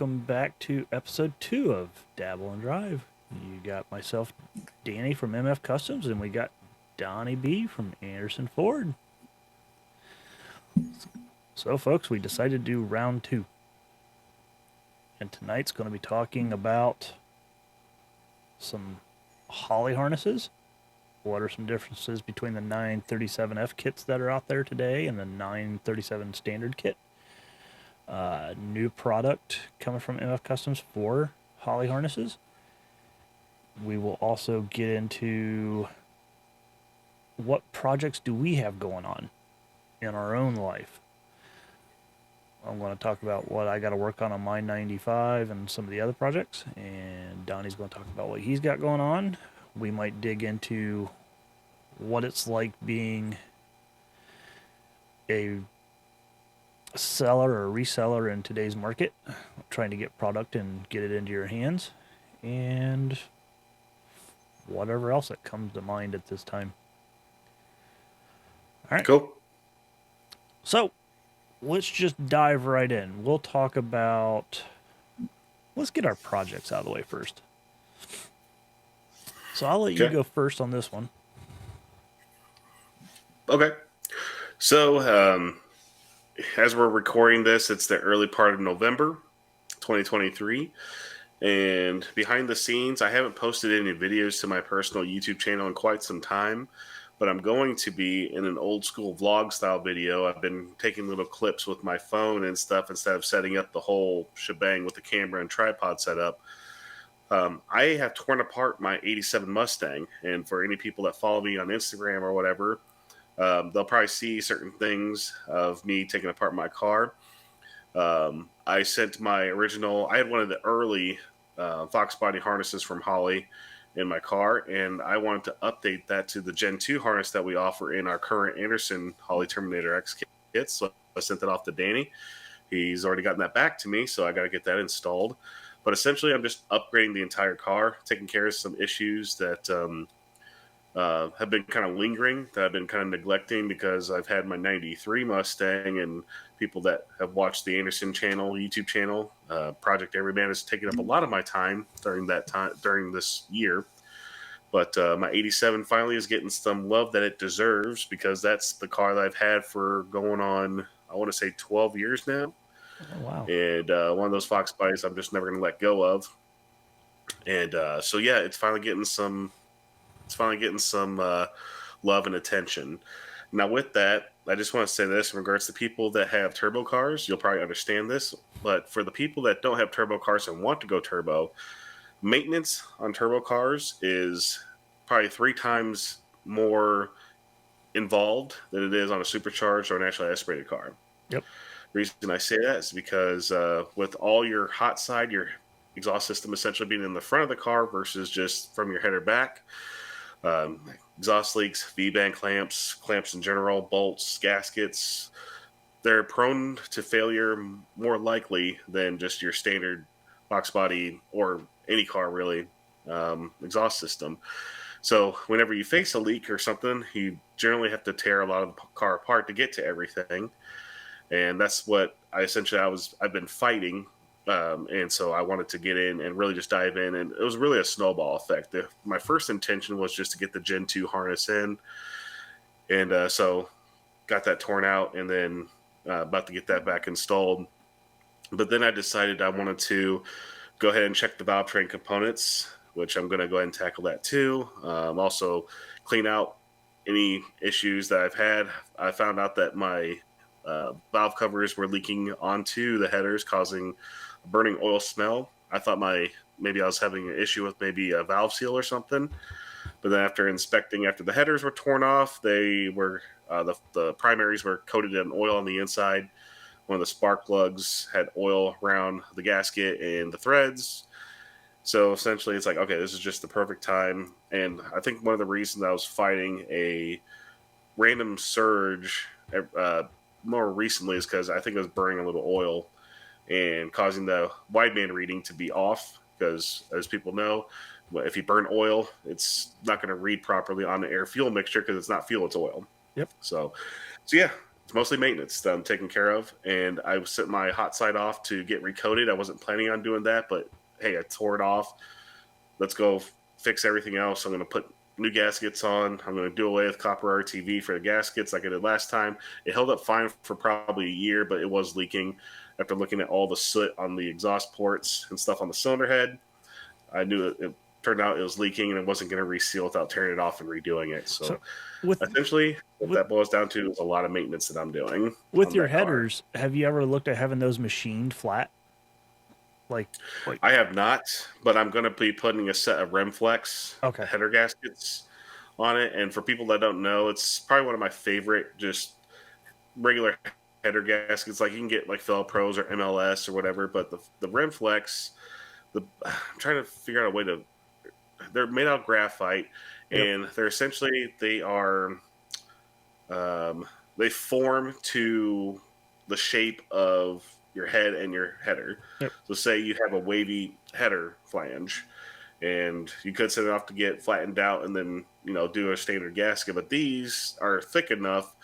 welcome back to episode 2 of Dabble and Drive. You got myself, Danny from MF Customs, and we got Donnie B from Anderson Ford. So, folks, we decided to do round 2. And tonight's going to be talking about some Holley harnesses. What are some differences between the 937F kits that are out there today and the 937 standard kit? New product coming from MF Customs for Holley harnesses. We will also get into what projects do we have going on in our own life. I'm going to talk about what I got to work on my 95 and some of the other projects, and Donnie's going to talk about what he's got going on. We might dig into what it's like being a seller or reseller in today's market, trying to get product and get it into your hands, and whatever else that comes to mind at this time. All right. Cool. So let's just dive right in. We'll talk about, let's get our projects out of the way first. So I'll let you go first on this one. Okay. So, as we're recording this, it's the early part of November 2023. And behind the scenes, I haven't posted any videos to my personal YouTube channel in quite some time, but I'm going to be in an old school vlog style video. I've been taking little clips with my phone and stuff instead of setting up the whole shebang with the camera and tripod setup. I have torn apart my 87 Mustang, and for any people that follow me on Instagram or whatever, they'll probably see certain things of me taking apart my car. I sent my original, I had one of the early Fox body harnesses from Holley in my car, and I wanted to update that to the Gen 2 harness that we offer in our current Anderson Holley Terminator X kits. So I sent that off to Danny. He's already gotten that back to me, so I got to get that installed. But essentially, I'm just upgrading the entire car, taking care of some issues that have been kind of lingering, that I've been kind of neglecting because I've had my 93 Mustang, and people that have watched the Anderson channel, YouTube channel, Project Everyman has taken up a lot of my time during this year. But my 87 finally is getting some love that it deserves, because that's the car that I've had for going on, I want to say 12 years now. Oh, wow. And one of those Fox bodies I'm just never going to let go of. And so yeah, it's finally getting some love and attention. Now, with that, I just want to say this in regards to people that have turbo cars. You'll probably understand this, but for the people that don't have turbo cars and want to go turbo, maintenance on turbo cars is probably 3 times more involved than it is on a supercharged or naturally aspirated car. Yep. The reason I say that is because with all your hot side, your exhaust system essentially being in the front of the car versus just from your header back, exhaust leaks, V-band clamps in general, bolts, gaskets, they're prone to failure more likely than just your standard box body or any car really exhaust system. So whenever you face a leak or something, you generally have to tear a lot of the car apart to get to everything. And that's what I've been fighting. And so I wanted to get in and really just dive in. And it was really a snowball effect. My first intention was just to get the Gen 2 harness in. And so got that torn out, and then about to get that back installed. But then I decided I wanted to go ahead and check the valve train components, which I'm going to go ahead and tackle that too. Also clean out any issues that I've had. I found out that my valve covers were leaking onto the headers, causing a burning oil smell. I thought maybe I was having an issue with maybe a valve seal or something. But then after inspecting, after the headers were torn off, they were the primaries were coated in oil on the inside. One of the spark plugs had oil around the gasket and the threads. So essentially, it's like, okay, this is just the perfect time. And I think one of the reasons I was fighting a random surge more recently is because I think it was burning a little oil and causing the wideband reading to be off, because as people know, if you burn oil, it's not going to read properly on the air fuel mixture because it's not fuel, it's oil. Yep. So yeah, it's mostly maintenance that I'm taking care of. And I sent my hot side off to get recoated. I wasn't planning on doing that, but hey, I tore it off. Let's go fix everything else. I'm going to put new gaskets on. I'm going to do away with copper RTV for the gaskets like I did last time. It held up fine for probably a year, but it was leaking after looking at all the soot on the exhaust ports and stuff on the cylinder head. I knew it turned out it was leaking and it wasn't going to reseal without tearing it off and redoing it. So So with essentially, what with that boils down to is a lot of maintenance that I'm doing with on your that car. headers, have you ever looked at having those machined flat? Like, like I have not, but I'm going to be putting a set of Remflex okay, header gaskets on it. And for people that don't know, it's probably one of my favorite just regular header gaskets. Like you can get like Fel Pros or MLS or whatever, but the Remflex, I'm trying to figure out a way to. They're made out of graphite, yep, and they're essentially they form to the shape of your head and your header. yep, So say you have a wavy header flange, and you could set it off to get flattened out and then do a standard gasket. But these are thick enough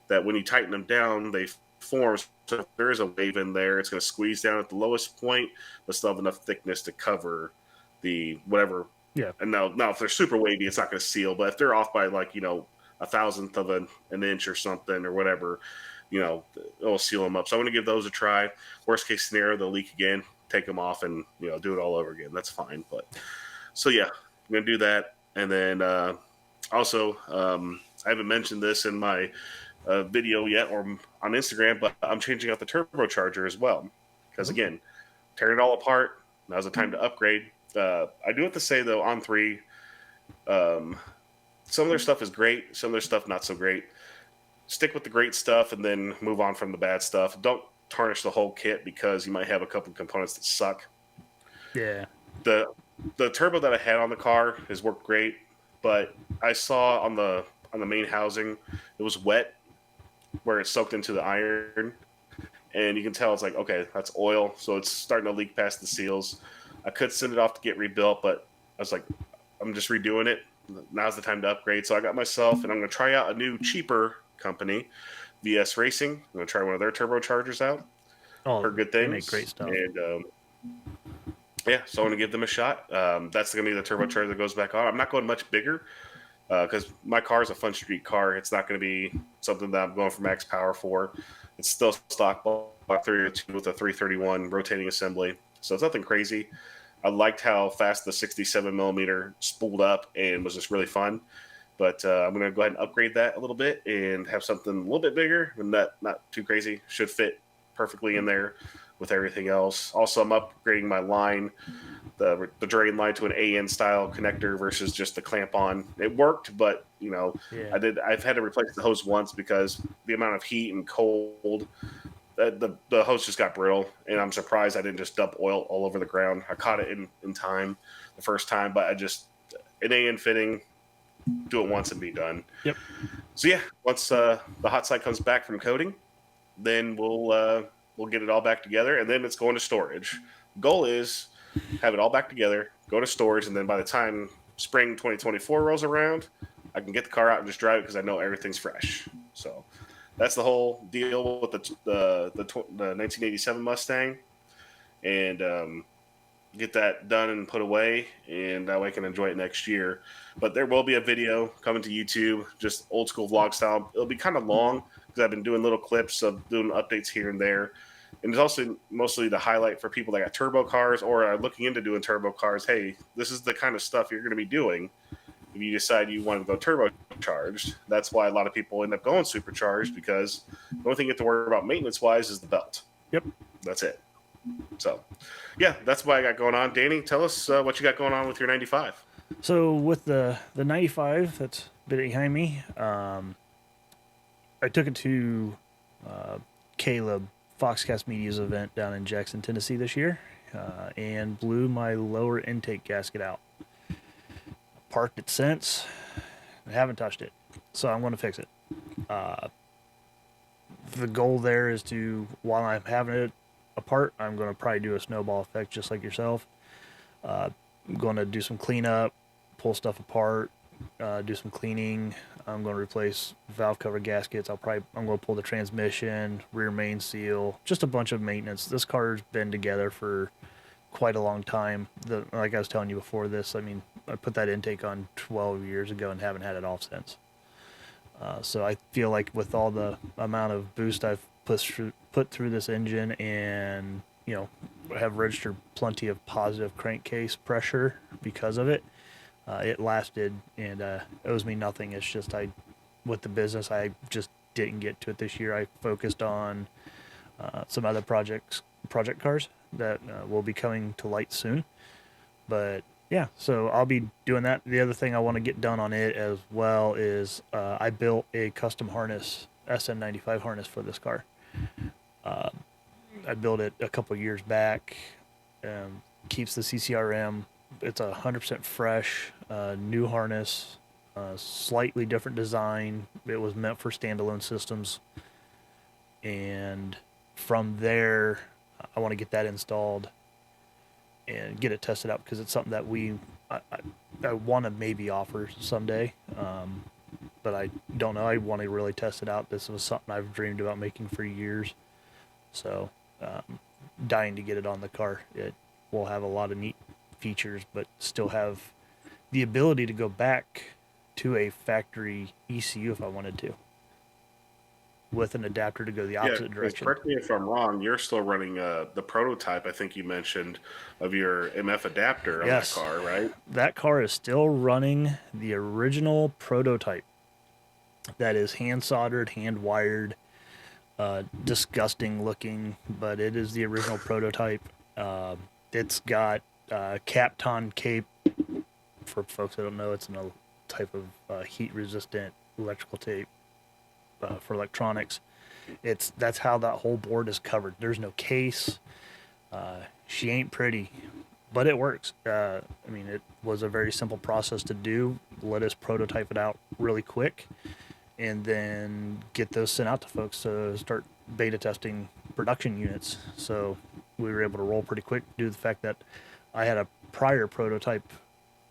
that when you tighten them down, they form. So if there is a wave in there, it's going to squeeze down at the lowest point, but still have enough thickness to cover the whatever. yeah, And now if they're super wavy, it's not going to seal. But if they're off by like a thousandth of an inch or something or whatever, it'll seal them up. So I'm going to give those a try. Worst case scenario, they'll leak again. Take them off and do it all over again. That's fine. But so yeah, I'm going to do that. And then also, I haven't mentioned this in my video yet or on Instagram, but I'm changing out the turbocharger as well. Because again, tearing it all apart, now's the time to upgrade. I do have to say though, on 3, some of their stuff is great, some of their stuff not so great. Stick with the great stuff and then move on from the bad stuff. Don't tarnish the whole kit because you might have a couple of components that suck. yeah, The turbo that I had on the car has worked great, but I saw on the main housing it was wet where it soaked into the iron, and you can tell it's like, okay, that's oil, so it's starting to leak past the seals. I could send it off to get rebuilt, but I was like, I'm just redoing it. Now's the time to upgrade. So I got myself, and I'm going to try out a new cheaper company, VS Racing. I'm going to try one of their turbochargers out. oh, Heard good they things. make great stuff. And yeah, so I'm going to give them a shot. That's going to be the turbocharger that goes back on. I'm not going much bigger because my car is a Fun Street car. It's not going to be something that I'm going for max power for. It's still stock Block 302 with a 331 rotating assembly. So it's nothing crazy. I liked how fast the 67 millimeter spooled up and was just really fun. But I'm going to go ahead and upgrade that a little bit and have something a little bit bigger and not too crazy. Should fit perfectly in there with everything else. Also, I'm upgrading my line, the drain line to an AN style connector versus just the clamp on. It worked, but Yeah. I've had to replace the hose once because the amount of heat and cold. The hose just got brittle, and I'm surprised I didn't just dump oil all over the ground. I caught it in time the first time, but an AN fitting, do it once and be done. Yep. So yeah, once the hot side comes back from coating, then we'll get it all back together, and then it's going to storage. Goal is have it all back together, go to storage, and then by the time spring 2024 rolls around, I can get the car out and just drive it because I know everything's fresh. So that's the whole deal with the 1987 Mustang, and get that done and put away, and that way I can enjoy it next year. But there will be a video coming to YouTube, just old school vlog style. It'll be kind of long because I've been doing little clips of doing updates here and there. And it's also mostly the highlight for people that got turbo cars or are looking into doing turbo cars. Hey, this is the kind of stuff you're going to be doing if you decide you want to go turbocharged. That's why a lot of people end up going supercharged, because the only thing you have to worry about maintenance-wise is the belt. Yep. That's it. So, yeah, that's what I got going on. Danny, tell us what you got going on with your 95. So with the 95 that's behind me, I took it to Caleb Foxcast Media's event down in Jackson, Tennessee this year, and blew my lower intake gasket out. Parked it since, I haven't touched it, so I'm going to fix it. The goal there is to, while I'm having it apart, I'm going to probably do a snowball effect just like yourself. I'm going to do some cleanup, pull stuff apart, do some cleaning, I'm going to replace valve cover gaskets. I'm going to pull the transmission, rear main seal, just a bunch of maintenance. This car's been together for quite a long time. Like I was telling you before this, I mean, I put that intake on 12 years ago and haven't had it off since. So I feel like with all the amount of boost I've put through this engine, and have registered plenty of positive crankcase pressure because of it, it lasted and owes me nothing. It's just with the business, I just didn't get to it this year. I focused on some other project cars that will be coming to light soon. But yeah, so I'll be doing that. The other thing I want to get done on it as well is I built a custom harness, SN95 harness for this car. I built it a couple years back. Keeps the CCRM. It's 100% fresh, new harness, slightly different design. It was meant for standalone systems. And from there, I want to get that installed and get it tested out, because it's something that I want to maybe offer someday, but I don't know. I want to really test it out. This was something I've dreamed about making for years, so dying to get it on the car. It will have a lot of neat features, but still have the ability to go back to a factory ECU if I wanted to, with an adapter to go the opposite direction. Correct me if I'm wrong. You're still running the prototype, I think you mentioned, of your MF adapter on that car, right? That car is still running the original prototype. That is hand soldered, hand wired, disgusting looking, but it is the original prototype. It's got Kapton cape. For folks that don't know, it's a type of heat resistant electrical tape for electronics. That's how that whole board is covered. There's no case. She ain't pretty, but it works. I mean, it was a very simple process to do. Let us prototype it out really quick, and then get those sent out to folks to start beta testing production units. So we were able to roll pretty quick due to the fact that I had a prior prototype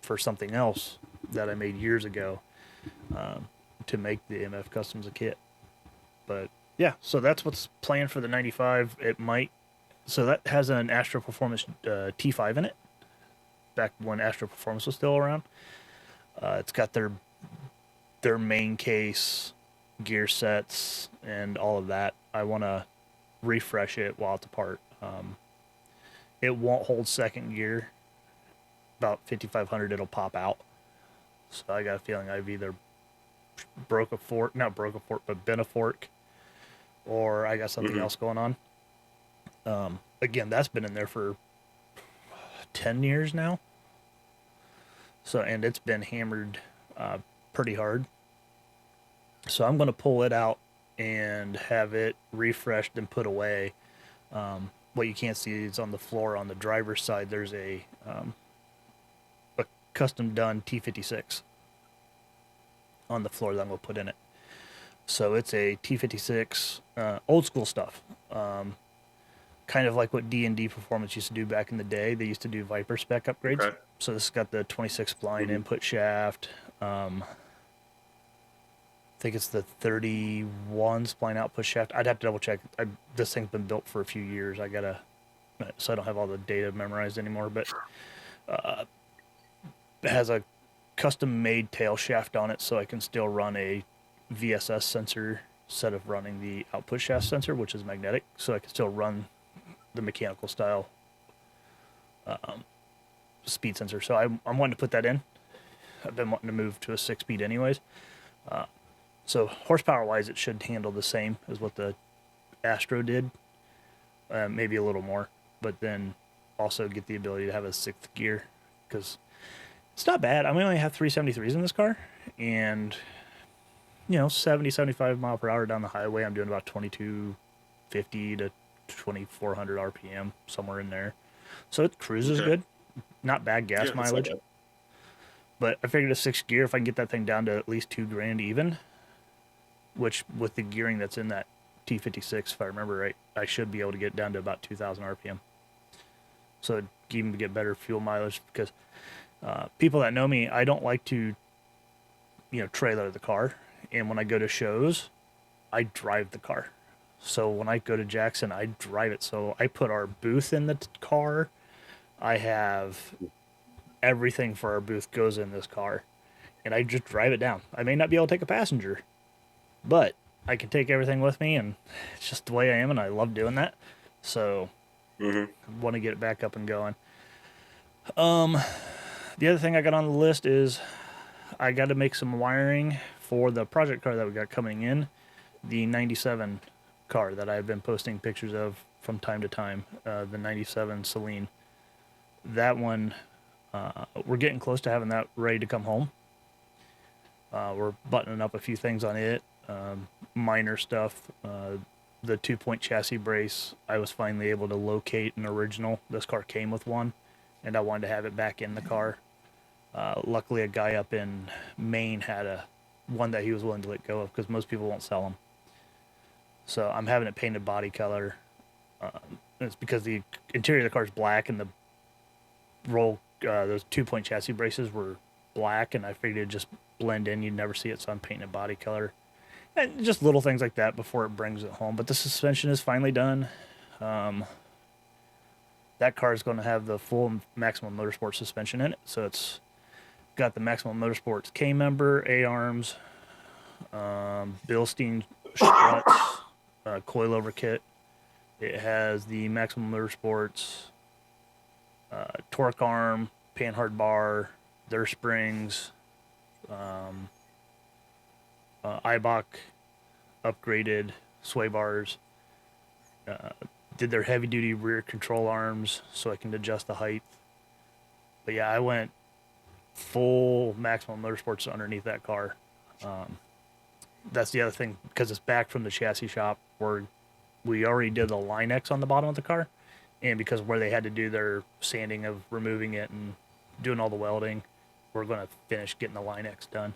for something else that I made years ago to make the MF Kustoms a kit. But yeah, so that's what's planned for the 95. So that has an Astro Performance T5 in it, back when Astro Performance was still around. It's got their main case, gear sets, and all of that. I want to refresh it while it's apart. It won't hold second gear. About 5,500 it'll pop out. So I got a feeling I've either bent a fork, or I got something else going on. Again, that's been in there for 10 years now. So, and it's been hammered pretty hard. So I'm going to pull it out and have it refreshed and put away. What you can't see is on the floor on the driver's side, there's a custom done T56 on the floor that I'm going to put in it. So it's a T56, old school stuff. Kind of like what D&D Performance used to do back in the day. They used to do Viper spec upgrades. Okay. So this has got the 26 spline input shaft. I think it's the 31 spline output shaft. I'd have to double check. This thing's been built for a few years. So I don't have all the data memorized anymore, but it has a custom made tail shaft on it, so I can still run a VSS sensor instead of running the output shaft sensor, which is magnetic. So I can still run the mechanical style speed sensor. So I'm wanting to put that in. I've been wanting to move to a 6-speed anyways. So horsepower wise, it should handle the same as what the Astro did, maybe a little more, but then also get the ability to have a 6th gear, because it's not bad. I mean, I only have 373s in this car, and 70, 75 mile per hour down the highway, I'm doing about 2250 to 2400 RPM, somewhere in there. So it cruises good. Not bad gas mileage. But I figured a 6th gear, if I can get that thing down to at least $2,000 even, which with the gearing that's in that T56, if I remember right, I should be able to get down to about 2000 RPM. So even to get better fuel mileage, because people that know me, I don't like to trailer the car. And when I go to shows, I drive the car. So when I go to Jackson, I drive it. So I put our booth in the car. I have everything for our booth goes in this car, and I just drive it down. I may not be able to take a passenger, but I can take everything with me, and it's just the way I am, and I love doing that. So Hmm. I want to get it back up and going. The other thing I got on the list is I got to make some wiring for the project car that we got coming in, the 97 car that I've been posting pictures of from time to time, the 97 Celine. That one, we're getting close to having that ready to come home. We're buttoning up a few things on it, minor stuff. The 2-point chassis brace, I was finally able to locate an original. This car came with one, and I wanted to have it back in the car. Luckily, a guy up in Maine had one that he was willing to let go of because most people won't sell them. So I'm having it painted body color. It's because the interior of the car is black and the those 2-point chassis braces were black, and I figured it'd just blend in. You'd never see it, so I'm painting it body color. And just little things like that before it brings it home. But the suspension is finally done. That car is going to have the full Maximum Motorsports suspension in it. So it's got the Maximum Motorsports K member, A arms, Bilstein struts, coilover kit. It has the Maximum Motorsports torque arm, panhard bar, their springs, Eibach upgraded sway bars. Did their heavy duty rear control arms so I can adjust the height. But yeah, I went full Maximum Motorsports underneath that car. That's the other thing, because it's back from the chassis shop where we already did the Line X on the bottom of the car, and because where they had to do their sanding of removing it and doing all the welding, we're going to finish getting the Line X done.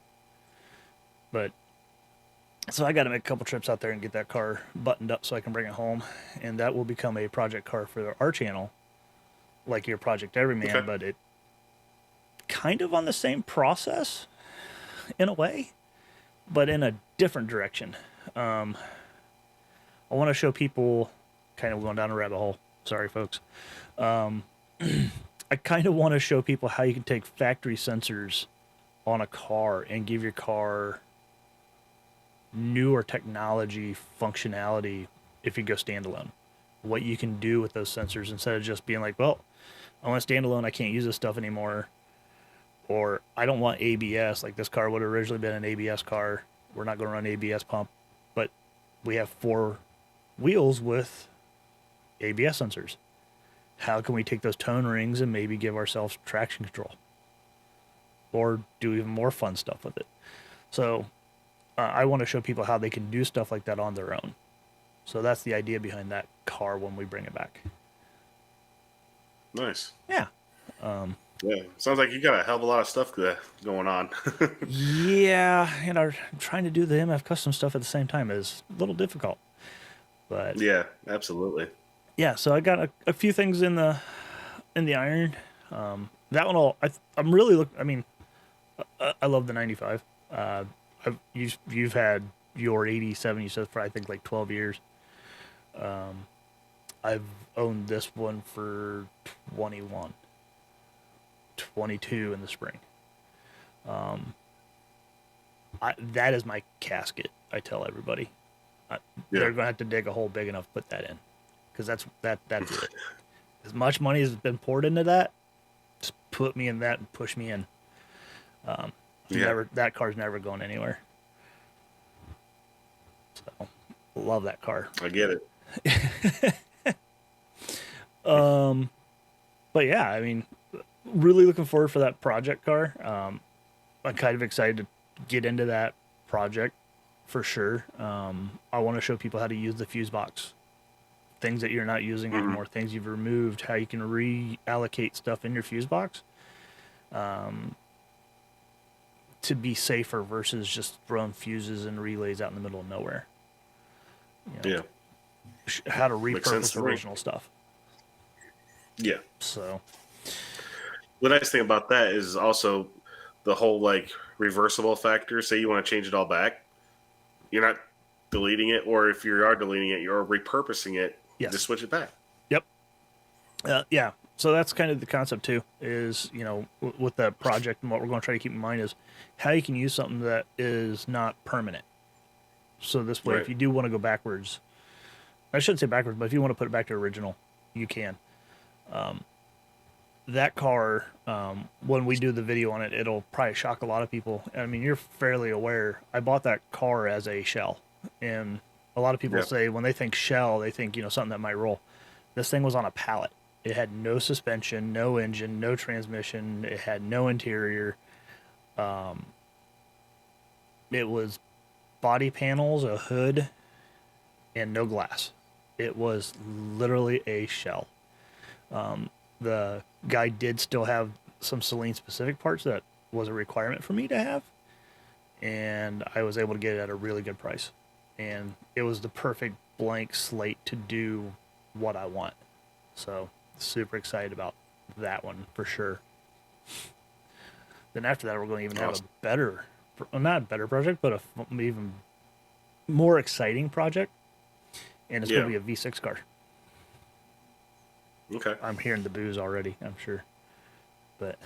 But so I got to make a couple trips out there and get that car buttoned up so I can bring it home, and that will become a project car for our channel, like your Project Everyman. Okay. But it kind of on the same process in a way, but in a different direction. I want to show people, kind of going down a rabbit hole. Sorry, folks. I kind of want to show people how you can take factory sensors on a car and give your car newer technology functionality if you go standalone. What you can do with those sensors instead of just being like, well, I want to standalone, I can't use this stuff anymore. Or I don't want ABS. Like this car would have originally been an ABS car. We're not going to run ABS pump, but we have 4 wheels with ABS sensors. How can we take those tone rings and maybe give ourselves traction control? Or do even more fun stuff with it? So I want to show people how they can do stuff like that on their own. So that's the idea behind that car when we bring it back. Nice. Yeah. Yeah. Sounds like you got a hell of a lot of stuff going on. Yeah. Trying to do the MF custom stuff at the same time is a little difficult. But Yeah, absolutely. yeah, so I got a few things in the iron. That one, I'm really I mean, I love the 95. You've had your 87, you said, for I think like 12 years. I've owned this one for 21, 22 in the spring. That is my casket. I tell everybody, they're gonna have to dig a hole big enough to put that in, because that's it. As much money has been poured into that, just put me in that and push me in. That car's never going anywhere. So, love that car. I get it. But yeah, I mean, really looking forward for that project car. I'm kind of excited to get into that project for sure. I want to show people how to use the fuse box, things that you're not using anymore, things you've removed, how you can reallocate stuff in your fuse box to be safer versus just throwing fuses and relays out in the middle of nowhere. Yeah. How to repurpose original stuff. Yeah. So the nice thing about that is also the whole like reversible factors, say you want to change it all back, you're not deleting it, or if you are deleting it, you're repurposing it. Just Yes. switch it back. Yep. Yeah. So that's kind of the concept too. Is with that project and what we're going to try to keep in mind is how you can use something that is not permanent. So this way, if Right. you do want to go backwards, I shouldn't say backwards, but if you want to put it back to original, you can. That car, when we do the video on it, it'll probably shock a lot of people. I mean, you're fairly aware. I bought that car as a shell, and a lot of people Yeah. say when they think shell, they think something that might roll. This thing was on a pallet. It had no suspension, no engine, no transmission. It had no interior. It was body panels, a hood, and no glass. It was literally a shell. The guy did still have some Celine specific parts that was a requirement for me to have, and I was able to get it at a really good price. And it was the perfect blank slate to do what I want. So super excited about that one for sure. Then after that, we're going to even have a Awesome. better, not a better project, but even more exciting project, and it's Yeah. going to be a V6 car. Okay. I'm hearing the booze already, I'm sure, but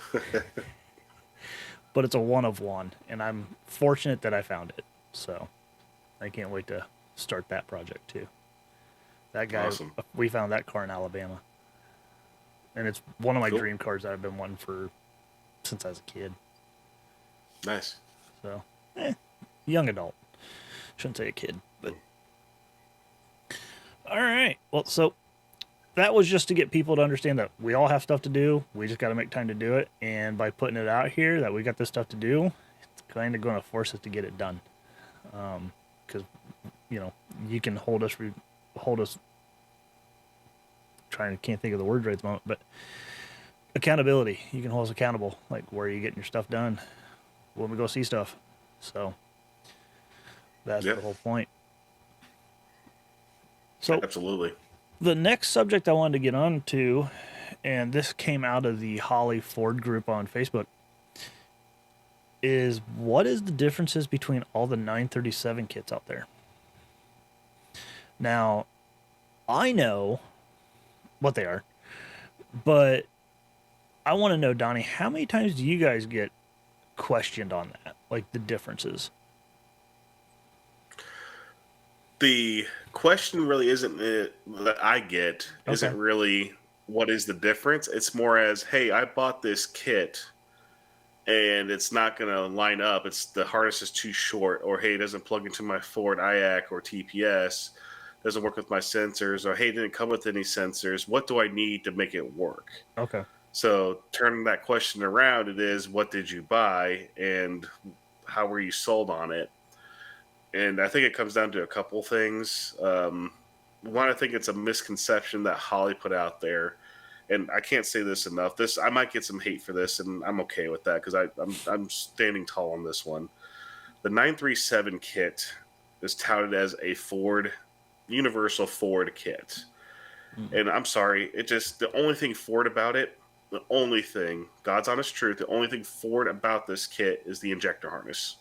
but it's a one of one, and I'm fortunate that I found it. So I can't wait to start that project too. That guy, Awesome. we found that car in Alabama, and it's one of my Cool. dream cars that I've been wanting for since I was a kid. Nice. So, young adult. Shouldn't say a kid, but all right. Well, so that was just to get people to understand that we all have stuff to do. We just got to make time to do it, and by putting it out here that we got this stuff to do, it's kind of going to force us to get it done. Because you can hold us. Can't think of the word right at the moment, but accountability. You can hold us accountable. Like, where are you getting your stuff done when we go see stuff? So that's Yeah. the whole point. So Absolutely. the next subject I wanted to get on to, and this came out of the Holley Ford group on Facebook, is what is the differences between all the 937 kits out there? Now, I know what they are, but I want to know, Donnie, how many times do you guys get questioned on that? Like the differences? The question really isn't that I get Okay. isn't really what is the difference. It's more as, hey, I bought this kit and it's not going to line up. It's the harness is too short, or hey, it doesn't plug into my Ford IAC or TPS, doesn't work with my sensors, or hey, it didn't come with any sensors. What do I need to make it work? Okay. So turning that question around, it is what did you buy and how were you sold on it? And I think it comes down to a couple things. One, I think it's a misconception that Holley put out there, and I can't say this enough. This I might get some hate for this, and I'm okay with that because I'm standing tall on this one. The 937 kit is touted as a Ford universal Ford kit, Mm. and I'm sorry, it just the only thing Ford about it, the only thing, God's honest truth, the only thing Ford about this kit is the injector harness.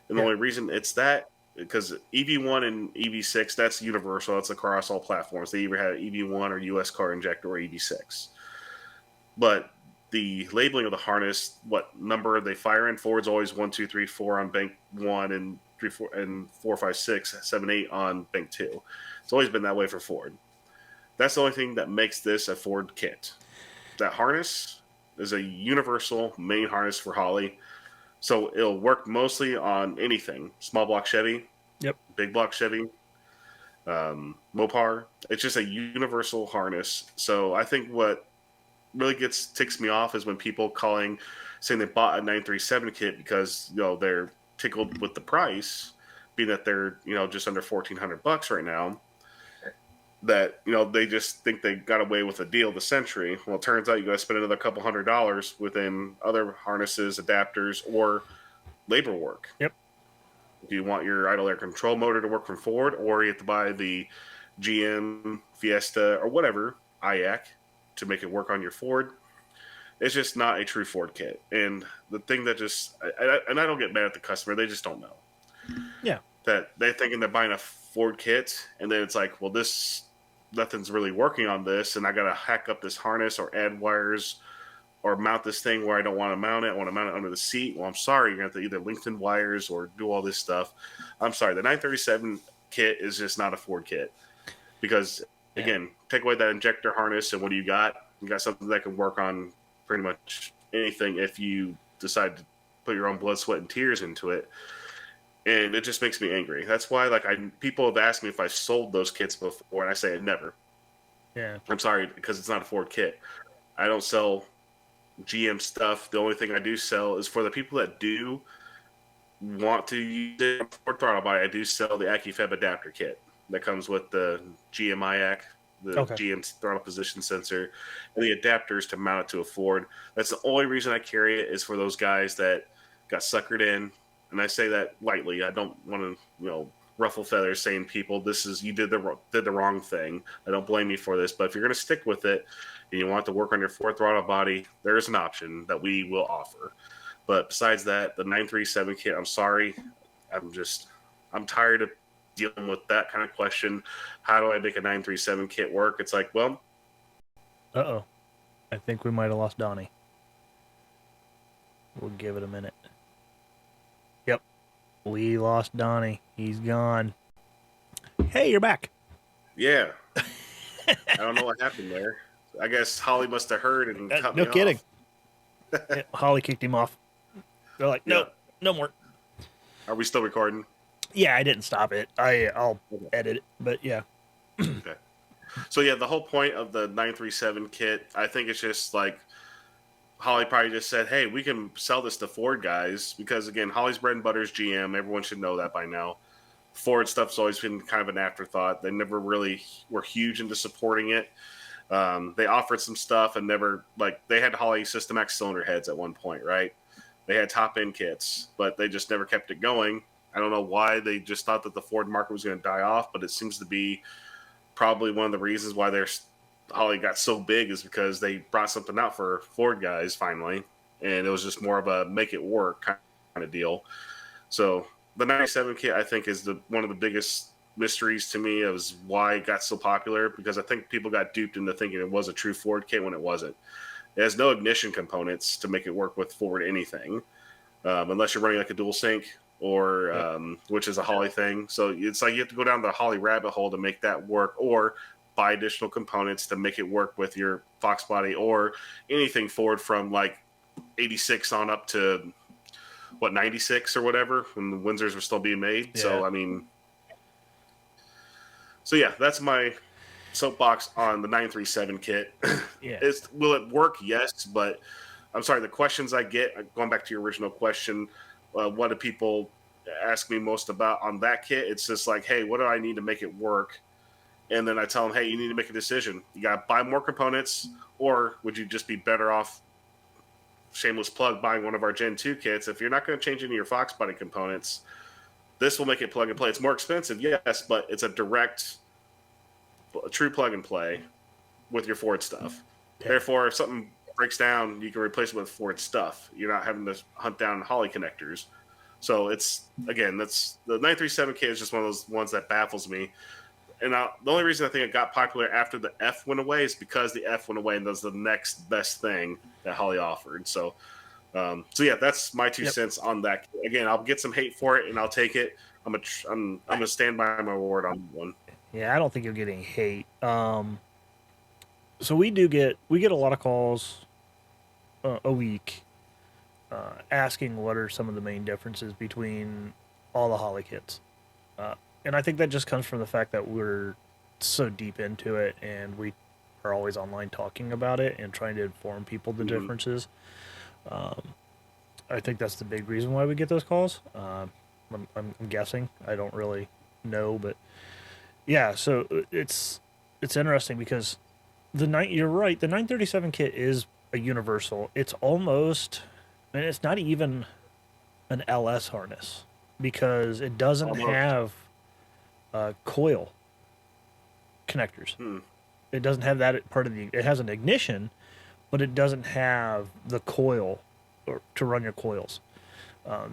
And the Yeah. only reason it's that because EV1 and EV6, that's universal. That's across all platforms. They either have EV1 or US car injector or EV6. But the labeling of the harness, what number they fire in, Ford's always 1, 2, 3, 4 on bank 1 and 3, 4, and 4, 5, 6, 7, 8 on bank 2. It's always been that way for Ford. That's the only thing that makes this a Ford kit. That harness is a universal main harness for Holley. So it'll work mostly on anything: small block Chevy, Yep. big block Chevy, Mopar. It's just a universal harness. So I think what really ticks me off is when people saying they bought a 937 kit because they're tickled with the price, being that they're just under $1,400 right now. That they just think they got away with a deal of the century. Well, it turns out you got to spend another couple $100 within other harnesses, adapters, or labor work. Yep. Do you want your idle air control motor to work from Ford, or you have to buy the GM Fiesta or whatever IAC to make it work on your Ford? It's just not a true Ford kit. And the thing that and I don't get mad at the customer, they just don't know. Yeah. That they're thinking they're buying a Ford kit, and then it's like, well, nothing's really working on this, and I got to hack up this harness or add wires or mount this thing where I don't want to mount it. I want to mount it under the seat. Well, I'm sorry, you're going to have to either lengthen wires or do all this stuff. I'm sorry, the 937 kit is just not a Ford kit because, again, take away that injector harness, and what do you got? You got something that can work on pretty much anything if you decide to put your own blood, sweat, and tears into it. And it just makes me angry. That's why, like, people have asked me if I've sold those kits before, and I say I never. Yeah. I'm sorry, because it's not a Ford kit. I don't sell GM stuff. The only thing I do sell is for the people that do want to use it for throttle body. I do sell the AccuFab adapter kit that comes with the GM IAC, the GM throttle position sensor, and the adapters to mount it to a Ford. That's the only reason I carry it, is for those guys that got suckered in. And I say that lightly. I don't want to, ruffle feathers saying people, you did the wrong thing. I don't blame you for this, but if you're going to stick with it and you want to work on your Ford throttle body, there is an option that we will offer. But besides that, the 937 kit, I'm sorry. I'm tired of dealing with that kind of question. How do I make a 937 kit work? It's like, well. Uh-oh. I think we might have lost Donnie. We'll give it a minute. Yep. We lost Donnie. He's gone. Hey, you're back. Yeah. I don't know what happened there. I guess Holley must have heard and cut me off. No kidding. Yeah, Holley kicked him off. They're like, no, no more. Are we still recording? Yeah, I didn't stop it. I'll edit it, but yeah. Okay. So yeah, the whole point of the 937 kit, I think it's just like Holley probably just said, hey, we can sell this to Ford guys, because again, Holley's bread and butter is GM. Everyone should know that by now. Ford stuff's always been kind of an afterthought. They never really were huge into supporting it. They offered some stuff and never, like, they had Holley System X cylinder heads at one point, right? They had top end kits, but they just never kept it going. I don't know why. They just thought that the Ford market was going to die off, but it seems to be probably one of the reasons why Holley got so big, is because they brought something out for Ford guys finally, and it was just more of a make it work kind of deal. So the 97 kit, I think, is one of the biggest mysteries to me of why it got so popular, because I think people got duped into thinking it was a true Ford kit when it wasn't. It has no ignition components to make it work with Ford anything, unless you're running like a dual sync or which is a Holley thing. So it's like you have to go down the Holley rabbit hole to make that work, or buy additional components to make it work with your Fox body or anything Ford from like 86 on up to 96 or whatever, when the Windsors were still being made. Yeah. So I mean, that's my soapbox on the 937 kit. Yeah. Will it work? Yes, but I'm sorry, the questions I get, going back to your original question, what do people ask me most about on that kit? It's just like, hey, what do I need to make it work? And then I tell them, hey, you need to make a decision. You got to buy more components, or would you just be better off, shameless plug, buying one of our Gen 2 kits? If you're not going to change any of your Fox body components, this will make it plug and play. It's more expensive, yes, but it's a true plug and play with your Ford stuff. Yeah. Therefore, if something breaks down, you can replace it with Ford stuff. You're not having to hunt down Holley connectors. So it's, again, that's the 937 kit is just one of those ones that baffles me. And the only reason I think it got popular after the F went away is because the F went away and that was the next best thing that Holley offered. So yeah, that's my 2 cents on that. Again, I'll get some hate for it, and I'll take it. I'm gonna stand by my word on one. Yeah, I don't think you'll get any hate. So we get a lot of calls a week asking what are some of the main differences between all the Holley kits. And I think that just comes from the fact that we're so deep into it, and we are always online talking about it and trying to inform people the differences. I think that's the big reason why we get those calls. I'm guessing. I don't really know, but yeah. So it's interesting because you're right. The 937 kit is a universal. It's almost, and it's not even an LS harness because it doesn't have coil connectors. It doesn't have that part of it has an ignition, but it doesn't have the coil or to run your coils.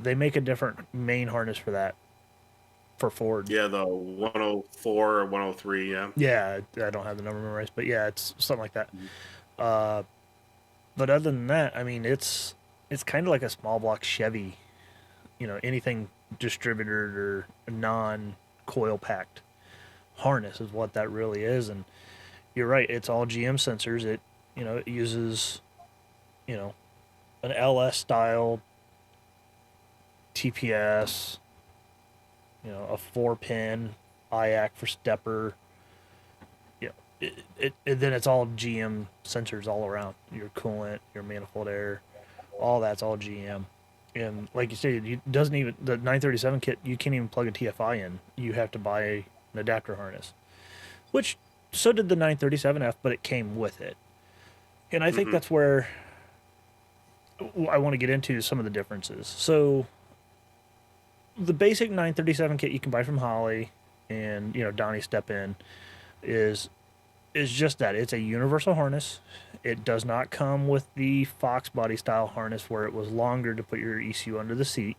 They make a different main harness for that for Ford. Yeah, the 104 or 103. Yeah. Yeah, I don't have the number memorized, but yeah, it's something like that. Mhm. Uh, but other than that, I mean, it's kind of like a small block Chevy. Anything distributed or non coil packed harness is what that really is. And you're right, it's all GM sensors. It uses you know an LS style TPS, a 4-pin IAC for stepper. Yeah, then it's all GM sensors all around. Your coolant, your manifold air, all that's all GM. And like you said, it doesn't even the 937 kit. You can't even plug a TFI in. You have to buy an adapter harness, which so did the 937F, but it came with it. And I think Hmm. that's where I want to get into some of the differences. So the basic 937 kit you can buy from Holley, and Donnie Step In is just that. It's a universal harness. It does not come with the Fox body style harness where it was longer to put your ECU under the seat.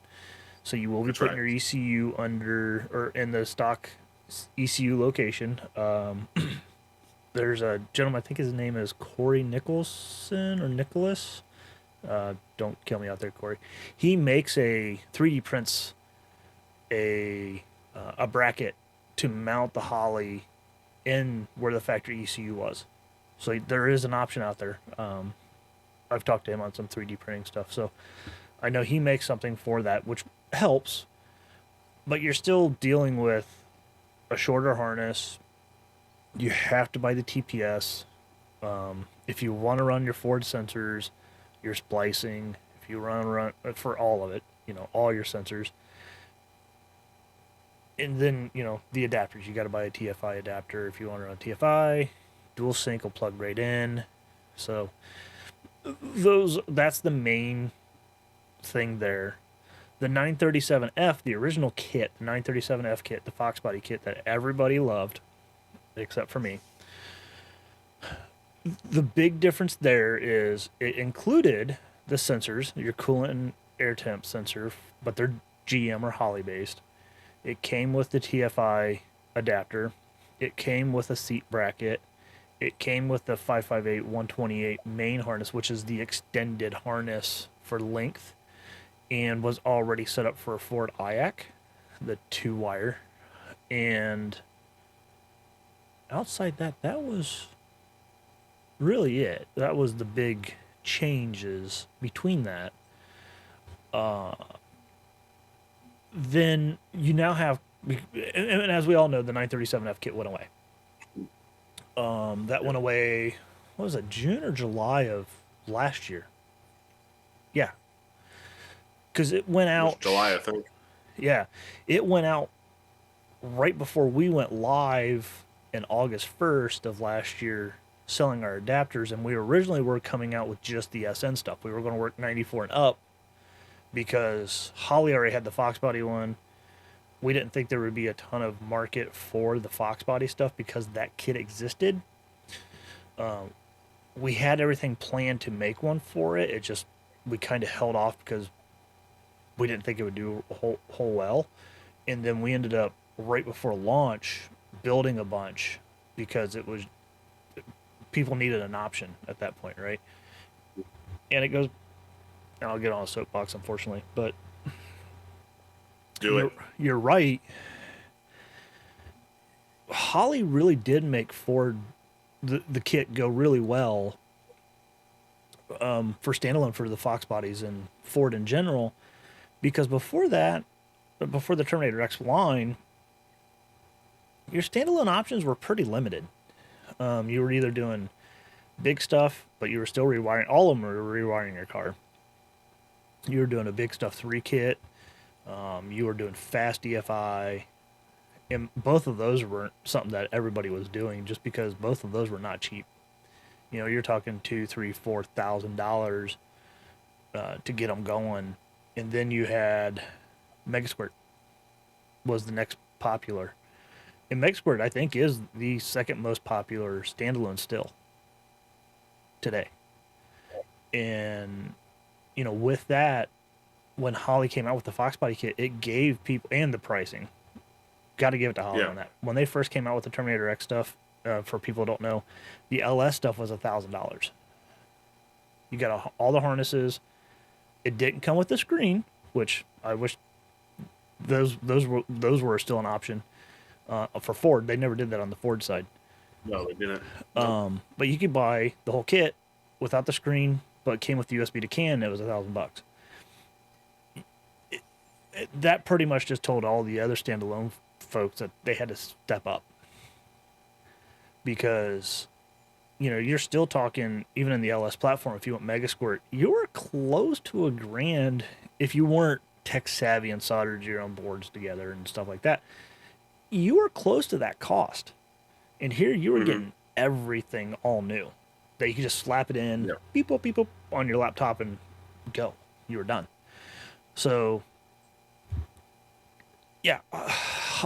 So you will be That's putting right. your ECU under or in the stock ECU location. There's a gentleman, I think his name is Corey Nicholson or Nicholas. Don't kill me out there, Corey. He makes a 3D prints a bracket to mount the Holley in where the factory ECU was. So there is an option out there. I've talked to him on some 3D printing stuff, so I know he makes something for that, which helps. But you're still dealing with a shorter harness. You have to buy the TPS. If you want to run your Ford sensors, your splicing, if you run for all of it, all your sensors, and then the adapters. You got to buy a TFI adapter if you want to run TFI. Dual sync will plug right in. So that's the main thing there. The 937F, the original kit, the 937F kit, the Fox body kit that everybody loved, except for me. The big difference there is it included the sensors, your coolant and air temp sensor, but they're GM or Holley based. It came with the TFI adapter. It came with a seat bracket. It came with the 558 128 main harness, which is the extended harness for length, and was already set up for a Ford IAC, the 2-wire. And outside that, that was really it. That was the big changes between that. Uh, then you now have, and as we all know, the 937F kit went away. That Yeah. went away. What was it? June or July of last year? Yeah, because it went It was out. July, I think. Yeah, it went out right before we went live in August 1st of last year, selling our adapters, and we originally were coming out with just the SN stuff. We were going to work 94 and up because Holley already had the Fox body one. We didn't think there would be a ton of market for the Fox body stuff because that kit existed. Um, we had everything planned to make one for it. It just we kind of held off because we didn't think it would do a whole well, and then we ended up right before launch building a bunch because it was people needed an option at that point, right? And it goes, and I'll get on a soapbox, unfortunately, but Do you're it. you're right. Holley really did make Ford the kit go really well for standalone for the Fox bodies and Ford in general, because before that, before the Terminator X line, your standalone options were pretty limited. You were either doing big stuff, but you were still rewiring. All of them were rewiring your car. You were doing a big stuff 3 kit. You were doing fast DFI, and both of those weren't something that everybody was doing just because both of those were not cheap. You're talking $2, 3, $4,000 to get them going, and then you had Megasquirt was the next popular, and Megasquirt I think is the second most popular standalone still today. And, with that, when Holley came out with the Fox body kit, it gave people, and the pricing, got to give it to Holley Yeah. on that. When they first came out with the Terminator X stuff, for people who don't know, the LS stuff was $1,000. You got all the harnesses. It didn't come with the screen, which I wish those were still an option for Ford. They never did that on the Ford side. No, they didn't. Nope. But you could buy the whole kit without the screen, but it came with the USB to CAN. It was $1,000. That pretty much just told all the other standalone folks that they had to step up, because you're still talking, even in the LS platform, if you want Mega Squirt, you were close to $1,000 if you weren't tech savvy and soldered your own boards together and stuff like that. You were close to that cost. And here you were getting everything all new. That you could just slap it in, beep, boop, beep, boop, on your laptop and go. You were done. So, yeah,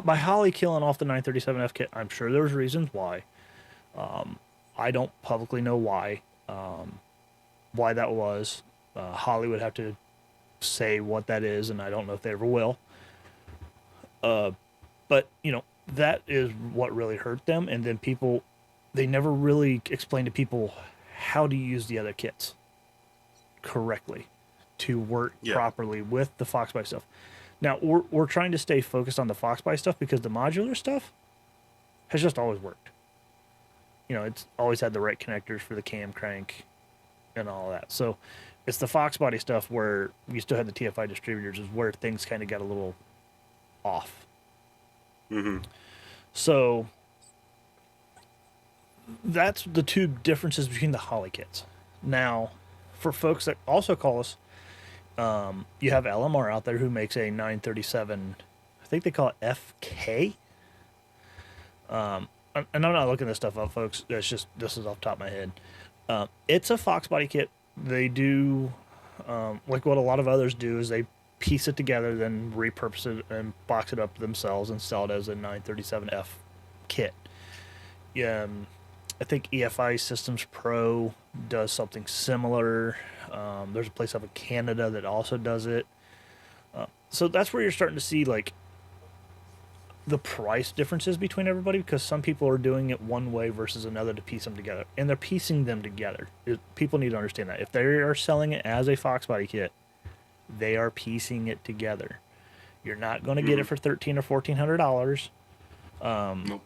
by Holley killing off the 937F kit, I'm sure there was reasons why. I don't publicly know why that was. Holley would have to say what that is, and I don't know if they ever will. But, that is what really hurt them. And then they never really explained to people how to use the other kits correctly to work properly with the Foxby stuff. Now, we're trying to stay focused on the Foxby stuff because the modular stuff has just always worked. It's always had the right connectors for the cam crank and all that. So it's the Fox body stuff where we still had the TFI distributors is where things kind of got a little off. So that's the two differences between the Holley kits. Now, for folks that also call us, you have LMR out there who makes a 937, I think they call it FK. And I'm not looking this stuff up, folks. This is off the top of my head. It's a Fox body kit. They do, like what a lot of others do, is they piece it together, then repurpose it and box it up themselves and sell it as a 937F kit. I think EFI Systems Pro does something similar. There's a place up in Canada that also does it. So that's where you're starting to see like the price differences between everybody, because some people are doing it one way versus another to piece them together, and they're piecing them together. People need to understand that if they are selling it as a Fox body kit, they are piecing it together. You're not going to get it for $1,300 or $1,400. Nope.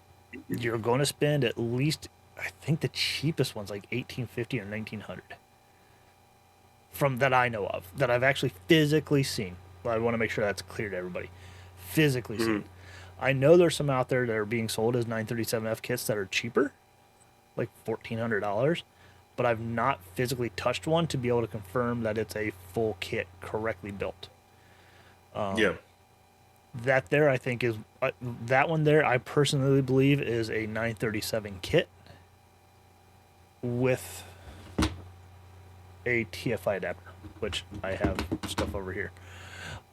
You're going to spend at least, I think the cheapest one's like $1,850 or $1,900. From that I know of, that I've actually physically seen. I want to make sure that's clear to everybody. Physically seen. I know there's some out there that are being sold as 937F kits that are cheaper, like $1,400, but I've not physically touched one to be able to confirm that it's a full kit correctly built. That there, I think, is that one there, I personally believe is a 937 kit with a TFI adapter, which I have stuff over here.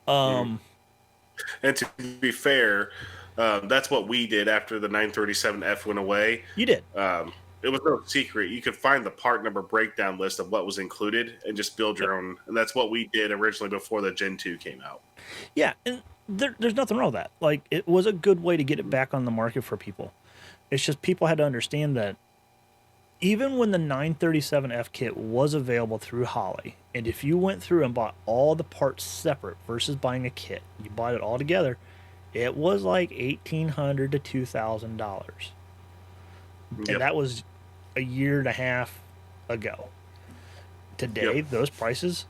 And to be fair, that's what we did after the 937F went away. You did. It was no secret. You could find the part number breakdown list of what was included and just build your own. And that's what we did originally before the Gen 2 came out. Yeah, and there's nothing wrong with that. Like, it was a good way to get it back on the market for people. It's just people had to understand that even when the 937F kit was available through Holley, and if you went through and bought all the parts separate versus buying a kit, you bought it all together, it was like $1,800 to $2,000. And that was a year and a half ago. Today, those prices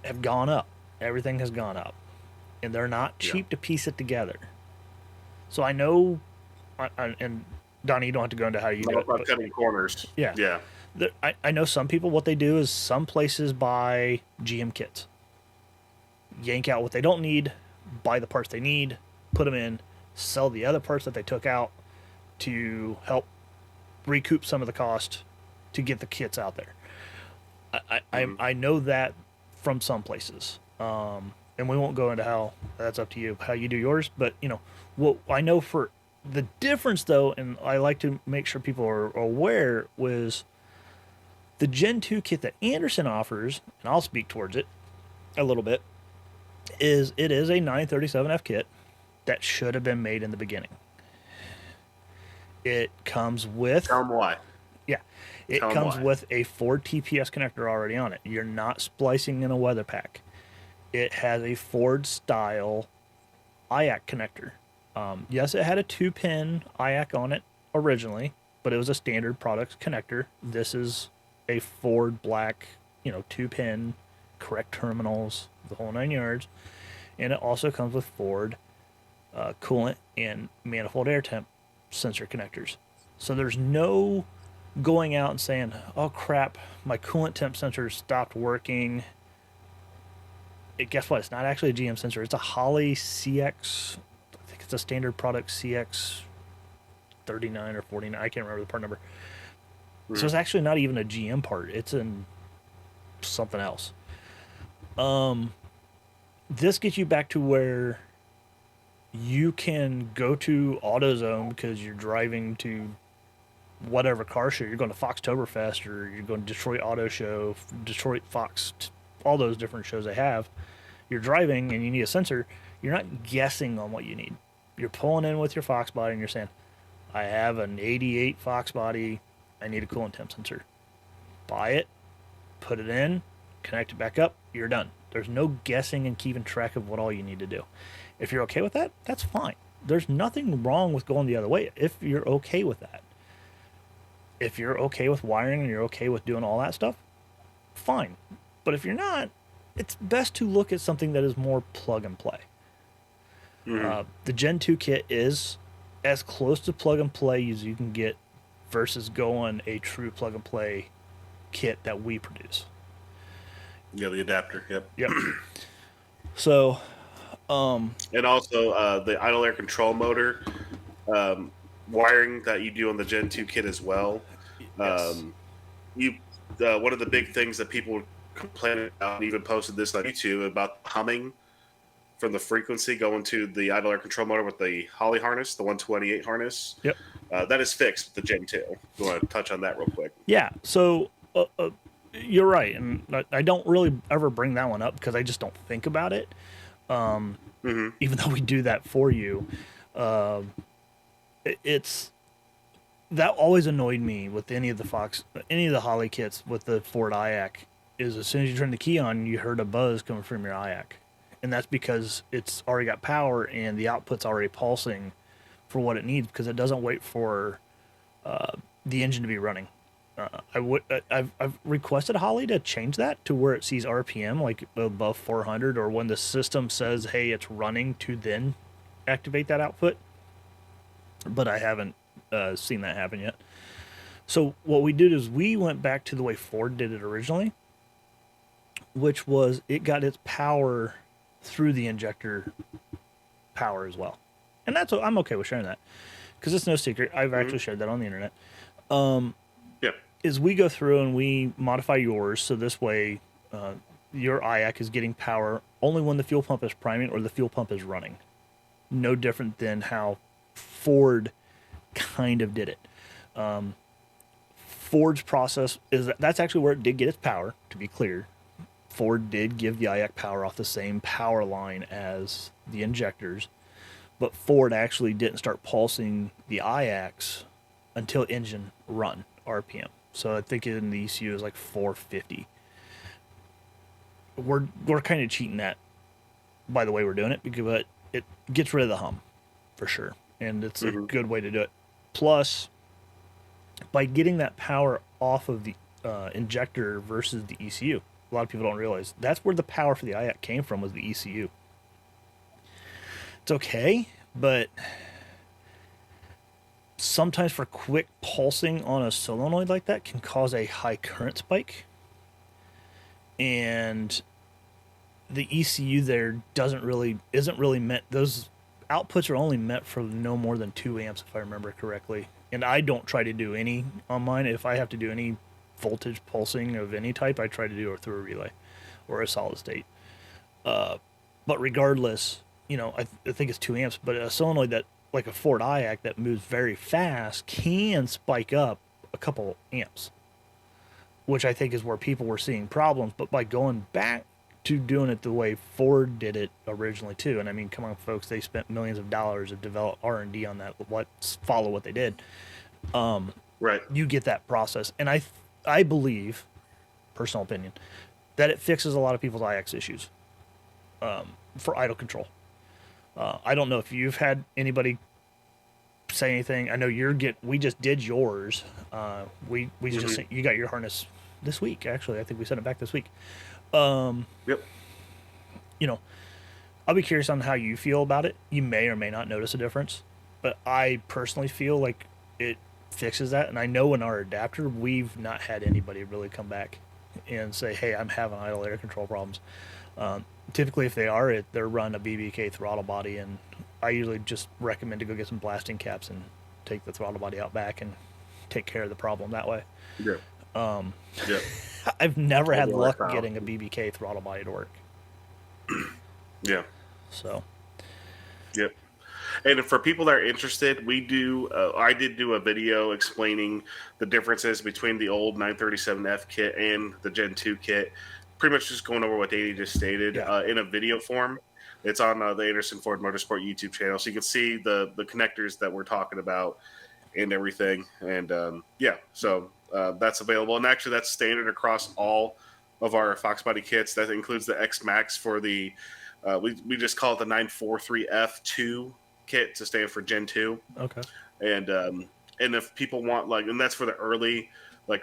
have gone up. Everything has gone up. And they're not cheap to piece it together. So I know, and Donnie, you don't have to go into how you do it. About cutting corners. Yeah. I know some people, what they do is some places buy GM kits. Yank out what they don't need, buy the parts they need, put them in, sell the other parts that they took out to help recoup some of the cost to get the kits out there. I know that from some places. And we won't go into how, that's up to you, how you do yours. But, what I know for the difference, though, and I like to make sure people are aware, was The Gen 2 kit that Anderson offers, and I'll speak towards it a little bit, is it is a 937F kit that should have been made in the beginning. It comes with, Tell them why. yeah, it Tell 'em comes why. with a Ford TPS connector already on it. You're not splicing in a weather pack. It has a Ford style IAC connector. Yes, it had a 2-pin IAC on it originally, but it was a standard product connector. This is a Ford black, 2-pin, correct terminals, the whole 9 yards. And it also comes with Ford coolant and manifold air temp sensor connectors. So there's no going out and saying, oh crap, my coolant temp sensor stopped working. Guess what? It's not actually a GM sensor. It's a Holley CX. I think it's a standard product CX 39 or 49. I can't remember the part number. So it's actually not even a GM part. It's in something else. This gets you back to where you can go to AutoZone because you're driving to whatever car show. You're going to Foxtoberfest or you're going to Detroit Auto Show, Detroit Fox, all those different shows they have. You're driving and you need a sensor. You're not guessing on what you need. You're pulling in with your Fox body and you're saying, I have an 88 Fox body. I need a coolant temp sensor. Buy it, put it in, connect it back up. You're done. There's no guessing and keeping track of what all you need to do. If you're okay with that, that's fine. There's nothing wrong with going the other way if you're okay with that. If you're okay with wiring and you're okay with doing all that stuff, fine. But if you're not, it's best to look at something that is more plug and play. The Gen 2 kit is as close to plug and play as you can get versus going a true plug and play kit that we produce. Yeah, the adapter. Yep. So, and also the idle air control motor wiring that you do on the Gen 2 kit as well. yes. One of the big things that people complain about, and even posted this on YouTube, about humming from the frequency going to the idle air control motor with the Holley harness, the 128 harness. Yep. That is fixed with the Gen 2. You want to touch on that real quick? Yeah. So you're right, and I don't really ever bring that one up because I just don't think about it. Even though we do that for you, it's that always annoyed me with any of the Holley kits with the Ford IAC. Is as soon as you turn the key on, you heard a buzz coming from your IAC, and that's because it's already got power and the output's already pulsing for what it needs because it doesn't wait for the engine to be running. I've requested Holley to change that to where it sees RPM like above 400, or when the system says, "Hey, it's running," to then activate that output. But I haven't seen that happen yet. So what we did is we went back to the way Ford did it originally, which was it got its power through the injector power as well, and I'm okay with sharing that because it's no secret. I've actually shared that on the internet. Yep. Is we go through and we modify yours so this way your IAC is getting power only when the fuel pump is priming or the fuel pump is running. No different than how Ford kind of did it. Ford's process is that's actually where it did get its power, to be clear. Ford did give the IAC power off the same power line as the injectors, but Ford actually didn't start pulsing the IACs until engine run RPM. So I think in the ECU is like 450. We're kind of cheating that by the way we're doing it, because it gets rid of the hum for sure, and it's a good way to do it. Plus, by getting that power off of the injector versus the ECU, a lot of people don't realize that's where the power for the IAC came from, was the ECU. It's okay, but sometimes for quick pulsing on a solenoid like that can cause a high current spike. And the ECU there isn't really meant, those outputs are only meant for no more than 2 amps, if I remember correctly. And I don't try to do any on mine. If I have to do any voltage pulsing of any type, I try to do it through a relay or a solid state. But regardless, I think it's 2 amps, but a solenoid that, like a Ford IAC that moves very fast, can spike up a couple amps. which I think is where people were seeing problems. But by going back to doing it the way Ford did it originally too, and I mean, come on, folks, they spent millions of dollars to develop R&D on that. Let's follow what they did. Right. You get that process, and I believe, personal opinion, that it fixes a lot of people's IX issues for idle control. I don't know if you've had anybody say anything. I know we just did yours. We just you got your harness this week. Actually, I think we sent it back this week. Yep. You know, I'll be curious on how you feel about it. You may or may not notice a difference, but I personally feel like it fixes that. And I know in our adapter, we've not had anybody really come back and say, "Hey, I'm having idle air control problems." Typically, if they are, they're run a BBK throttle body, and I usually just recommend to go get some blasting caps and take the throttle body out back and take care of the problem that way. Yeah. Yeah. I've never had luck out. getting a BBK throttle body to work. Yeah. So, Yep. And for people that are interested, we do. I did do a video explaining the differences between the old 937F kit and the Gen 2 kit. Pretty much just going over what Danny just stated in a video form. It's on the Anderson Ford Motorsport YouTube channel, so you can see the connectors that we're talking about and everything. And so that's available. And actually, that's standard across all of our Fox Body kits. That includes the X Max for the we just call it the 943F2 kit to stand for Gen 2. okay. And if people want and that's for the early,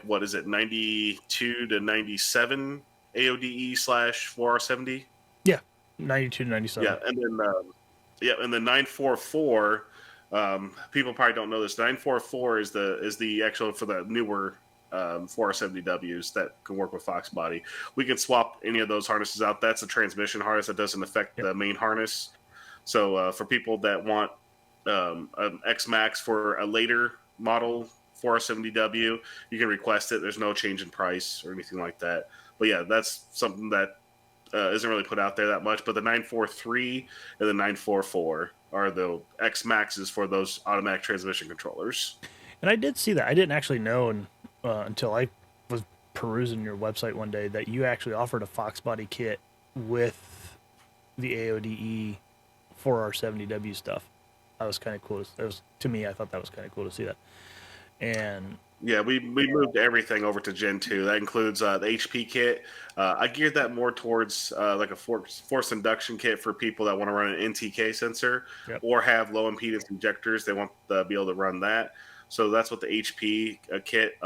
what is it, 92 to 97 AODE / 4R70. Yeah, 92 to 97. Yeah, and then 944. People probably don't know this. 944 is the actual for the newer 470Ws that can work with Fox Body. We can swap any of those harnesses out. That's a transmission harness that doesn't affect the main harness. So for people that want an X Max for a later model 470W, you can request it. There's no change in price or anything like that. But yeah, that's something that isn't really put out there that much. But the 943 and the 944 are the X Maxes for those automatic transmission controllers. And I did see that. I didn't actually know until I was perusing your website one day that you actually offered a Fox Body kit with the AODE 4R70W stuff. That was kind of cool. To me, I thought that was kind of cool to see that. And yeah, we moved everything over to Gen 2. That includes the HP kit. I geared that more towards like a force induction kit for people that want to run an NTK sensor or have low impedance injectors. They want to be able to run that. So that's what the HP kit.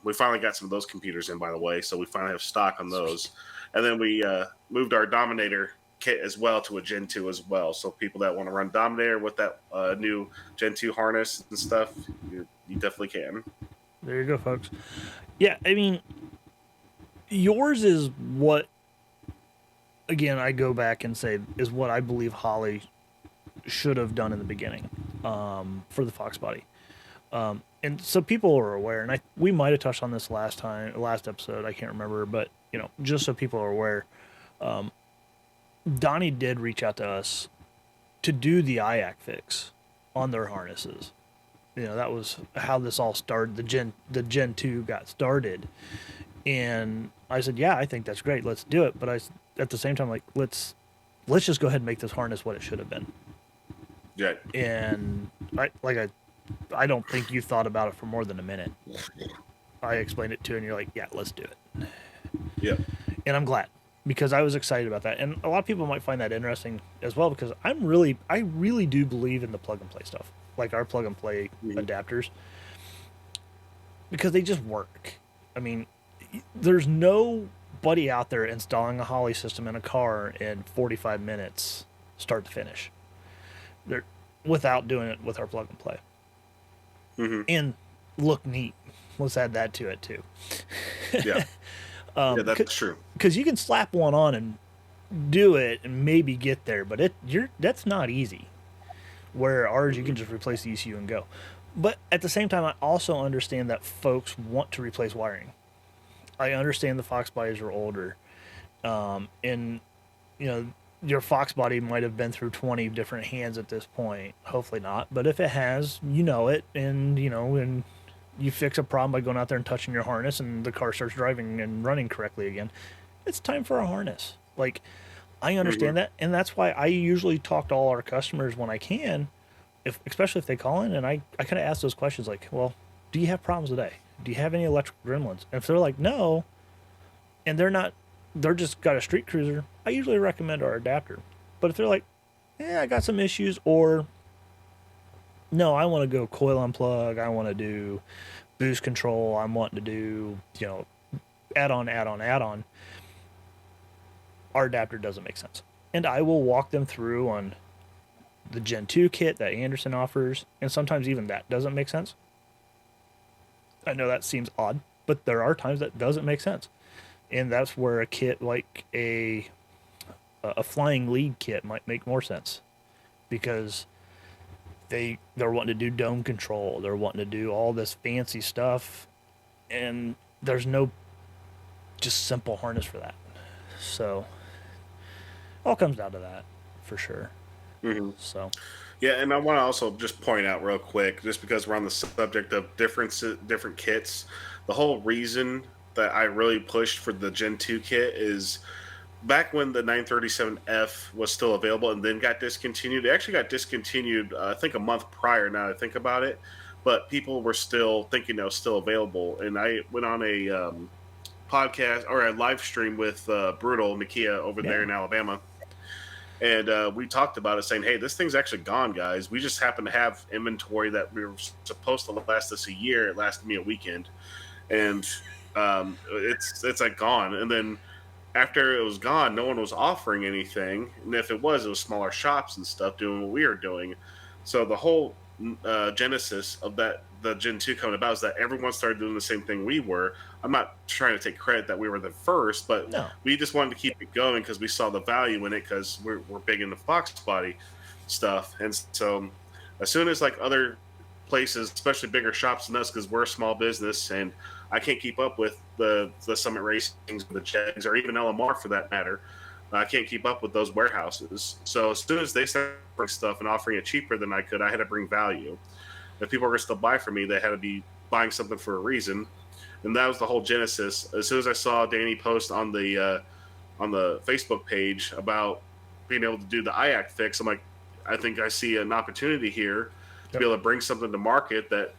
We finally got some of those computers in, by the way. So we finally have stock on those. And then we moved our Dominator kit as well to a Gen 2 as well. So people that want to run Dominator with that new Gen 2 harness and stuff, you definitely can. There you go, folks. Yeah, I mean, yours is what, again, I go back and say is what I believe Holley should have done in the beginning for the Fox Body. And so people are aware, and we might have touched on this last episode, I can't remember, but, just so people are aware, Donnie did reach out to us to do the IAC fix on their harnesses. That was how this all started. The Gen 2 got started. And I said, yeah, I think that's great. Let's do it. But at the same time, let's just go ahead and make this harness what it should have been. Yeah. And I don't think you thought about it for more than a minute. I explained it to you and you're like, yeah, let's do it. Yeah. And I'm glad, because I was excited about that. And a lot of people might find that interesting as well, because I really do believe in the plug and play stuff. Like our plug and play adapters, because they just work. I mean, there's nobody out there installing a Holley system in a car in 45 minutes, start to finish, without doing it with our plug and play. And look neat. Let's add that to it too. Yeah. Yeah, that's true. Because you can slap one on and do it and maybe get there, but that's not easy. Where ours, you can just replace the ECU and go. But at the same time, I also understand that folks want to replace wiring. I understand the Fox bodies are older. And, your Fox body might have been through 20 different hands at this point. Hopefully not. But if it has, it. And, and you fix a problem by going out there and touching your harness, and the car starts driving and running correctly again. It's time for a harness. Like, I Hmm. understand that, and that's why I usually talk to all our customers when I can, if especially if they call in, and I kind of ask those questions like, well, do you have problems today? Do you have any electrical gremlins? And if they're like, no, and they're just got a street cruiser, I usually recommend our adapter. But if they're like, I got some issues, or no, I want to go coil unplug, I want to do boost control, I'm wanting to do, add on, our adapter doesn't make sense. And I will walk them through on the Gen 2 kit that Anderson offers, and sometimes even that doesn't make sense. I know that seems odd, but there are times that doesn't make sense. And that's where a kit like a flying lead kit might make more sense, because they're wanting to do dome control, they're wanting to do all this fancy stuff, and there's no just simple harness for that. So all comes down to that for sure. Hmm. So Yeah, and I want to also just point out real quick, just because we're on the subject of different kits, the whole reason that I really pushed for the Gen 2 kit is back when the 937F was still available and then got discontinued. It actually got discontinued, I think, a month prior. Now that I think about it, but people were still thinking it was still available. And I went on a podcast or a live stream with Brutal Nakia over yeah, there in Alabama, and we talked about it, saying, "Hey, this thing's actually gone, guys. We just happen to have inventory that we were supposed to last us a year. It lasted me a weekend, and it's like gone." And then after it was gone, no one was offering anything, and if it was smaller shops and stuff doing what we were doing. So the whole genesis of that the Gen 2 coming about is that everyone started doing the same thing we were. I'm not trying to take credit that we were the first, but no, we just wanted to keep it going because we saw the value in it because we're big into Fox body stuff. And so as soon as like other places, especially bigger shops than us, because we're a small business and I can't keep up with the Summit Racings, the Jegs, or even LMR for that matter. I can't keep up with those warehouses. So as soon as they started bringing stuff and offering it cheaper than I could, I had to bring value. If people were going to still buy from me, they had to be buying something for a reason, and that was the whole genesis. As soon as I saw Danny post on the Facebook page about being able to do the IAC fix, I'm like, I think I see an opportunity here to yep, be able to bring something to market that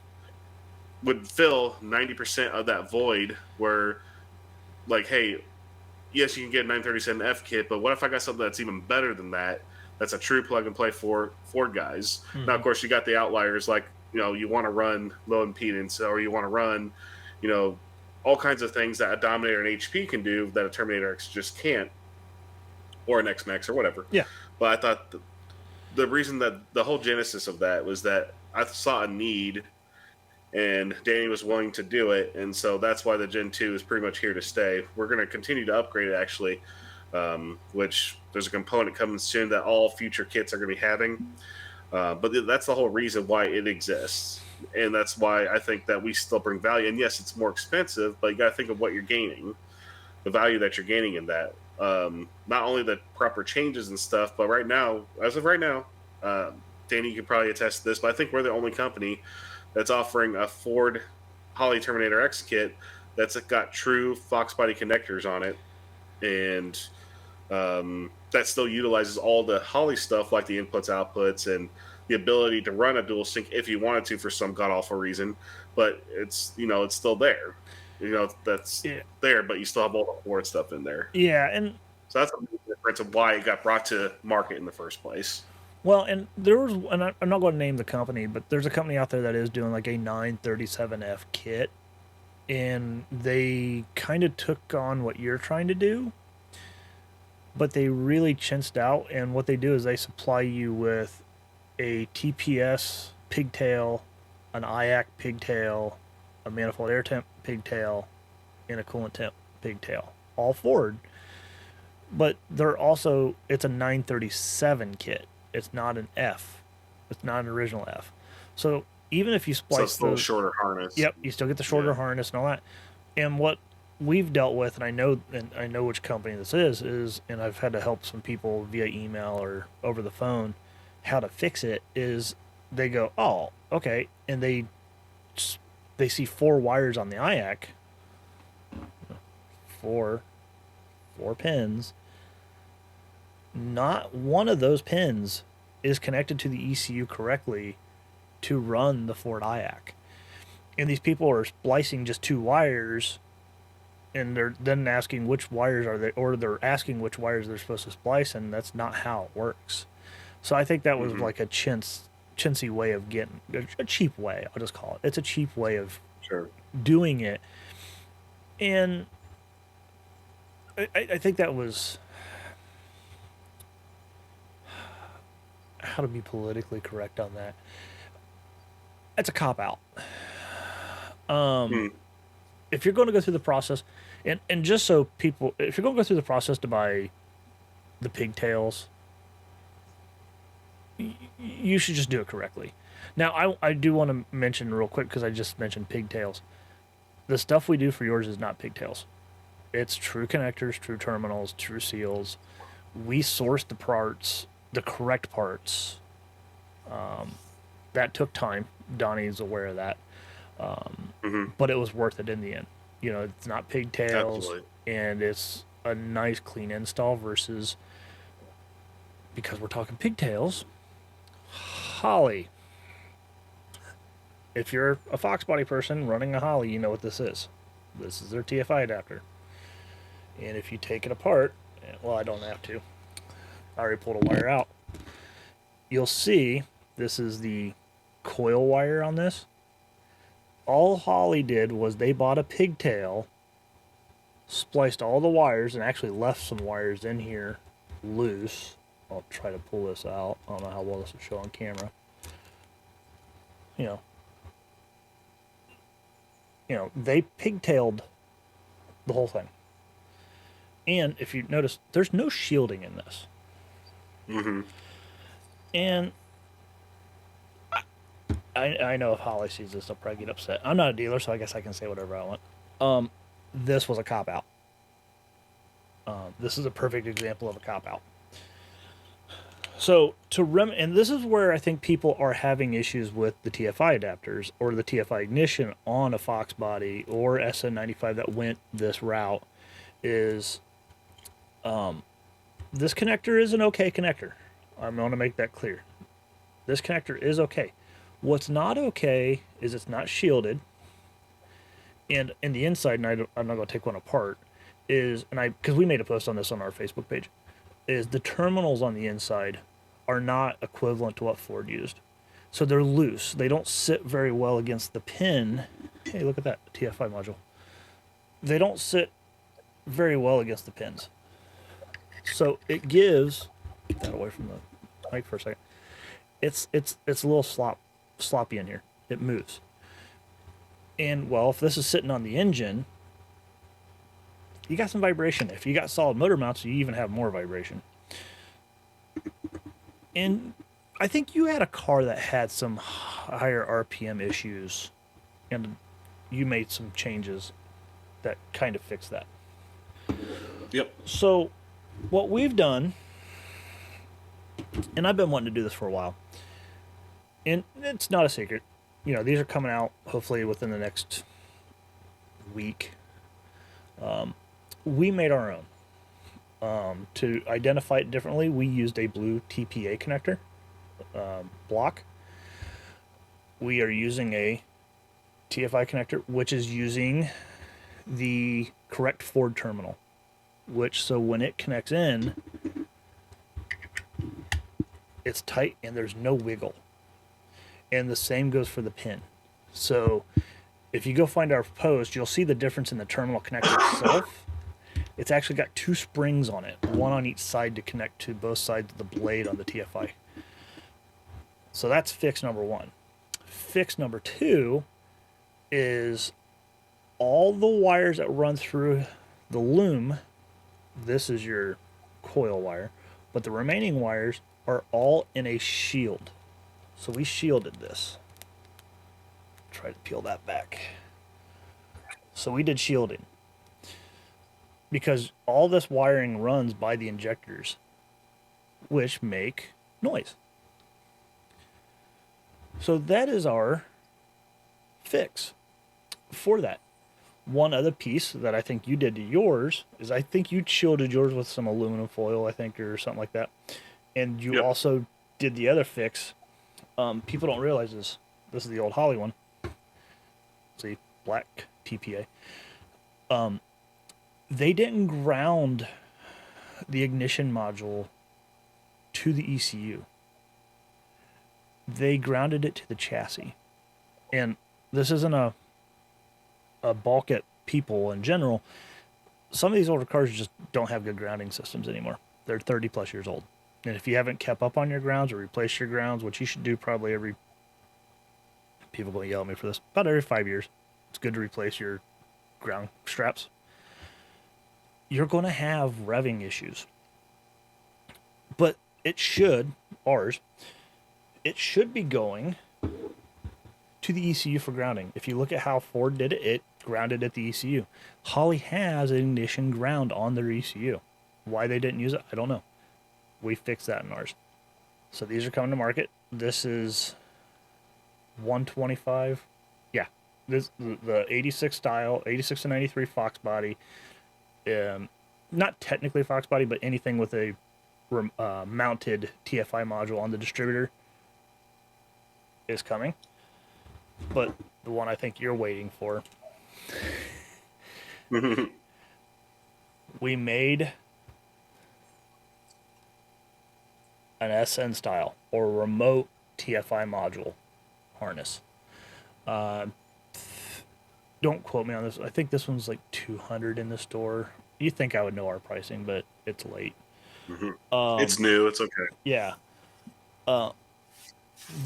would fill 90% of that void. Where like, hey, yes, you can get a 937F kit, but what if I got something that's even better than that? That's a true plug and play for Ford guys. Now, mm-hmm. of course, you got the outliers like you want to run low impedance or you want to run you know all kinds of things that a Dominator and HP can do that a Terminator X just can't, or an X Max or whatever. Yeah, But I thought the reason that the whole genesis of that was that I saw a need and Danny was willing to do it, and so that's why the Gen 2 is pretty much here to stay. We're going to continue to upgrade it, actually, which there's a component coming soon that all future kits are going to be having. But that's the whole reason why it exists, and that's why I think that we still bring value. And yes, it's more expensive, but you got to think of what you're gaining, the value that you're gaining in that. Not only the proper changes and stuff, but right now, as of right now, Danny, you could probably attest to this, but I think we're the only company that's offering a Ford Holley Terminator X kit that's got true Fox body connectors on it, and that still utilizes all the Holley stuff like the inputs, outputs, and the ability to run a dual sync if you wanted to for some god awful reason. But it's still there. That's yeah, there, but you still have all the Ford stuff in there. yeah, and So that's a big difference of why it got brought to market in the first place. well, and there was, and I'm not going to name the company, but there's a company out there that is doing like a 937F kit, and they kind of took on what you're trying to do, but they really chinced out. And what they do is they supply you with a TPS pigtail, an IAC pigtail, a manifold air temp pigtail, and a coolant temp pigtail, all Ford. But they're also, it's a 937 kit. It's not an F. It's not an original F. So even if you So splice it's a little those, shorter harness. yep, you still get the Yeah. shorter harness and all that. And what we've dealt with, and I know which company this is, and I've had to help some people via email or over the phone how to fix it. Is they go, oh, okay, and they they see 4 wires on the IAC, four pins. Not one of those pins is connected to the ECU correctly to run the Ford IAC. And these people are splicing just 2 wires, and they're then asking which wires are they, or they're asking which wires they're supposed to splice, and that's not how it works. So I think that was like a chintzy way of getting, a cheap way, I'll just call it. It's a cheap way of doing it. And I think that was, how to be politically correct on that. It's a cop out. If you're going to go through the process, and just so people, if you're going to go through the process to buy the pigtails, you should just do it correctly. Now, I do want to mention real quick, because I just mentioned pigtails. The stuff we do for yours is not pigtails. It's true connectors, true terminals, true seals. We source the parts, the correct parts. That took time. Donnie's aware of that. But it was worth it in the end. You know, it's not pigtails. Absolutely. And it's a nice, clean install versus, because we're talking pigtails, Holley. If you're a Fox body person running a Holley, you know what this is. This is their TFI adapter. And if you take it apart, well, I don't have to. I already pulled a wire out. You'll see this is the coil wire on this. All Holley did was they bought a pigtail, spliced all the wires, and actually left some wires in here loose. I'll try to pull this out. I don't know how well this will show on camera. You know, they pigtailed the whole thing. And if you notice, there's no shielding in this. And I know if Holley sees this, they'll probably get upset. I'm not a dealer, so I guess I can say whatever I want. This was a cop-out. This is a perfect example of a cop-out. So, and this is where I think people are having issues with the TFI adapters or the TFI ignition on a Fox body or SN95 that went this route, is this connector is an okay connector. I'm going to make that clear. This connector is okay. What's not okay is it's not shielded. And in the inside, and I'm not going to take one apart, is, and because we made a post on this on our Facebook page, is the terminals on the inside are not equivalent to what Ford used. So they're loose. They don't sit very well against the pin. Hey, look at that TFI module. They don't sit very well against the pins. So it gives, get that away from the mic for a second. It's a little sloppy in here. It moves. And well, if this is sitting on the engine, you got some vibration. If you got solid motor mounts, you even have more vibration. And I think you had a car that had some higher RPM issues, and you made some changes that kind of fixed that. Yep. So what we've done, and I've been wanting to do this for a while, and it's not a secret. You know, these are coming out hopefully within the next week. We made our own. To identify it differently, we used a blue TPA connector block. We are using a TFI connector, which is using the correct Ford terminal, which, so when it connects in, it's tight and there's no wiggle. And the same goes for the pin. So if you go find our post, you'll see the difference in the terminal connector itself. It's actually got 2 springs on it, one on each side to connect to both sides of the blade on the TFI. So that's fix number 1. Fix number 2 is all the wires that run through the loom. This is your coil wire, but the remaining wires are all in a shield. So we shielded this. Try to peel that back. So we did shielding, because all this wiring runs by the injectors, which make noise. So that is our fix. for that. One other piece that I think you did to yours is I think you shielded yours with some aluminum foil, I think, or something like that. And you Yep. also did the other fix. People don't realize this. This is the old Holley one. See, black TPA. They didn't ground the ignition module to the ECU. They grounded it to the chassis. And this isn't a balk at people in general. Some of these older cars just don't have good grounding systems anymore. They're 30 plus years old. And if you haven't kept up on your grounds or replaced your grounds, which you should do probably every, people going to yell at me for this, about every 5 years, it's good to replace your ground straps. You're going to have revving issues. But it should, ours, it should be going to the ECU for grounding. If you look at how Ford did it, it grounded at the ECU. Holley has an ignition ground on their ECU. Why they didn't use it, I don't know. We fixed that in ours. So these are coming to market. This is 125. Yeah, this the 86 style, 86 to 93 Fox body. Not technically Fox body, but anything with a mounted TFI module on the distributor is coming. But the one I think you're waiting for, we made an SN style or remote TFI module harness. Don't quote me on this. I think this one's like 200 in the store. You think I would know our pricing, but it's late. It's new. It's okay. Yeah.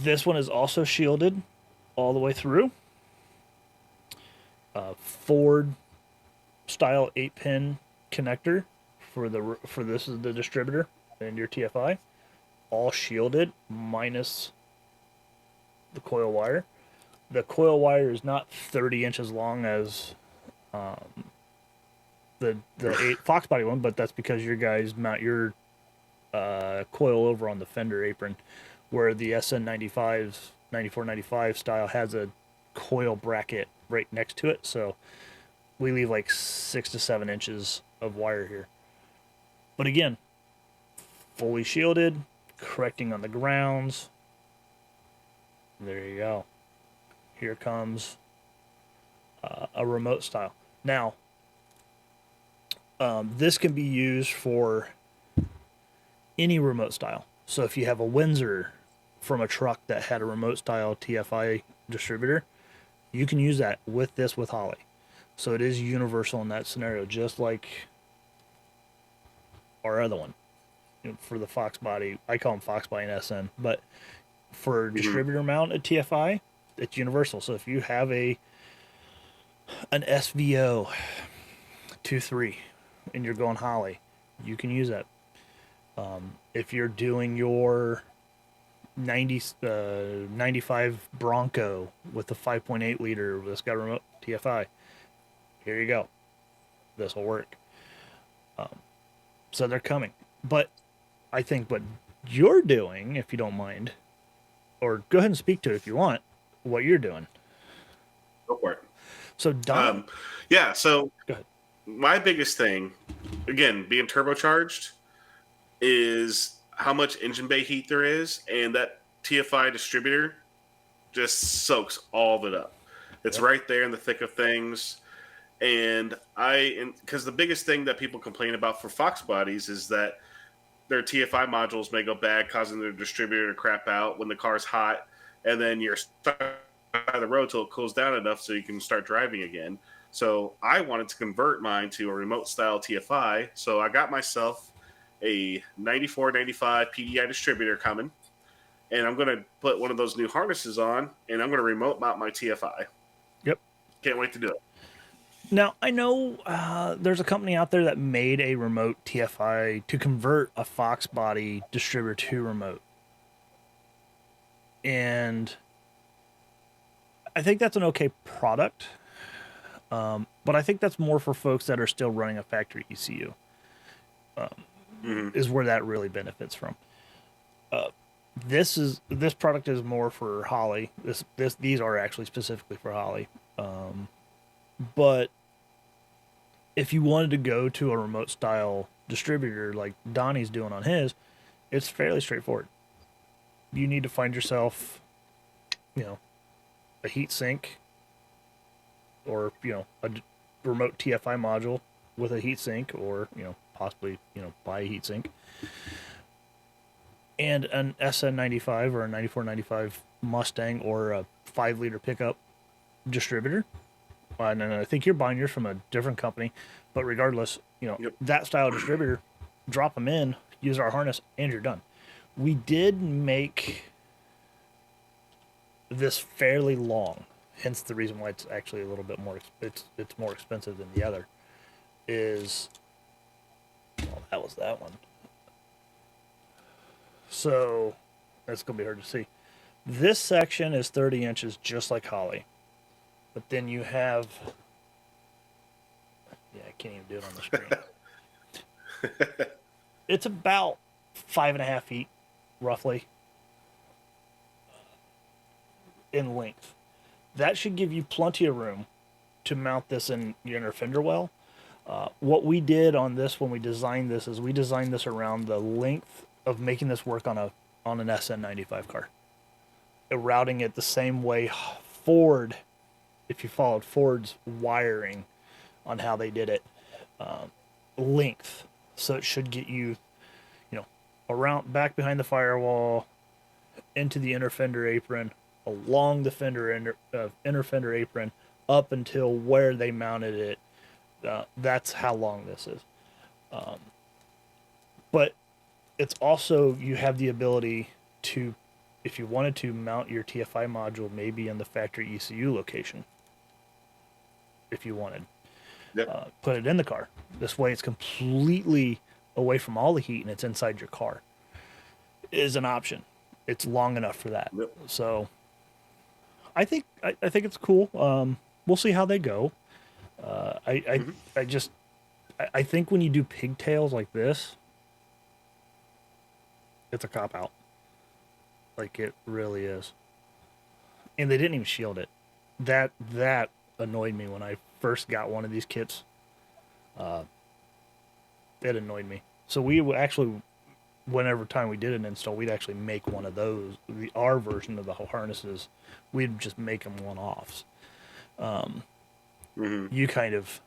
This one is also shielded all the way through. Ford style 8-pin connector for this is the distributor and your TFI, all shielded minus the coil wire. The coil wire is not 30 inches long as the 8 Fox body one, but that's because your guys mount your coil over on the fender apron, where the SN95's 9495 style has a coil bracket right next to it. So we leave like 6 to 7 inches of wire here. But again, fully shielded, correcting on the grounds. There you go. Here comes a remote style. Now, this can be used for any remote style. So if you have a Windsor from a truck that had a remote style TFI distributor, you can use that with this with Holley. So it is universal in that scenario, just like our other one. For the Fox body, I call them Fox body and SN, but for distributor mount at TFI, it's universal. So if you have an SVO 2.3 and you're going Holley, you can use that. If you're doing your 95 Bronco with the 5.8 liter that's got a remote TFI, here you go. This will work. So they're coming. But I think what you're doing, if you don't mind, or go ahead and speak to it if you want, what you're doing. Go for it. So Don, yeah. So go ahead. My biggest thing, again, being turbocharged, is how much engine bay heat there is, and that TFI distributor just soaks all of it up. It's right there in the thick of things. And because the biggest thing that people complain about for Fox bodies is that their TFI modules may go bad, causing their distributor to crap out when the car's hot, and then you're stuck by the road till it cools down enough so you can start driving again. So I wanted to convert mine to a remote style TFI. So I got myself a 9495 PDI distributor coming, and I'm going to put one of those new harnesses on, and I'm going to remote mount my TFI. Yep. Can't wait to do it. Now, I know there's a company out there that made a remote TFI to convert a Fox body distributor to remote. And I think that's an okay product. But I think that's more for folks that are still running a factory ECU. Is where that really benefits from. This product is more for Holley. These are actually specifically for Holley. But if you wanted to go to a remote style distributor like Donnie's doing on his, it's fairly straightforward. You need to find yourself, you know, a heat sink or, a remote TFI module with a heat sink, or, possibly, buy a heat sink, and an SN95 or a 9495 Mustang or a 5-liter pickup distributor. And I think you're buying yours from a different company, but regardless, Yep. that style distributor, drop them in, use our harness, and you're done. We did make this fairly long, hence the reason why it's actually a little bit more. It's more expensive than the other. That was that one. So that's gonna be hard to see. This section is 30 inches, just like Holley, but then you have. Yeah, I can't even do it on the screen. It's about 5.5 feet, roughly, in length. That should give you plenty of room to mount this in your inner fender well. What we did on this when we designed this is we designed this around the length of making this work on an SN95 car. Routing it the same way Ford, if you followed Ford's wiring on how they did it, length. So it should get you, around back behind the firewall, into the inner fender apron, along the inner fender apron, up until where they mounted it. That's how long this is. But it's also, you have the ability to, if you wanted to, mount your TFI module maybe in the factory ECU location. If you wanted, Yep. put it in the car. This way, it's completely away from all the heat and it's inside your car. Is an option. It's long enough for that. Yep. So, I think it's cool. We'll see how they go. I think when you do pigtails like this, it's a cop out. Like, it really is. And they didn't even shield it. That annoyed me when I first got one of these kits. It annoyed me. So we would actually, whenever time we did an install, we'd actually make one of those. Our version of the harnesses, we'd just make them one-offs. You kind of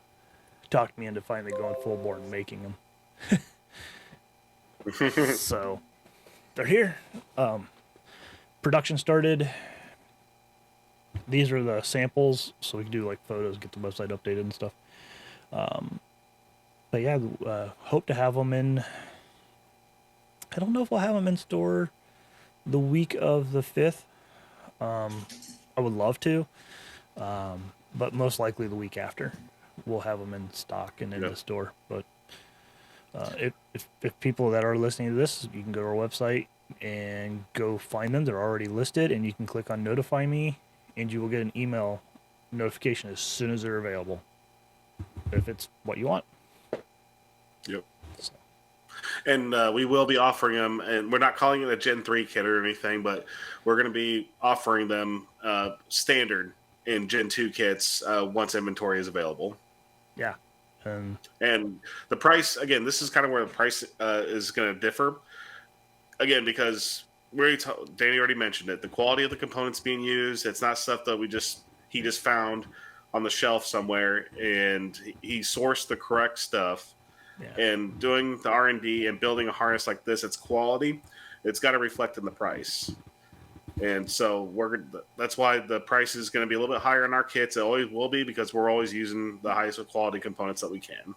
talked me into finally going full board and making them. So they're here. Production started. These are the samples, so we can do like photos, get the website updated and stuff. But yeah, hope to have them in. I don't know if we'll have them in store the week of the 5th. I would love to, but most likely the week after. We'll have them in stock and in the store. But if people that are listening to this, you can go to our website and go find them. They're already listed, and you can click on Notify Me, and you will get an email notification as soon as they're available, if it's what you want. Yep. And we will be offering them, and we're not calling it a Gen 3 kit or anything, but we're going to be offering them standard in Gen 2 kits once inventory is available. Yeah. And the price, again, this is kind of where the price is going to differ. Again, because Danny already mentioned it, the quality of the components being used, it's not stuff that he just found on the shelf somewhere, and he sourced the correct stuff. Yeah. And doing the R&D and building a harness like this, it's quality. It's got to reflect in the price. And so that's why the price is going to be a little bit higher in our kits. It always will be, because we're always using the highest quality components that we can.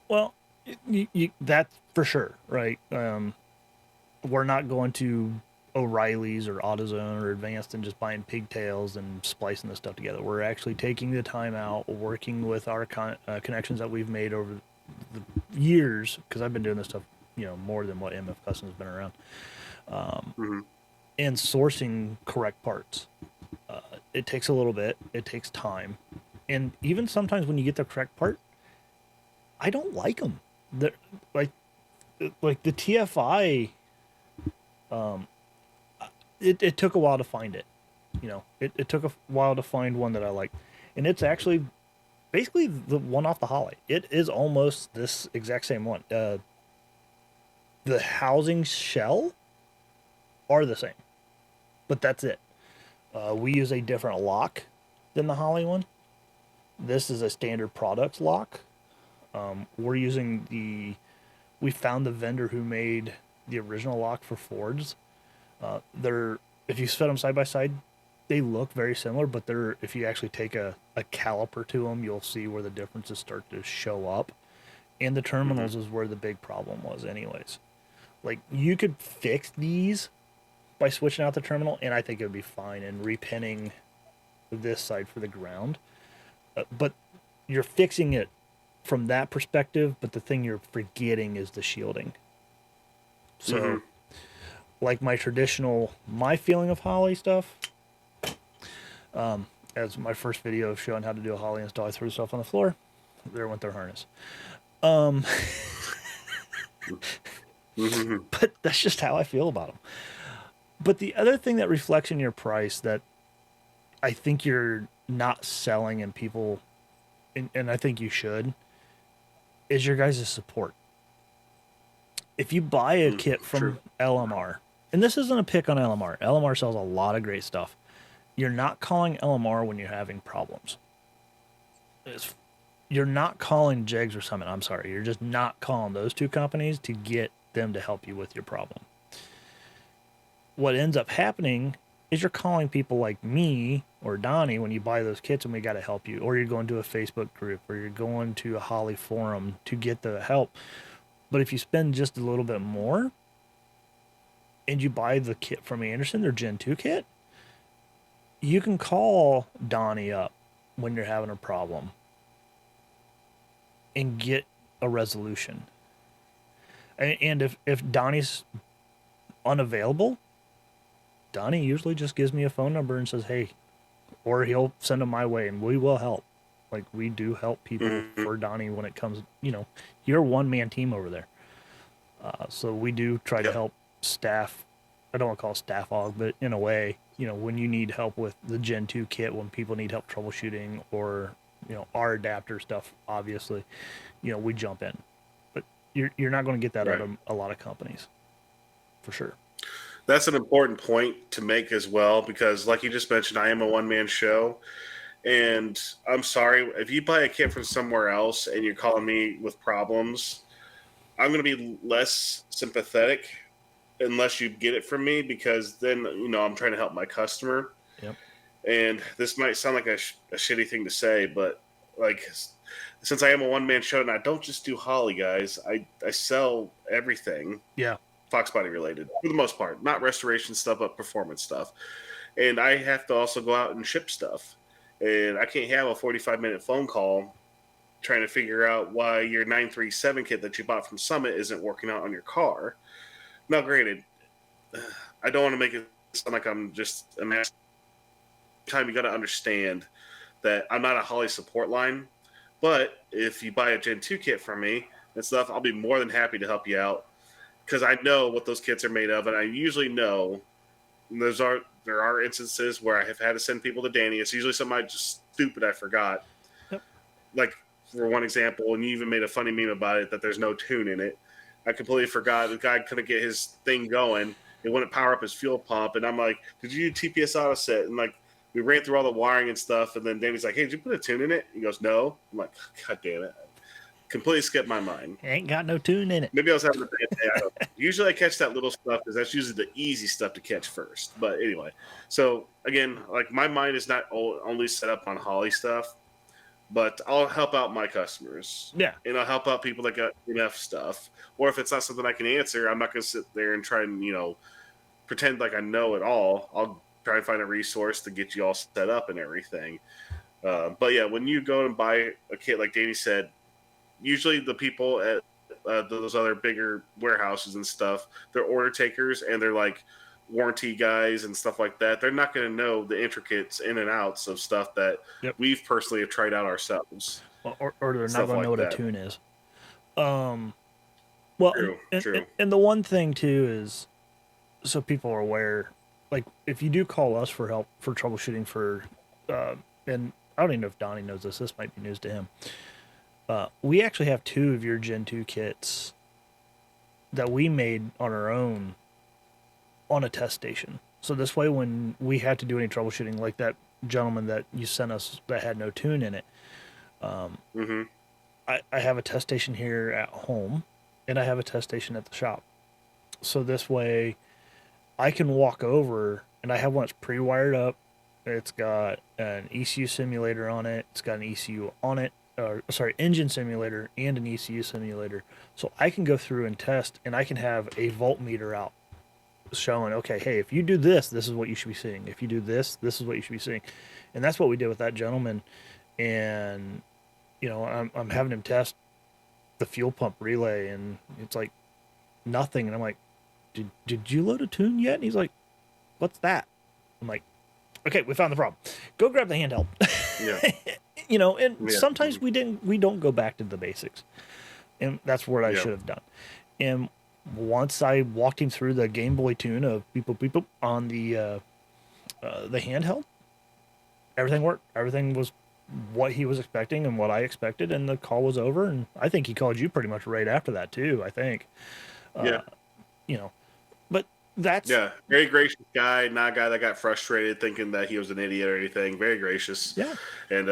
Well, that's for sure, right? We're not going to O'Reilly's or AutoZone or Advanced and just buying pigtails and splicing this stuff together. We're actually taking the time out, working with our connections that we've made over the years, because I've been doing this stuff, more than what MF Customs has been around, and sourcing correct parts. It takes a little bit. It takes time, and even sometimes when you get the correct part, I don't like them. They're like the TFI. It took a while to find it. It took a while to find one that I like, and it's actually basically the one off the Holley. It is almost this exact same one. The housing shell are the same, but that's it. We use a different lock than the Holley one. This is a standard products lock. We're using we found the vendor who made the original lock for Fords. They're, if you set them side by side, they look very similar, but if you actually take a caliper to them, you'll see where the differences start to show up. And the terminals is where the big problem was, anyways. Like, you could fix these by switching out the terminal, and I think it would be fine, and repinning this side for the ground. But you're fixing it from that perspective, but the thing you're forgetting is the shielding. So, like my feeling of Holley stuff, as my first video of showing how to do a Holley install, I threw stuff on the floor. There went their harness. But that's just how I feel about them. But the other thing that reflects in your price that I think you're not selling, and people, and I think you should, is your guys' support. If you buy a kit from LMR, and this isn't a pick on LMR, LMR sells a lot of great stuff. You're not calling LMR when you're having problems. You're not calling Jegs or Summit. I'm sorry. You're just not calling those two companies to get them to help you with your problem. What ends up happening is you're calling people like me or Donnie when you buy those kits, and we got to help you. Or you're going to a Facebook group, or you're going to a Holley forum to get the help. But if you spend just a little bit more and you buy the kit from Anderson, their Gen 2 kit, you can call Donnie up when you're having a problem and get a resolution. And if Donnie's unavailable, Donnie usually just gives me a phone number and says, hey, or he'll send them my way, and we will help. Like, we do help people for Donnie when it comes, you're a one-man team over there. So we do try to help staff. I don't want to call it staff hog, but in a way, when you need help with the Gen 2 kit, when people need help troubleshooting, or, our adapter stuff, obviously, we jump in. But you're not going to get that out of a lot of companies, for sure. That's an important point to make as well, because like you just mentioned, I am a one-man show. And I'm sorry, if you buy a kit from somewhere else and you're calling me with problems, I'm going to be less sympathetic unless you get it from me, because then, I'm trying to help my customer. Yep. And this might sound like a shitty thing to say, but like, since I am a one-man show and I don't just do Holley, guys, I sell everything. Yeah. Fox body related for the most part, not restoration stuff, but performance stuff. And I have to also go out and ship stuff. And I can't have a 45-minute phone call trying to figure out why your 937 kit that you bought from Summit isn't working out on your car. Now, granted, I don't want to make it sound like I'm just a master. Time you got to understand that I'm not a Holley support line, but if you buy a Gen 2 kit from me and stuff, I'll be more than happy to help you out, because I know what those kits are made of, and I usually know. There are instances where I have had to send people to Danny. It's usually something stupid I forgot. Yep. Like, for one example, and you even made a funny meme about it, that there's no tune in it. I completely forgot. The guy couldn't get his thing going. It wouldn't power up his fuel pump. And I'm like, did you do TPS auto set? And like, we ran through all the wiring and stuff. And then Danny's like, hey, did you put a tune in it? He goes, no. I'm like, God damn it. Completely skipped my mind. Ain't got no tune in it. Maybe I was having a bad day. I don't know. Usually I catch that little stuff because that's usually the easy stuff to catch first. But anyway, so again, like, my mind is not only set up on Holley stuff, but I'll help out my customers. Yeah. And I'll help out people that got enough stuff. Or if it's not something I can answer, I'm not going to sit there and try and, pretend like I know it all. I'll try and find a resource to get you all set up and everything. But yeah, when you go and buy a kit, like Danny said, usually the people at those other bigger warehouses and stuff, they're order takers and they're like warranty guys and stuff like that. They're not going to know the intricates in and outs of stuff that we've personally have tried out ourselves. Or they're not going to know what a tune is. Well, True. And the one thing too is, so people are aware, like, if you do call us for help for troubleshooting and I don't even know if Donnie knows this. This might be news to him. We actually have 2 of your Gen 2 kits that we made on our own on a test station. So this way, when we had to do any troubleshooting, like that gentleman that you sent us that had no tune in it, Mm-hmm. I have a test station here at home, and I have a test station at the shop. So this way, I can walk over, and I have one that's pre-wired up. It's got an ECU simulator on it. It's got an ECU on it, or sorry, engine simulator and an ECU simulator. So I can go through and test, and I can have a voltmeter out showing, okay, hey, if you do this, this is what you should be seeing. If you do this, this is what you should be seeing. And that's what we did with that gentleman. And, I'm having him test the fuel pump relay, and it's like nothing. And I'm like, did you load a tune yet? And he's like, what's that? I'm like, okay, we found the problem. Go grab the handheld. Yeah. And sometimes we don't go back to the basics. And that's what I should have done. And once I walked him through the Game Boy tune of beep boop beep boop on the handheld, everything worked. Everything was what he was expecting and what I expected, and the call was over. And I think he called you pretty much right after that too. I think. Yeah. But that's very gracious guy, not a guy that got frustrated thinking that he was an idiot or anything. Very gracious. Yeah. And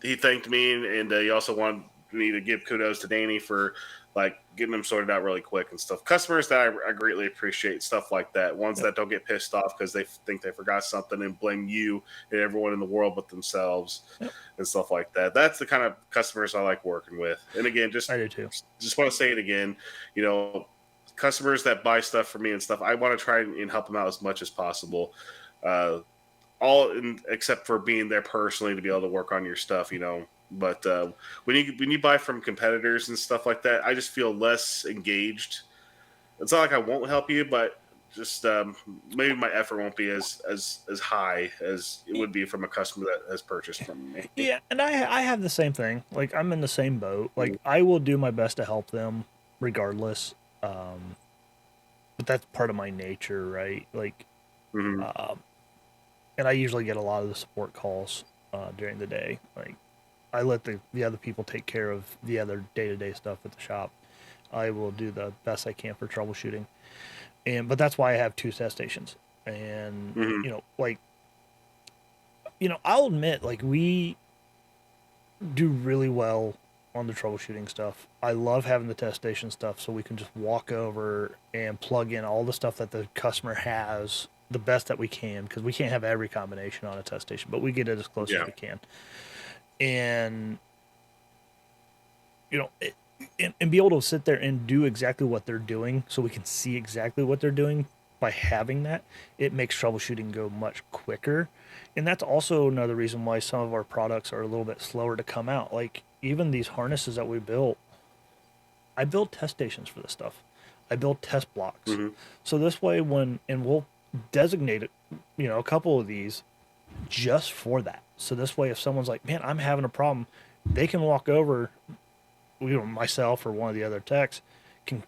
he thanked me, and he also wanted me to give kudos to Danny for like getting them sorted out really quick and stuff. Customers that I greatly appreciate stuff like that. Ones that don't get pissed off because they think they forgot something and blame you and everyone in the world but themselves and stuff like that. That's the kind of customers I like working with. And again, I do too. Just want to say it again, customers that buy stuff for me and stuff, I want to try and help them out as much as possible. Except for being there personally to be able to work on your stuff, But when you buy from competitors and stuff like that, I just feel less engaged. It's not like I won't help you, but just maybe my effort won't be as high as it would be from a customer that has purchased from me. Yeah, and I have the same thing. Like, I'm in the same boat. Like, I will do my best to help them regardless. But that's part of my nature, right? Like, and I usually get a lot of the support calls during the day. Like, I let the other people take care of the other day-to-day stuff at the shop. I will do the best I can for troubleshooting. But that's why I have 2 test stations. And, I'll admit, like, we do really well on the troubleshooting stuff. I love having the test station stuff so we can just walk over and plug in all the stuff that the customer has the best that we can, because we can't have every combination on a test station, but we get it as close as we can. And, and be able to sit there and do exactly what they're doing so we can see exactly what they're doing. By having that, it makes troubleshooting go much quicker. And that's also another reason why some of our products are a little bit slower to come out. Like, even these harnesses that we built, I build test stations for this stuff. I build test blocks. So this way, we'll designate it, a couple of these just for that. So this way, if someone's like, man, I'm having a problem, they can walk over, myself or one of the other techs can,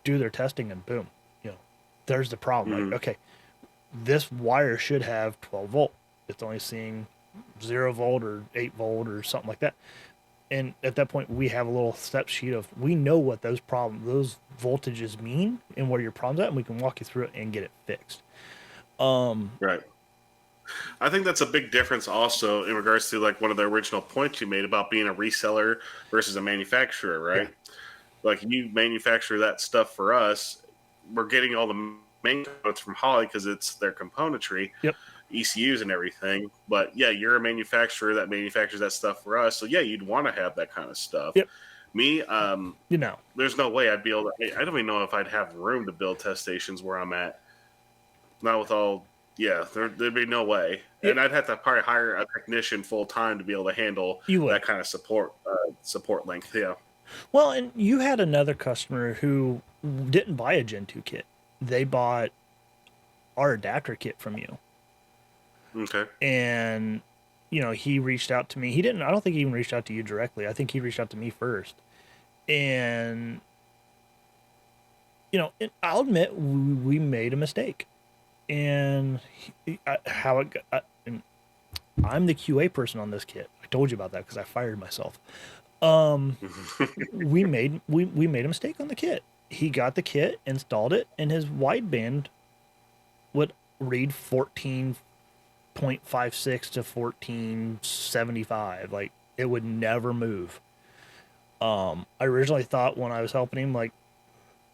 do their testing, and boom, there's the problem. Like, okay, this wire should have 12 volt. It's only seeing 0 volt or 8 volt or something like that. And at that point, we have a little step sheet of, we know what those voltages mean and what are your problems at, and we can walk you through it and get it fixed. Right. I think that's a big difference also in regards to like one of the original points you made about being a reseller versus a manufacturer, right? Yeah. Like, you manufacture that stuff for us. We're getting all the main components from Holley because it's their componentry, ECUs and everything. But yeah, you're a manufacturer that manufactures that stuff for us. So yeah, you'd want to have that kind of stuff. Yep. Me, there's no way I'd be able to. I don't even know if I'd have room to build test stations where I'm at. Not with all. Yeah, there'd be no way. Yep. And I'd have to probably hire a technician full time to be able to handle that kind of support length. Yeah. Well, and you had another customer who didn't buy a Gen 2 kit. They bought our adapter kit from you. Okay. And, he reached out to me. I don't think he even reached out to you directly. I think he reached out to me first. And, I'll admit we made a mistake. And I'm the QA person on this kit. I told you about that because I fired myself. We made a mistake on the kit. He got the kit, installed it, and his wideband would read 14.56 to 1475. Like it would never move. I originally thought when I was helping him, like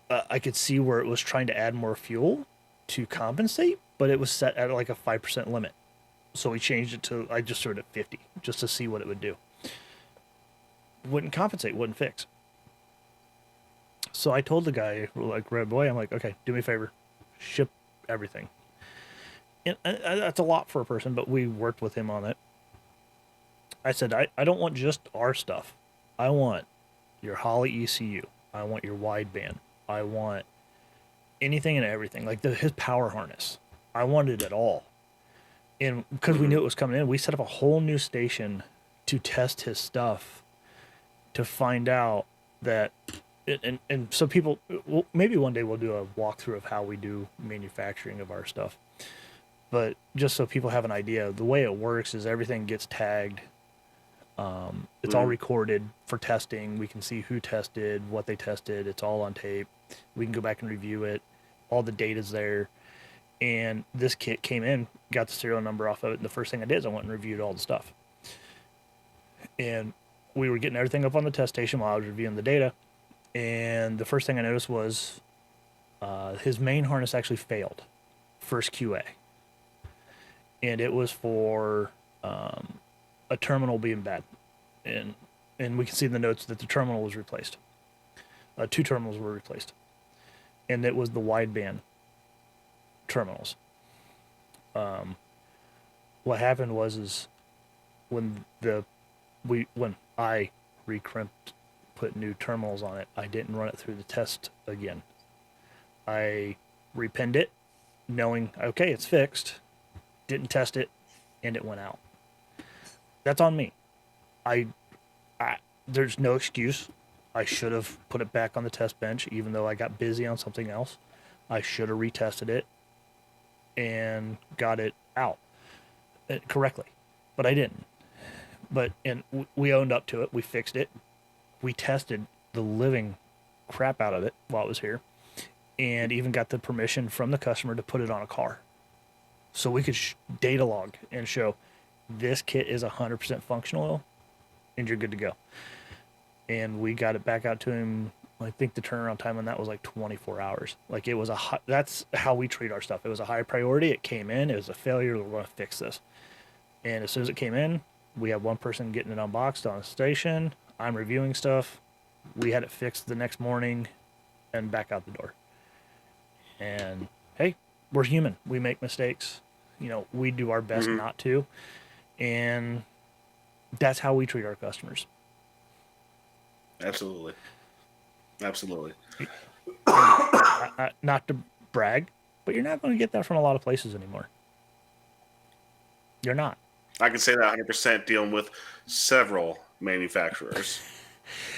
I could see where it was trying to add more fuel to compensate, but it was set at like a 5% limit. So we changed it to, I just threw it at 50 just to see what it would do. Wouldn't compensate, wouldn't fix. So I told the guy, like, Red Boy, I'm like, okay, do me a favor, ship everything. And that's a lot for a person, but we worked with him on it. I said, I don't want just our stuff. I want your Holley ECU. I want your wideband. I want anything and everything, like his power harness. I wanted it all. And because we knew it was coming in, we set up a whole new station to test his stuff to find out that. And so people, well, maybe one day we'll do a walkthrough of how we do manufacturing of our stuff. But just so people have an idea, the way it works is everything gets tagged. It's all recorded for testing. We can see who tested, what they tested. It's all on tape. We can go back and review it. All the data's there. And this kit came in, got the serial number off of it. And the first thing I did is I went and reviewed all the stuff. And we were getting everything up on the test station while I was reviewing the data. And the first thing I noticed was his main harness actually failed. First QA. And it was for a terminal being bad. And we can see in the notes that the terminal was replaced. 2 terminals were replaced. And it was the wideband terminals. What happened was when I recrimped, put new terminals on it, I didn't run it through the test again. I repinned it, knowing, okay, it's fixed, didn't test it, and it went out. That's on me. I there's no excuse. I should have put it back on the test bench, even though I got busy on something else. I should have retested it and got it out correctly, but I didn't. And we owned up to it. We fixed it. We tested the living crap out of it while it was here, and even got the permission from the customer to put it on a car, so we could data log and show this kit is 100% functional, and you're good to go. And we got it back out to him. I think the turnaround time on that was like 24 hours. Like it was that's how we treat our stuff. It was a high priority. It came in. It was a failure. We're going to fix this. And as soon as it came in, we had one person getting it unboxed on the station. I'm reviewing stuff. We had it fixed the next morning and back out the door. And hey, we're human. We make mistakes. We do our best not to. And that's how we treat our customers. Absolutely. Not to brag, but you're not going to get that from a lot of places anymore. You're not. I can say that 100% dealing with several manufacturers.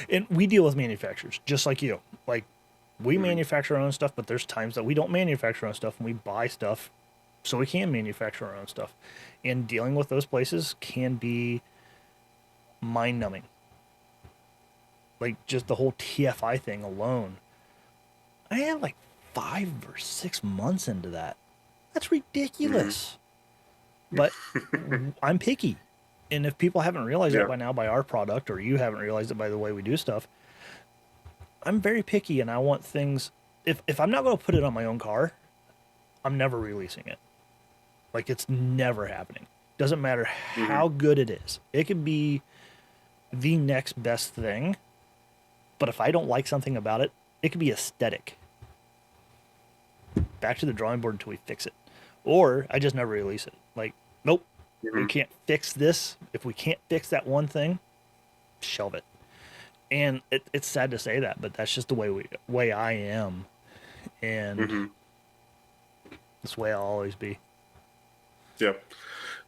And we deal with manufacturers just like you. Like we manufacture our own stuff, but there's times that we don't manufacture our own stuff and we buy stuff so we can manufacture our own stuff. And dealing with those places can be mind-numbing. Like just the whole TFI thing alone. I am like 5 or 6 months into that. That's ridiculous. But I'm picky. And if people haven't realized that by now by our product, or you haven't realized it by the way we do stuff, I'm very picky and I want things. If I'm not going to put it on my own car, I'm never releasing it. Like it's never happening. Doesn't matter how good it is. It could be the next best thing. But if I don't like something about it, it could be aesthetic. Back to the drawing board until we fix it. Or I just never release it. Like, nope, we can't fix this. If we can't fix that one thing, shelve it. And it's sad to say that, but that's just the way I am. And this way I'll always be. Yeah.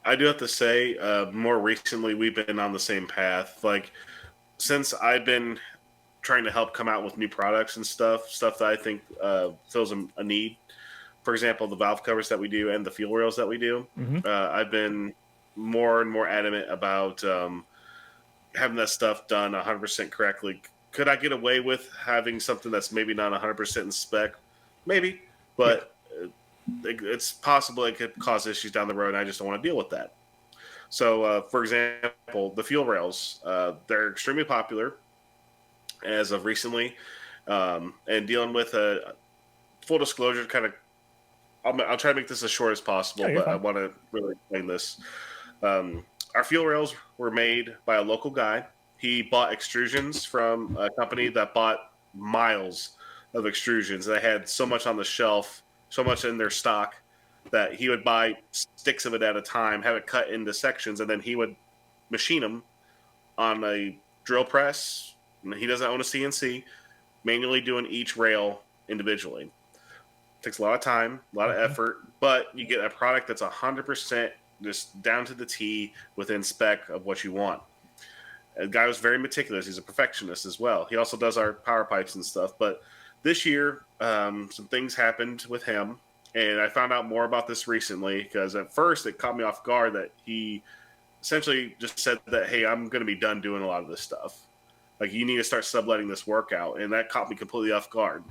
I do have to say, more recently, we've been on the same path. Like, since I've been trying to help come out with new products and stuff that I think fills a need. For example, the valve covers that we do and the fuel rails that we do. I've been more and more adamant about having that stuff done 100% correctly. Could I get away with having something that's maybe not 100% in spec? Maybe, Yeah. but it's possible it could cause issues down the road, and I just don't want to deal with that. So, for example, the fuel rails, they're extremely popular as of recently, and dealing with a full disclosure, kind of, I'll try to make this as short as Yeah, possible, you're but I fine. want to really explain this. Our fuel rails were made by a local guy. He bought extrusions from a company that bought miles of extrusions. They had so much on the shelf, so much in their stock that he would buy sticks of it at a time, have it cut into sections, and then he would machine them on a drill press. He doesn't own a CNC, manually doing each rail individually. Takes a lot of time, a lot of Hmm. effort, but you get a product that's 100% just down to the T within spec of what you want. The guy was very meticulous. He's a perfectionist as well. He also does our power pipes and stuff. But this year, some things happened with him, and I found out more about this recently because at first it caught me off guard that he essentially just said that, "Hey, I'm going to be done doing a lot of this stuff. Like, you need to start subletting this work out," and that caught me completely off guard.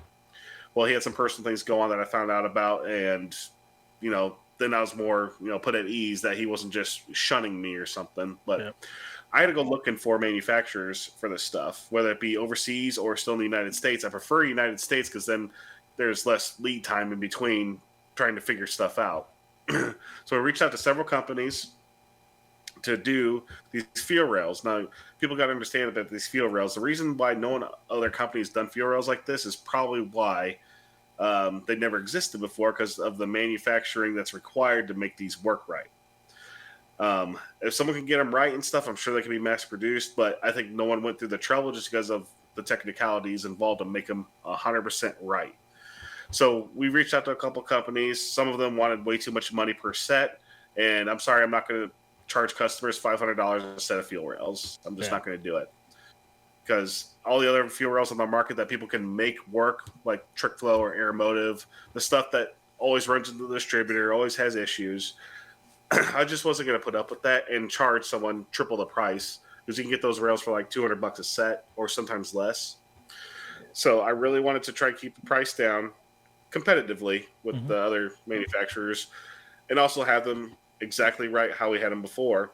Well, he had some personal things go on that I found out about, and then I was more put at ease that he wasn't just shunning me or something. But Yeah. I had to go looking for manufacturers for this stuff, whether it be overseas or still in the United States. I prefer United States because then there's less lead time in between trying to figure stuff out. So I reached out to several companies to do these fuel rails. Now, people got to understand that these fuel rails, the reason why no one other companies done fuel rails like this is probably why they never existed before, because of the manufacturing that's required to make these work right. If someone can get them right and stuff, I'm sure they can be mass produced, but I think no one went through the trouble just because of the technicalities involved to make them 100% right. So we reached out to a couple companies. Some of them wanted way too much money per set, and I'm sorry, I'm not going to charge customers $500 a set of fuel rails. I'm just Yeah. not going to do it because all the other fuel rails on the market that people can make work, like Trick Flow or Aeromotive, the stuff that always runs into the distributor, always has issues. I just wasn't going to put up with that and charge someone triple the price because you can get those rails for like $200 a set or sometimes less. So I really wanted to try to keep the price down competitively with Hmm. the other manufacturers and also have them exactly right how we had them before.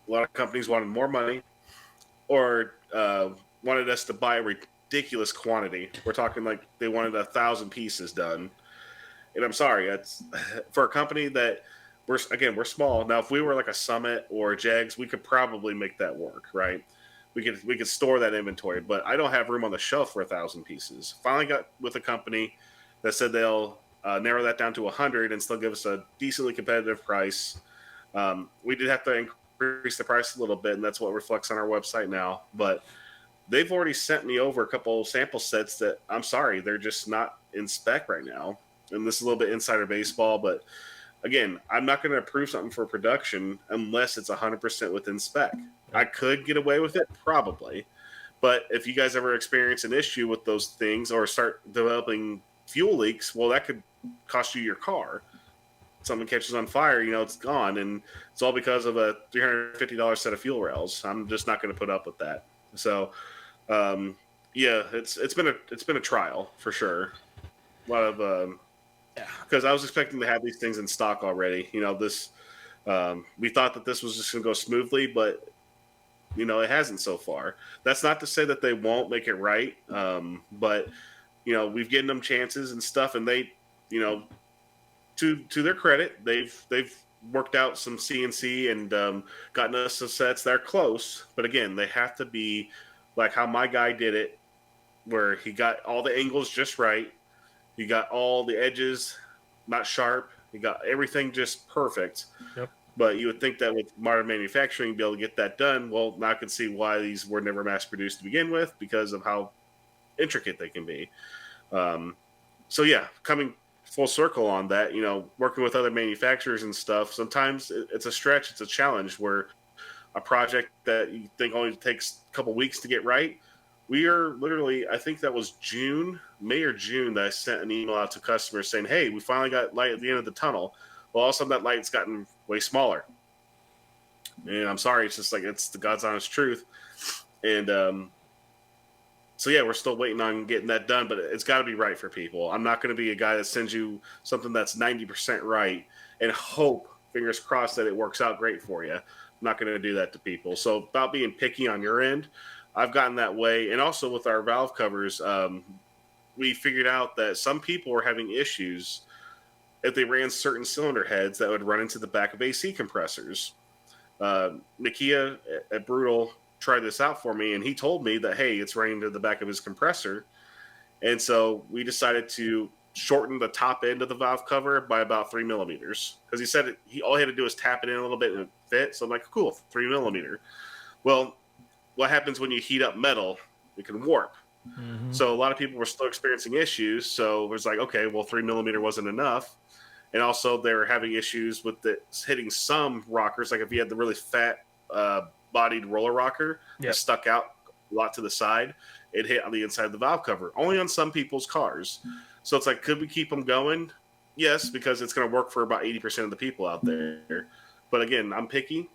A lot of companies wanted more money or wanted us to buy a ridiculous quantity. We're talking like they wanted 1,000 pieces done. And I'm sorry, that's for a company that we're small. Now, if we were like a Summit or a Jags, we could probably make that work, right? We could store that inventory, but I don't have room on the shelf for 1,000 pieces. Finally, got with a company that said they'll narrow that down to 100 and still give us a decently competitive price. We did have to increase the price a little bit, and that's what reflects on our website now. But they've already sent me over a couple sample sets that I'm sorry, they're just not in spec right now. And this is a little bit insider baseball, but again, I'm not going to approve something for production unless it's 100% within spec. I Yep. could get away with it, probably. But if you guys ever experience an issue with those things or start developing fuel leaks, well, that could cost you your car. Something catches on fire, it's gone. And it's all because of a $350 set of fuel rails. I'm just not going to put up with that. So, um, yeah, it's been a trial for sure. A lot of Yeah. because I was expecting to have these things in stock already. This we thought that this was just going to go smoothly, but it hasn't so far. That's not to say that they won't make it right, but we've given them chances and stuff, and they, you know, to their credit, they've worked out some CNC and gotten us some sets that are close. But again, they have to be like how my guy did it, where he got all the angles just right. He got all the edges not sharp. He got everything just perfect. Yep. But you would think that with modern manufacturing, be able to get that done. Well, now I can see why these were never mass produced to begin with because of how intricate they can be. Um, so yeah, coming full circle on that, working with other manufacturers and stuff, sometimes it's a stretch, it's a challenge where a project that you think only takes a couple weeks to get right. We are literally, I think that was May or June, that I sent an email out to customers saying, "Hey, we finally got light at the end of the tunnel." Well, all of a sudden that light's gotten way smaller. And I'm sorry, it's just like it's the God's honest truth. And so yeah, we're still waiting on getting that done, but it's got to be right for people. I'm not going to be a guy that sends you something that's 90% right and hope, fingers crossed, that it works out great for you. I'm not going to do that to people. So about being picky on your end, I've gotten that way, and also with our valve covers, we figured out that some people were having issues if they ran certain cylinder heads that would run into the back of AC compressors. Nakia at Brutal tried this out for me, and he told me that, hey, it's running to the back of his compressor. And so we decided to shorten the top end of the valve cover by about 3 millimeters, because he said all he had to do is tap it in a little bit and it fit. So I'm like, cool, 3 millimeter. Well, what happens when you heat up metal? It can warp. Mm-hmm. So a lot of people were still experiencing issues. So it was like, okay, well, 3 millimeter wasn't enough. And also they were having issues with it hitting some rockers. Like if you had the really fat bodied roller rocker that stuck out a lot to the side, it hit on the inside of the valve cover, only on some people's cars. So it's like, could we keep them going? Yes, because it's going to work for about 80% of the people out there. But again, I'm picky.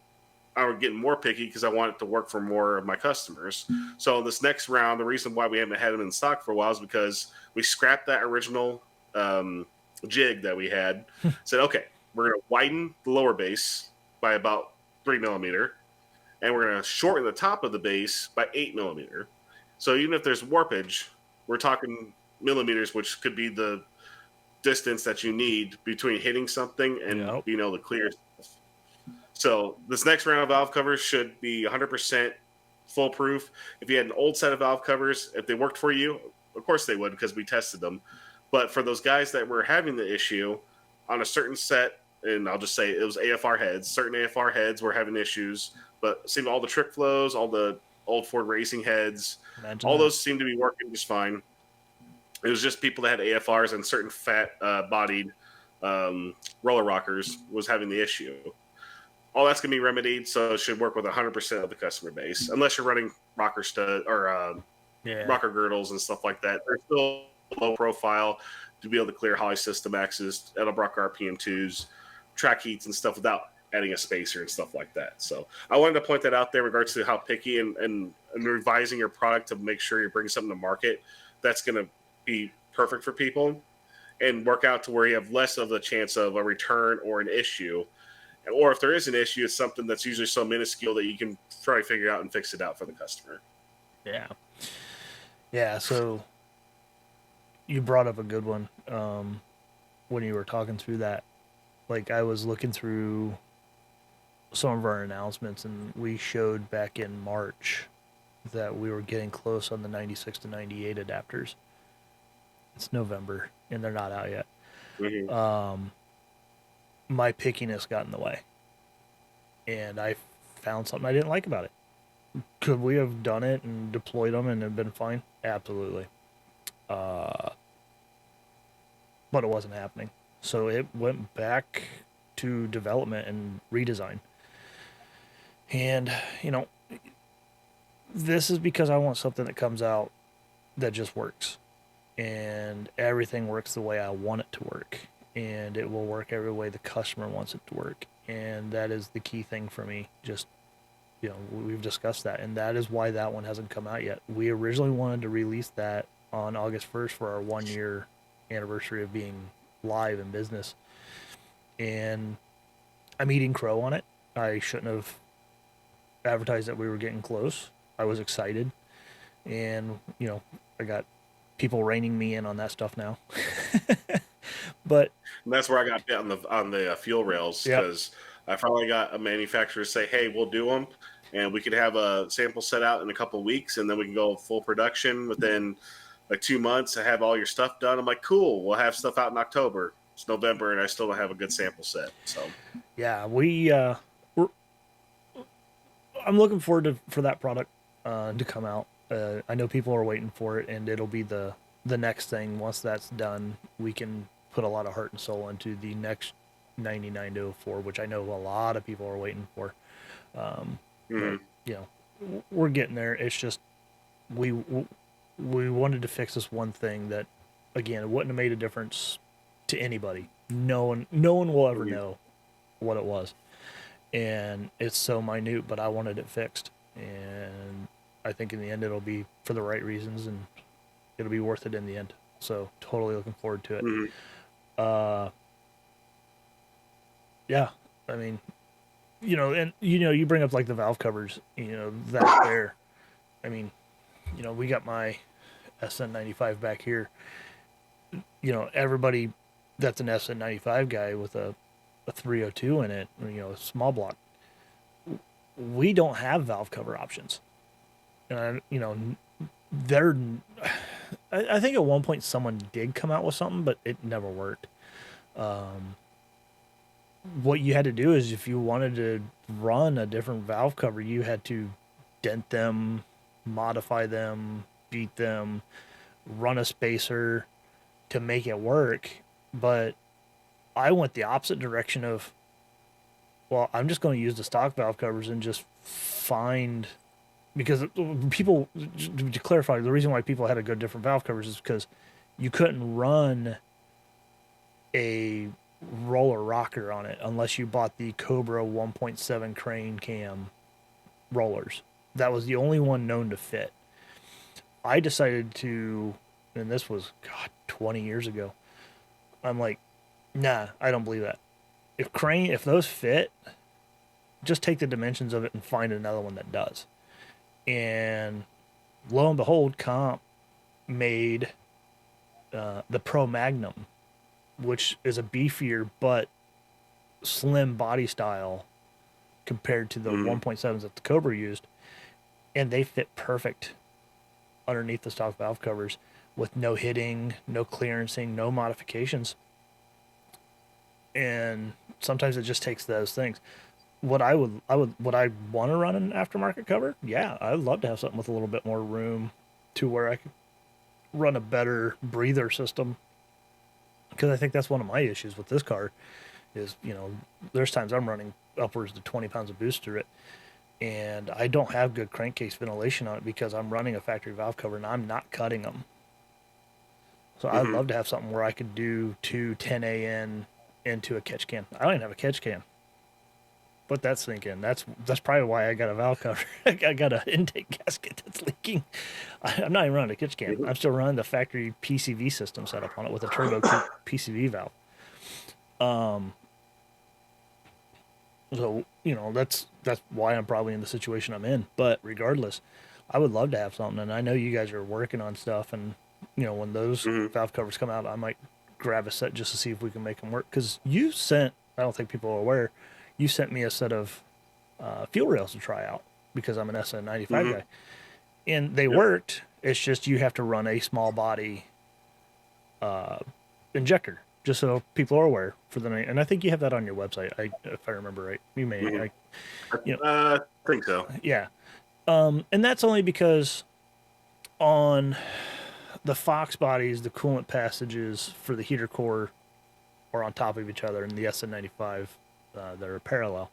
I'm getting more picky because I want it to work for more of my customers. So this next round, the reason why we haven't had them in stock for a while is because we scrapped that original jig that we had. Said, okay, we're going to widen the lower base by about 3 millimeter, and we're going to shorten the top of the base by 8 millimeter. So even if there's warpage, we're talking millimeters, which could be the distance that you need between hitting something and being able to clear stuff. So this next round of valve covers should be 100% foolproof. If you had an old set of valve covers, if they worked for you, of course they would, because we tested them. But for those guys that were having the issue on a certain set, and I'll just say it was AFR heads, certain AFR heads were having issues, but seemed all the trick flows, all the old Ford racing heads, all those seem to be working just fine. It was just people that had AFRs and certain fat bodied roller rockers was having the issue. All that's going to be remedied, so it should work with 100% of the customer base, unless you're running rocker stud or rocker girdles and stuff like that. They're still low profile to be able to clear Holley system axes, Edelbrock RPM2s, track heats and stuff without adding a spacer and stuff like that. So I wanted to point that out there in regards to how picky and revising your product to make sure you're bringing something to market that's going to be perfect for people and work out to where you have less of a chance of a return or an issue. Or if there is an issue, it's something that's usually so minuscule that you can try to figure out and fix it out for the customer. Yeah. Yeah, so you brought up a good one when you were talking through that. Like, I was looking through some of our announcements, and we showed back in March that we were getting close on the 96 to 98 adapters. It's November, and they're not out yet. Mm-hmm. My pickiness got in the way, and I found something I didn't like about it. Could we have done it and deployed them and have been fine? Absolutely. But it wasn't happening. So it went back to development and redesign. And, this is because I want something that comes out that just works. And everything works the way I want it to work. And it will work every way the customer wants it to work. And that is the key thing for me. Just, we've discussed that. And that is why that one hasn't come out yet. We originally wanted to release that on August 1st for our 1 year anniversary of being live in business. And I'm eating crow on it. I shouldn't have advertised that we were getting close. I was excited. And, I got people reining me in on that stuff now. But and that's where I got bit on the fuel rails, because I finally got a manufacturer to say, hey, we'll do them, and we could have a sample set out in a couple of weeks, and then we can go full production within like 2 months and have all your stuff done. I'm like, cool, we'll have stuff out in October. It's November, and I still don't have a good sample set. So yeah, I'm looking forward for that product to come out. I know people are waiting for it, and it'll be the next thing. Once that's done, we can put a lot of heart and soul into the next 99-04, which I know a lot of people are waiting for. But, we're getting there. It's just we wanted to fix this one thing that, again, it wouldn't have made a difference to anybody. No one will ever Mhm. know what it was, and it's so minute. But I wanted it fixed, and I think in the end it'll be for the right reasons, and it'll be worth it in the end. So totally looking forward to it. Mhm. Uh, yeah, I mean, and you bring up like the valve covers, that there. I mean, we got my SN95 back here. Everybody that's an SN95 guy with a 302 in it, a small block, we don't have valve cover options. And, they're, I think at one point someone did come out with something, but it never worked. Um, what you had to do is if you wanted to run a different valve cover, you had to dent them, modify them, beat them, run a spacer to make it work. But I went the opposite direction of, well, I'm just going to use the stock valve covers and just find, because people, to clarify, the reason why people had to go different valve covers is because you couldn't run a roller rocker on it unless you bought the Cobra 1.7 crane cam rollers. That was the only one known to fit. I decided to, and this was, God, 20 years ago. I'm like, nah, I don't believe that. If those fit, just take the dimensions of it and find another one that does. And lo and behold, Comp made the Pro Magnum, which is a beefier but slim body style compared to the Mhm. 1.7s that the Cobra used, and they fit perfect underneath the stock valve covers with no hitting, no clearancing, no modifications. And sometimes it just takes those things. Would I want to run an aftermarket cover? Yeah, I'd love to have something with a little bit more room to where I could run a better breather system, because I think that's one of my issues with this car is, there's times I'm running upwards to 20 pounds of boost through it, and I don't have good crankcase ventilation on it because I'm running a factory valve cover and I'm not cutting them. So I'd Mhm. love to have something where I could do two 10 AN into a catch can. I don't even have a catch can. Let that sink in. That's probably why I got a valve cover. I got an intake gasket that's leaking. I'm not even running a catch can. Mhm. I'm still running the factory PCV system setup on it with a turbo PCV valve. Um, so that's why I'm probably in the situation I'm in. But regardless, I would love to have something, and I know you guys are working on stuff. And when those Mhm. valve covers come out, I might grab a set just to see if we can make them work. Because you sent, I don't think people are aware, you sent me a set of fuel rails to try out because I'm an SN95 Mhm. guy, and they Yep. worked. It's just you have to run a small body injector, just so people are aware for the night. And I think you have that on your website. If I remember right, you may. Mhm. You know, I think so. yeah. And that's only because on the Fox bodies, the coolant passages for the heater core are on top of each other, and the SN95 they're parallel,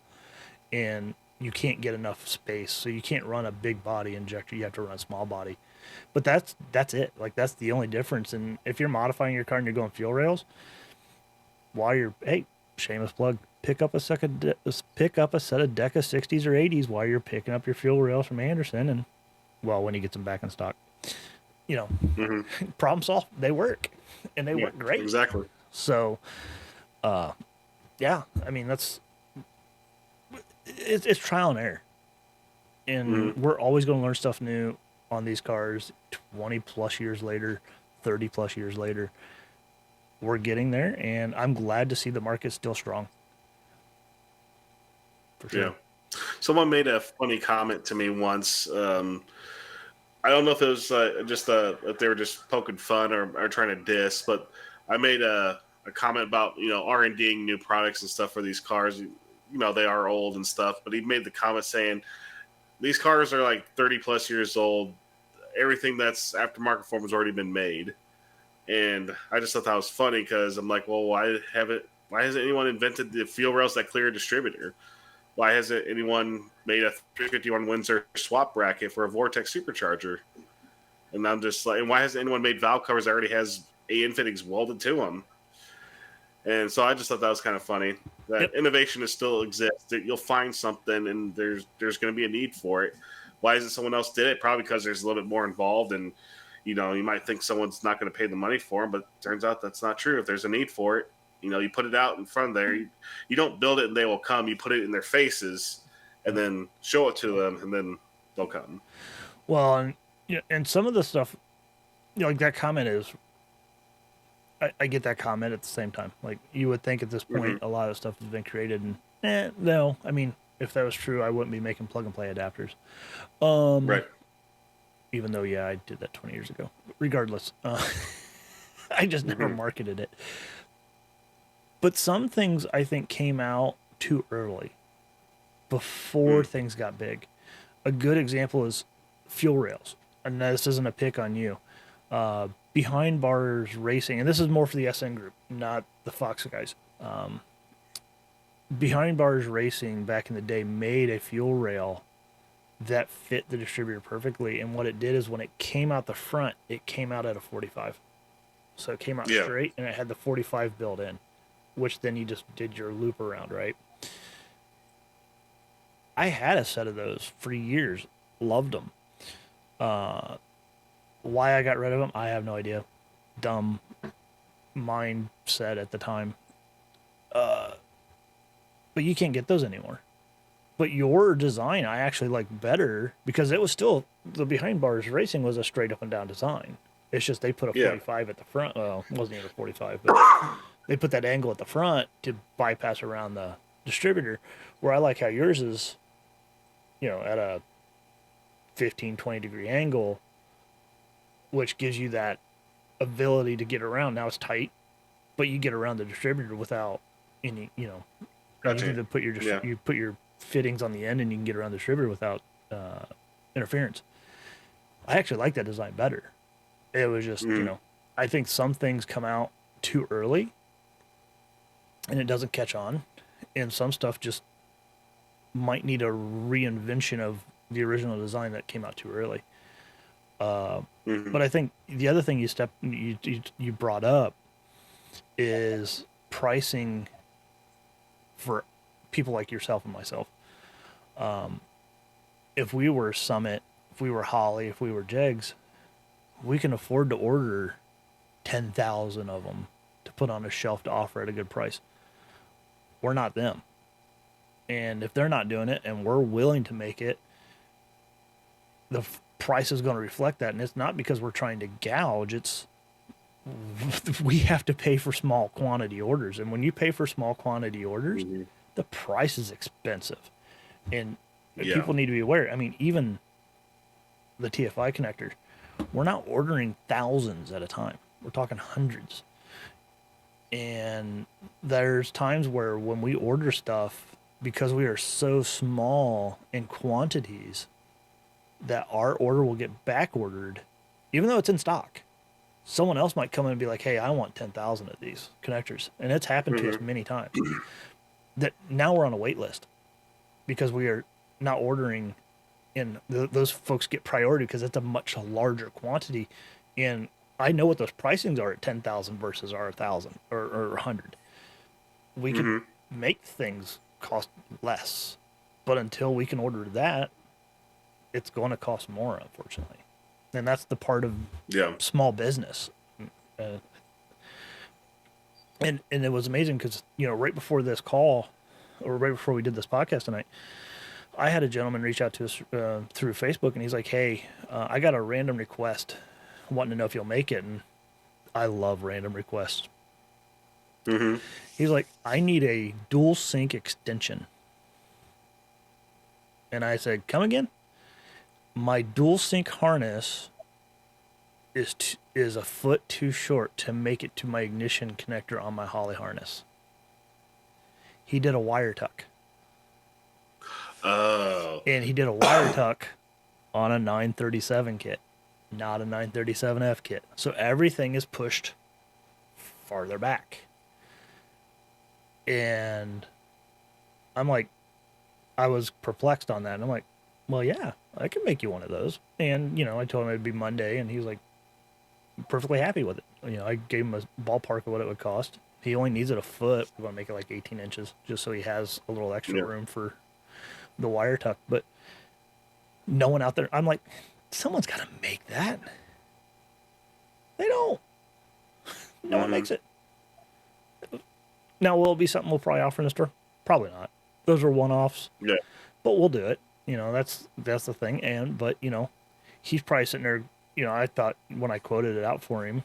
and you can't get enough space, so you can't run a big body injector. You have to run a small body. But that's it. Like that's the only difference. And if you're modifying your car and you're going fuel rails, while you're shameless plug, pick up a set of Deca 60s or 80s while you're picking up your fuel rails from Anderson, and well, when he gets them back in stock, you know, Mhm. problem solved. They work, and they Yeah. work great. Exactly. So yeah, I mean it's trial and error, and Mhm. we're always going to learn stuff new on these cars. 20 plus years later, 30 plus years later, we're getting there, and I'm glad to see the market still strong for Yeah. sure. Someone made a funny comment to me once. I don't know if it was just if they were just poking fun or trying to diss, but I made a comment about R&Ding new products and stuff for these cars. They are old and stuff, but he made the comment saying these cars are like 30 plus years old. Everything that's aftermarket form has already been made, and I just thought that was funny because I'm like, well, Why hasn't anyone invented the fuel rails that clear a distributor? Why hasn't anyone made a 351 Windsor swap bracket for a Vortex supercharger? And I'm just like, and why hasn't anyone made valve covers that already has AN fittings welded to them? And so I just thought that was kind of funny that Yep. innovation is still exists. That you'll find something and there's going to be a need for it. Why isn't someone else did it? Probably because there's a little bit more involved, and you might think someone's not going to pay the money for them, but turns out that's not true. If there's a need for it, you put it out in front of there. You don't build it and they will come. You put it in their faces and then show it to them, and then they'll come. Well, and and some of the stuff, like that comment is, I get that comment at the same time. Like you would think at this point, Mm-hmm. a lot of stuff has been created, and no, I mean, if that was true, I wouldn't be making plug and play adapters. Right. Even though, yeah, I did that 20 years ago. Regardless, I just never Mm-hmm. marketed it. But some things I think came out too early, before Mm. things got big. A good example is fuel rails. And this isn't a pick on you. Behind bars racing, and this is more for the SN group, not the Fox guys. Behind bars racing back in the day made a fuel rail that fit the distributor perfectly. And what it did is when it came out the front, it came out at a 45. So it came out Yeah. straight and it had the 45 built in, which then you just did your loop around, right? I had a set of those for years, loved them. Why I got rid of them, I have no idea. Dumb mindset at the time. But you can't get those anymore. But your design, I actually like better because it was still the behind bars racing was a straight up and down design. It's just they put a Yeah. 45 at the front. Well, it wasn't even a 45, but they put that angle at the front to bypass around the distributor. Where I like how yours is, at a 15, 20-degree angle, which gives you that ability to get around. Now it's tight, but you get around the distributor without any, Gotcha. anything to put your Yeah. you put your fittings on the end, and you can get around the distributor without interference. I actually like that design better. It was just, Mm. I think some things come out too early, and it doesn't catch on, and some stuff just might need a reinvention of the original design that came out too early. Mm-hmm. But I think the other thing you brought up is pricing for people like yourself and myself. If we were Summit, if we were Holley, if we were Jegs, we can afford to order 10,000 of them to put on a shelf to offer at a good price. We're not them. And if they're not doing it and we're willing to make it, the price is going to reflect that. And it's not because we're trying to gouge. It's we have to pay for small quantity orders. And when you pay for small quantity orders, Mm-hmm. the price is expensive. And Yeah. people need to be aware. I mean, even the TFI connectors, we're not ordering thousands at a time. We're talking hundreds. And there's times where when we order stuff, because we are so small in quantities, that our order will get back ordered, even though it's in stock. Someone else might come in and be like, hey, I want 10,000 of these connectors. And it's happened to us many times. That now we're on a wait list because we are not ordering, and those folks get priority because it's a much larger quantity. And I know what those pricings are at 10,000 versus our 1,000 or 100. We can make things cost less, but until we can order that, it's going to cost more, unfortunately. And that's the part of Yeah. small business. Uh, and it was amazing because, right before this call, or right before we did this podcast tonight, I had a gentleman reach out to us through Facebook, and he's like, hey, I got a random request wanting to know if you'll make it. And I love random requests. Mm-hmm. He's like, I need a dual sync extension. And I said, come again? My dual sync harness is a foot too short to make it to my ignition connector on my Holley harness. He did a wire tuck. Oh. And he did a wire tuck on a 937 kit, not a 937F kit. So everything is pushed farther back. And I'm like, I was perplexed on that. And I'm like, well, yeah, I can make you one of those. And, I told him it'd be Monday, and he was like, perfectly happy with it. I gave him a ballpark of what it would cost. He only needs it a foot. We're gonna make it like 18 inches, just so he has a little extra Yeah. room for the wire tuck. But no one out there. I'm like, someone's got to make that. They don't. No one Hmm. makes it. Now, will it be something we'll probably offer in the store? Probably not. Those are one-offs, Yeah. but we'll do it. That's the thing. But he's probably sitting there. I thought when I quoted it out for him,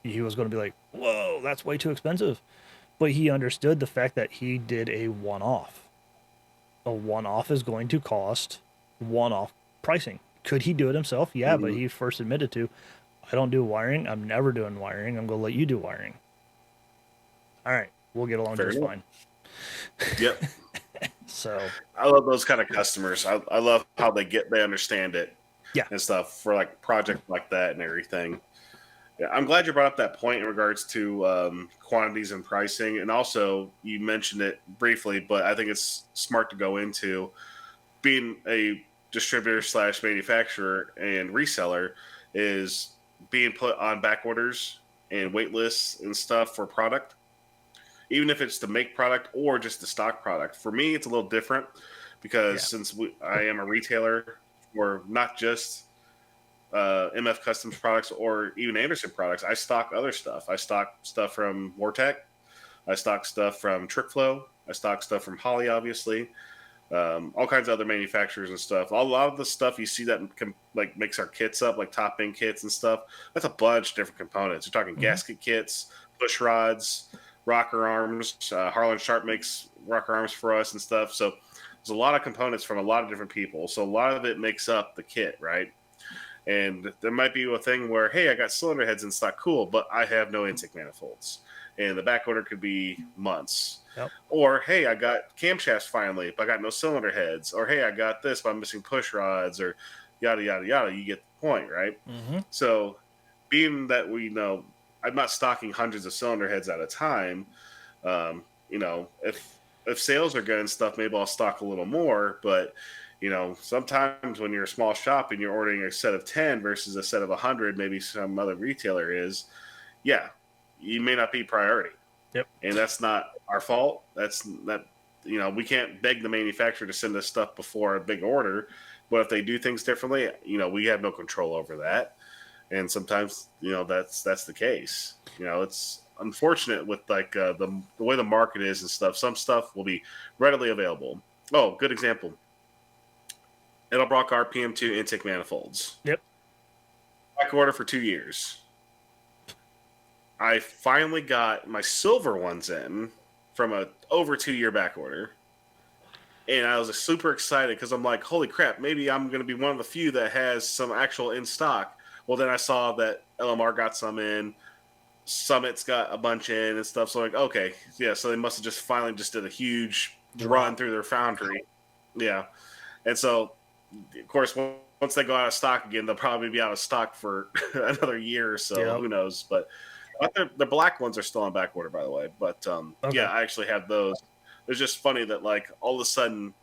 he was going to be like, "Whoa, that's way too expensive." But he understood the fact that he did a one-off. A one-off is going to cost one-off pricing. Could he do it himself? Yeah, but Hmm. he first admitted to, I don't do wiring. I'm never doing wiring. I'm going to let you do wiring. All right, we'll get along Fair just enough. fine. Yep. So, I love those kind of customers. I love how they understand it yeah, and stuff for like projects like that and everything. Yeah, I'm glad you brought up that point in regards to quantities and pricing, and also you mentioned it briefly, but I think it's smart to go into being a distributor slash manufacturer and reseller is being put on back orders and wait lists and stuff for product, even if it's to make product or just the stock product. For me, it's a little different because yeah. since I am a retailer for not just MF Customs products or even Anderson products, I stock other stuff. I stock stuff from Vortec. I stock stuff from TrickFlow. I stock stuff from Holley, obviously. All kinds of other manufacturers and stuff. A lot of the stuff you see that like makes our kits up, like top end kits and stuff. That's a bunch of different components. You're talking Mm-hmm. gasket kits, push rods, rocker arms. Harlan Sharp makes rocker arms for us and stuff. So there's a lot of components from a lot of different people. So a lot of it makes up the kit, right? And there might be a thing where, hey, I got cylinder heads in stock, cool, but I have no intake manifolds. And the back order could be months. Yep. Or, hey, I got camshafts finally, but I got no cylinder heads. Or, hey, I got this, but I'm missing push rods, or yada, yada, yada. You get the point, right? Mm-hmm. So, being that we know I'm not stocking hundreds of cylinder heads at a time, if sales are good and stuff, maybe I'll stock a little more. But sometimes when you're a small shop and you're ordering a set of 10 versus a set of 100, maybe some other retailer is, yeah, you may not be priority, Yep. and that's not our fault. That's that we can't beg the manufacturer to send us stuff before a big order. But if they do things differently, we have no control over that. And sometimes that's the case. It's unfortunate with like the way the market is and stuff. Some stuff will be readily available. Oh, good example. Edelbrock RPM2 intake manifolds. Yep. Back order for 2 years. I finally got my silver ones in from a over 2 year back order. And I was super excited because I'm like, holy crap, maybe I'm going to be one of the few that has some actual in stock. Well, then I saw that LMR got some in, Summit's got a bunch in and stuff. So I'm like, okay, yeah, so they must have just finally just did a huge run Drop. through their foundry. Yeah. And so, of course, once they go out of stock again, they'll probably be out of stock for another year or so. Yep. Who knows? But the black ones are still on back order, by the way. But Okay. yeah, I actually have those. It's just funny that like all of a sudden,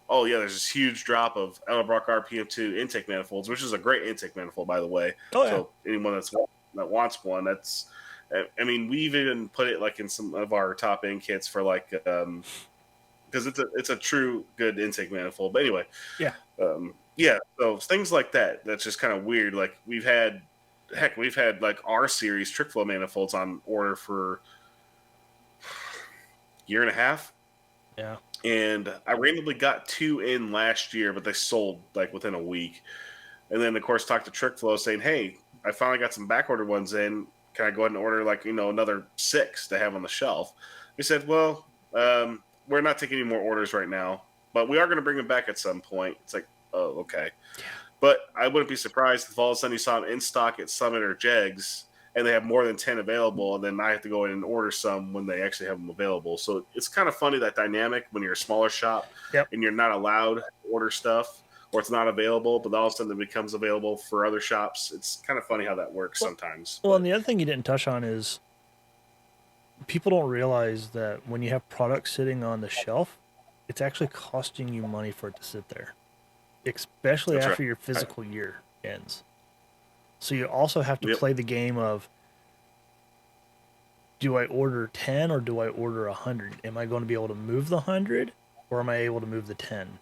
oh yeah, there's this huge drop of Edelbrock RPM2 intake manifolds, which is a great intake manifold, by the way. Oh yeah. So anyone that wants one, that's I mean, we've even put it like in some of our top end kits for like because it's a true good intake manifold. But anyway, Yeah. yeah, so things like that. That's just kind of weird. Like we've had like R series trick flow manifolds on order for year and a half. Yeah. And I randomly got two in last year, but they sold like within a week. And then, of course, talked to TrickFlow saying, "Hey, I finally got some back order ones in. Can I go ahead and order like another 6 to have on the shelf?" They said, "Well, we're not taking any more orders right now, but we are going to bring them back at some point." It's like, oh, okay. But I wouldn't be surprised if all of a sudden you saw them in stock at Summit or Jegs, and they have more than 10 available, and then I have to go in and order some when they actually have them available. So it's kind of funny, that dynamic when you're a smaller shop Yep. and you're not allowed to order stuff, or it's not available, but all of a sudden it becomes available for other shops. It's kind of funny how that works sometimes. Well, and the other thing you didn't touch on is people don't realize that when you have products sitting on the shelf, it's actually costing you money for it to sit there, especially That's after right. your physical year ends. So you also have to Yep. play the game of, do I order 10 or do I order 100? Am I going to be able to move the 100 or am I able to move the 10?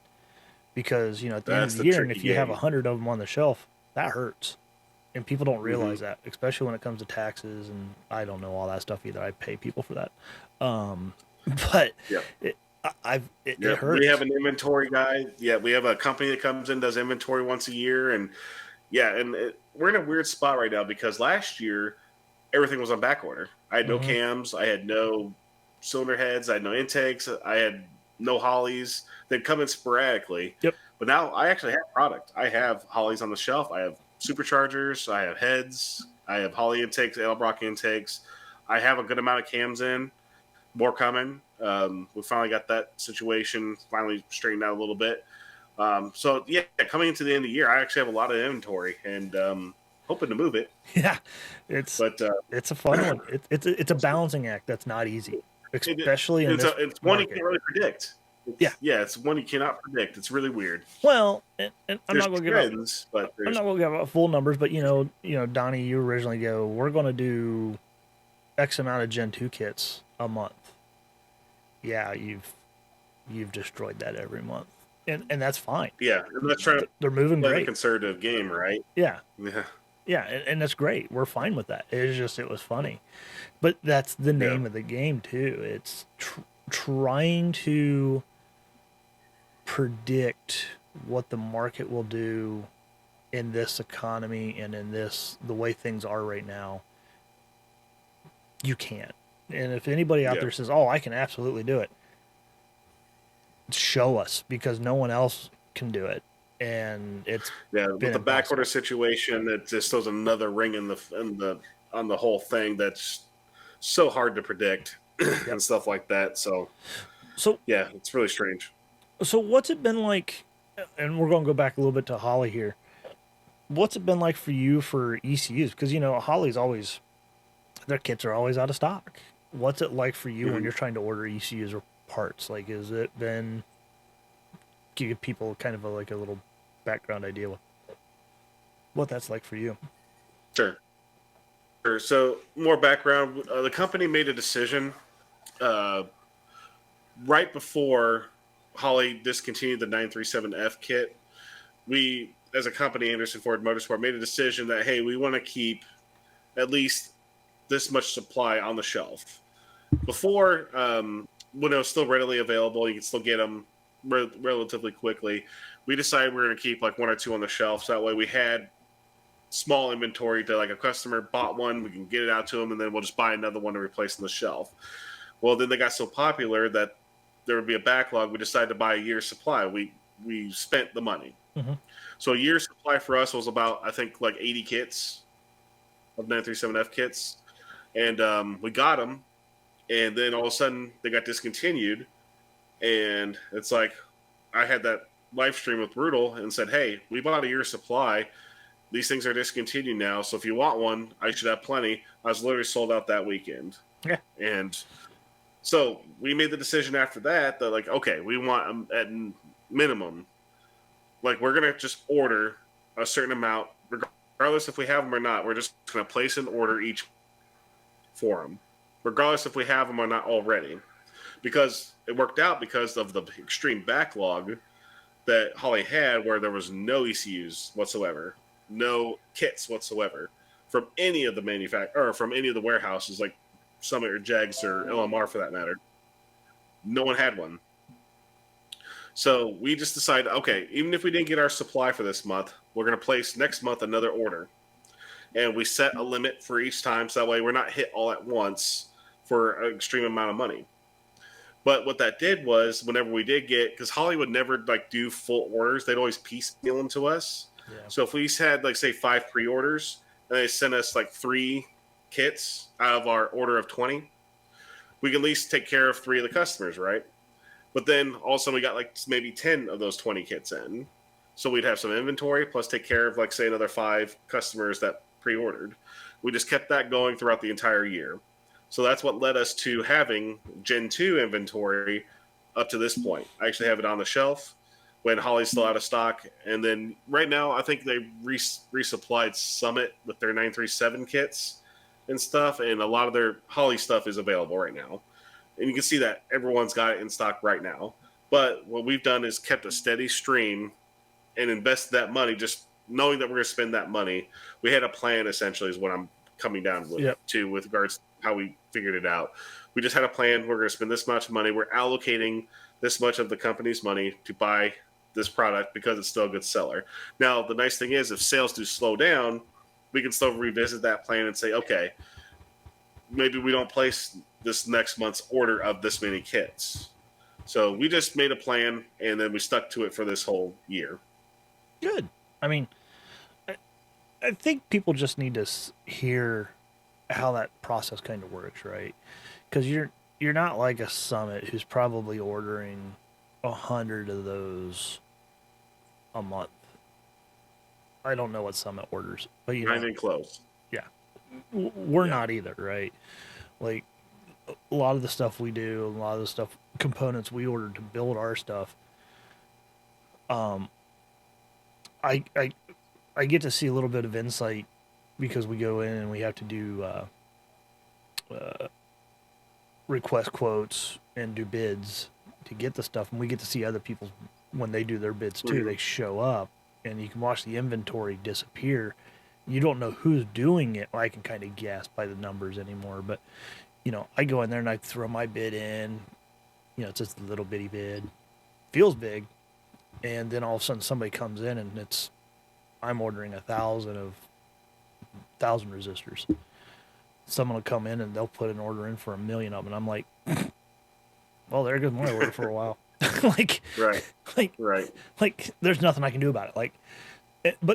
Because, at the end of That's the the year, and tricky if you have game. 100 of them on the shelf, that hurts. And people don't Hmm. realize that, especially when it comes to taxes. And I don't know all that stuff either. I pay people for that. But Yeah. it Yeah, we have hurts. an inventory guy. Yeah, we have a company that comes in, does inventory once a year, and yeah, and we're in a weird spot right now because last year everything was on back order. I had no Hmm. cams, I had no cylinder heads, I had no intakes, I had no Hollies. They'd come in sporadically, Yep. but now I actually have product. I have Hollies on the shelf. I have superchargers. I have heads. I have Holly intakes, Edelbrock intakes. I have a good amount of cams in. More coming. We finally got that situation finally straightened out a little bit. So yeah, coming into the end of the year, I actually have a lot of inventory and hoping to move it. Yeah. It's But it's a fun one. It's a balancing act that's not easy, it, especially in this it's one you market. can't really predict. Yeah. It's one you cannot predict. It's really weird. Well, and I'm There's not going to give out trends, but I'm there's not going to give out full numbers, but Donnie, you originally go, we're going to do X amount of Gen 2 kits a month. Yeah, you've destroyed that every month. And that's fine. yeah. I'm not trying to They're moving play the great. conservative game, right? Yeah. Yeah, Yeah, and that's great. We're fine with that. It was funny. But that's the yeah, name of the game too. It's trying to predict what the market will do in this economy and in the way things are right now. You can't. And if anybody out yeah. there says, "Oh, I can absolutely do it," show us because no one else can do it, and it's Yeah, been with the back order impossible. situation, it just throws another ring in the on the whole thing that's so hard to predict Yep. and stuff like that. So So yeah, it's really strange. so what's it been like? And we're going to go back a little bit to Holley here. What's it been like for you for ECUs? Because Holley's always their kits are always out of stock. What's it like for you when Hmm. you're trying to order ECUs or parts? Like, is it been give people kind of like a little background idea what that's like for you? Sure. Sure. So more background: the company made a decision uh, right before Holly discontinued the 937F kit. We, as a company, Anderson Ford Motorsport, made a decision that hey, we want to keep at least this much supply on the shelf. Before, when it was still readily available, you could still get them relatively quickly. We decided we are going to keep like one or two on the shelf, so that way we had small inventory to like a customer bought one, we can get it out to them, and then we'll just buy another one to replace on the shelf. Well, then they got so popular that there would be a backlog. We decided to buy a year's supply. We spent the money. Mm-hmm. So a year's supply for us was about I think like 80 kits of 937F kits, and we got them. And then all of a sudden they got discontinued, and it's like I had that live stream with Brutal and said, "Hey, we bought a year's supply. These things are discontinued now, so if you want one, I should have plenty." I was literally sold out that weekend, Yeah. and so we made the decision after that that like, okay, we want them at minimum. Like we're gonna just order a certain amount, regardless if we have them or not. We're just gonna place an order each for them, regardless if we have them or not already, because it worked out because of the extreme backlog that Holly had, where there was no ECUs whatsoever, no kits whatsoever from any of the or from any of the warehouses like Summit or Jegs or LMR for that matter. No one had one. So we just decided, okay, even if we didn't get our supply for this month, we're going to place next month another order. And we set a limit for each time, so that way we're not hit all at once for an extreme amount of money. But what that did was, whenever we did get, because Hollywood never like do full orders, they'd always piecemeal them to us. Yeah. So if we had like say 5 pre-orders, and they sent us like 3 kits out of our order of 20, we can at least take care of 3 of the customers, right? But then also we got like maybe 10 of those 20 kits in, so we'd have some inventory plus take care of like say another 5 customers that pre-ordered. We just kept that going throughout the entire year. So that's what led us to having Gen 2 inventory up to this point. I actually have it on the shelf when Holly's still out of stock. And then right now, I think they resupplied Summit with their 937 kits. and stuff, and a lot of their Holley stuff is available right now. And you can see that everyone's got it in stock right now. But what we've done is kept a steady stream and invested that money, just knowing that we're going to spend that money. We had a plan, essentially, is what I'm coming down with, Yep. with regards to how we figured it out. We just had a plan. We're going to spend this much money. We're allocating this much of the company's money to buy this product because it's still a good seller. Now, the nice thing is, if sales do slow down, we can still revisit that plan and say, okay, maybe we don't place this next month's order of this many kits. So we just made a plan and then we stuck to it for this whole year. Good. I mean, I think people just need to hear how that process kind of works, right? Because you're not like a Summit who's probably ordering 100 of those a month. I don't know what Summit orders, but Not even close. Yeah, we're not either, right? Like a lot of the stuff we do, a lot of the stuff components we order to build our stuff. I I get to see a little bit of insight because we go in and we have to do request quotes and do bids to get the stuff, and we get to see other people's when they do their bids too. Mm-hmm. They show up, and you can watch the inventory disappear. You don't know who's doing it. I can kind of guess by the numbers anymore, but I go in there and I throw my bid in. It's just a little bitty bid, feels big, and then all of a sudden somebody comes in and I'm ordering 1,000 resistors. Someone will come in and they'll put an order in for 1 million of them, and I'm like, well, there goes my order for a while. Like there's nothing I can do about it.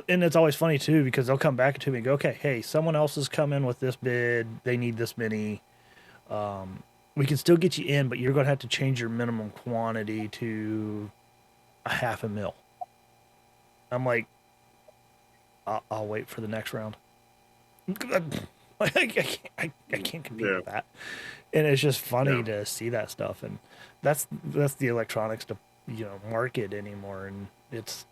And it's always funny too, because they'll come back to me and go, okay, hey, someone else has come in with this bid. They need this many. We can still get you in, but you're going to have to change your minimum quantity to 500,000. I'm like, I'll wait for the next round. I can't compete with that. And it's just funny to see that stuff. And that's the electronics to market anymore. And it's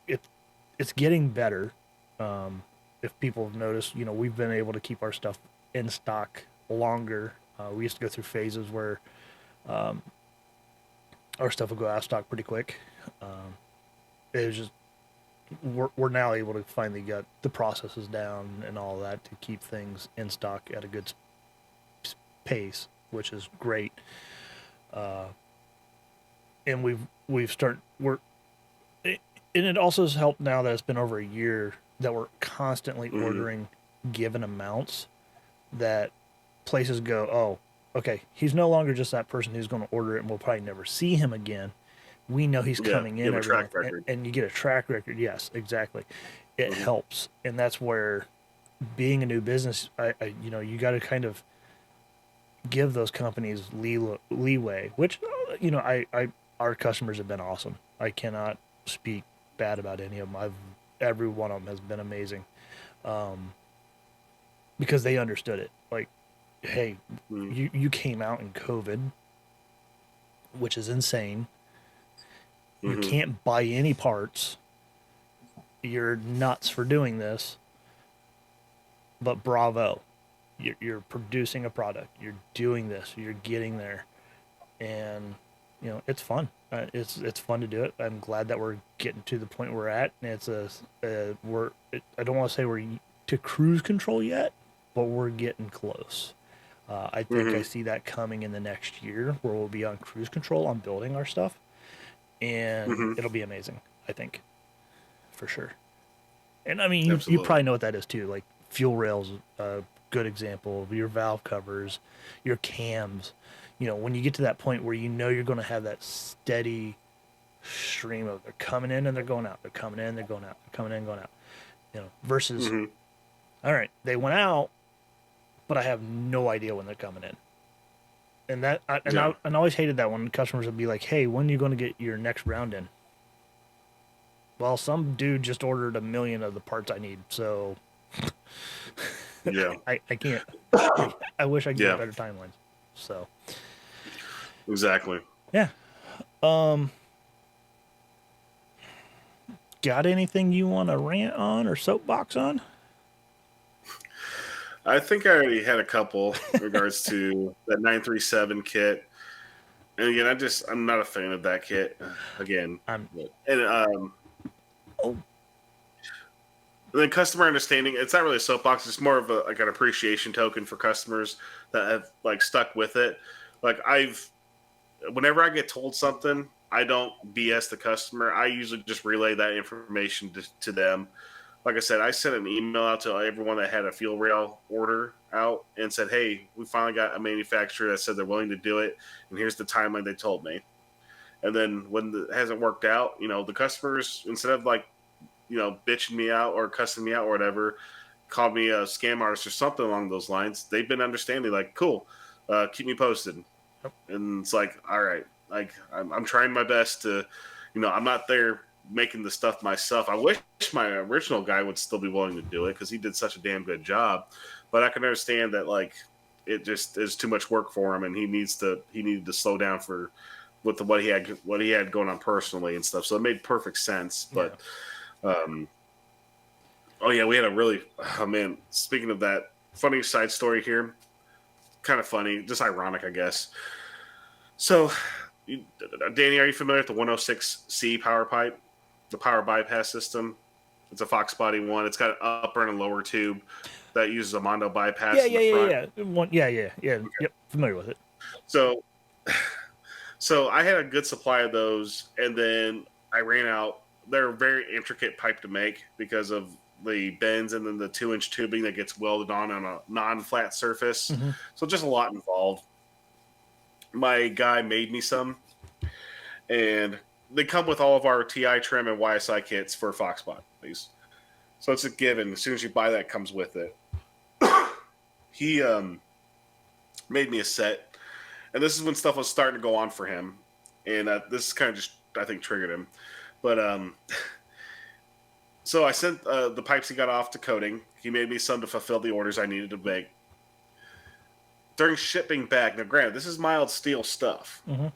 getting better. If people have noticed, we've been able to keep our stuff in stock longer. We used to go through phases where our stuff would go out of stock pretty quick. It was just we're now able to finally get the processes down and all that to keep things in stock at a good pace, which is great. And and it also has helped now that it's been over a year that we're constantly ordering given amounts that places go, oh, okay, he's no longer just that person who's going to order it and we'll probably never see him again. We know he's coming in every month, and you get a track record. Yes, exactly. It helps, and that's where being a new business, you got to kind of give those companies leeway. Which, our customers have been awesome. I cannot speak bad about any of them. Every one of them has been amazing, because they understood it. Like, hey, you came out in COVID, which is insane. You can't buy any parts. You're nuts for doing this. But bravo. You're producing a product. You're doing this. You're getting there. And, it's fun. It's fun to do it. I'm glad that we're getting to the point we're at. And I don't want to say we're to cruise control yet, but we're getting close. I think I see that coming in the next year, where we'll be on cruise control on building our stuff. And it'll be amazing, I think, for sure. And I mean, you probably know what that is too. Like fuel rails, a good example of your valve covers, your cams. When you get to that point where you're going to have that steady stream of they're coming in and they're going out, they're coming in, they're going out, they're coming in, and going out. Versus, all right, they went out, but I have no idea when they're coming in. And I always hated that when customers would be like, hey, when are you going to get your next round in? Well, some dude just ordered 1 million of the parts I need, so I can't. I wish I could get better timelines. So exactly. Yeah. Got anything you want to rant on or soapbox on? I think I already had a couple in regards to that 937 kit. And again, I'm not a fan of that kit. Again, I'm and oh and then customer understanding. It's not really a soapbox. It's more of a like an appreciation token for customers that have like stuck with it. Like whenever I get told something, I don't BS the customer. I usually just relay that information to them. Like I said, I sent an email out to everyone that had a fuel rail order out and said, "Hey, we finally got a manufacturer that said they're willing to do it, and here's the timeline they told me." And then when it hasn't worked out, the customers, instead of like bitching me out or cussing me out or whatever, called me a scam artist or something along those lines. They've been understanding, like, cool, keep me posted. And it's like, all right, like I'm trying my best to, I'm not there making the stuff myself. I wish my original guy would still be willing to do it because he did such a damn good job. But I can understand that like it just is too much work for him, and he needed to slow down for with what he had going on personally and stuff. So it made perfect sense. But oh yeah, we had a really man. Speaking of that, funny side story here. Kind of funny, just ironic, I guess. So, Danny, are you familiar with the 106C power pipe, the power bypass system? It's a Fox body one. It's got an upper and a lower tube that uses a Mondo bypass in the front. Yep, familiar with it. So, so I had a good supply of those, and then I ran out. They're a very intricate pipe to make because of the bends and then the 2-inch tubing that gets welded on a non-flat surface. Mm-hmm. So just a lot involved. My guy made me some, and they come with all of our TI trim and YSI kits for Fox bodies. So it's a given. As soon as you buy that, it comes with it. He made me a set, and this is when stuff was starting to go on for him, and this kind of just I think triggered him. But so I sent the pipes he got off to coating. He made me some to fulfill the orders I needed to make. During shipping back, now granted, this is mild steel stuff. Mm-hmm.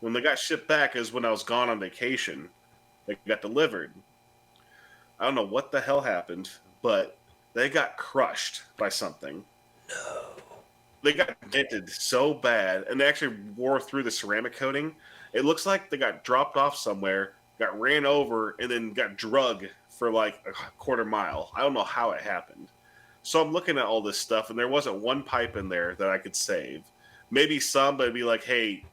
When they got shipped back is when I was gone on vacation. They got delivered. I don't know what the hell happened, but they got crushed by something. No. They got dented so bad, and they actually wore through the ceramic coating. It looks like they got dropped off somewhere, got ran over, and then got drug for like a quarter mile. I don't know how it happened. So I'm looking at all this stuff, and there wasn't one pipe in there that I could save. Maybe some, but it'd be like, hey,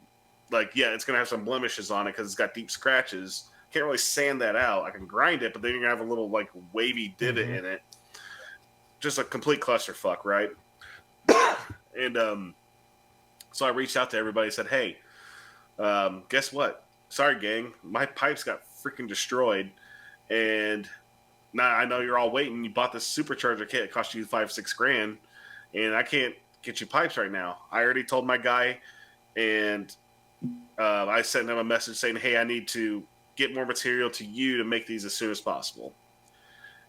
like, yeah, it's going to have some blemishes on it because it's got deep scratches. Can't really sand that out. I can grind it, but then you're going to have a little, like, wavy divot in it. Just a complete clusterfuck, right? And so I reached out to everybody and said, hey, guess what? Sorry, gang. My pipes got freaking destroyed. And now I know you're all waiting. You bought this supercharger kit. It cost you $5-6 grand. And I can't get you pipes right now. I already told my guy, and I sent him a message saying, hey, I need to get more material to you to make these as soon as possible.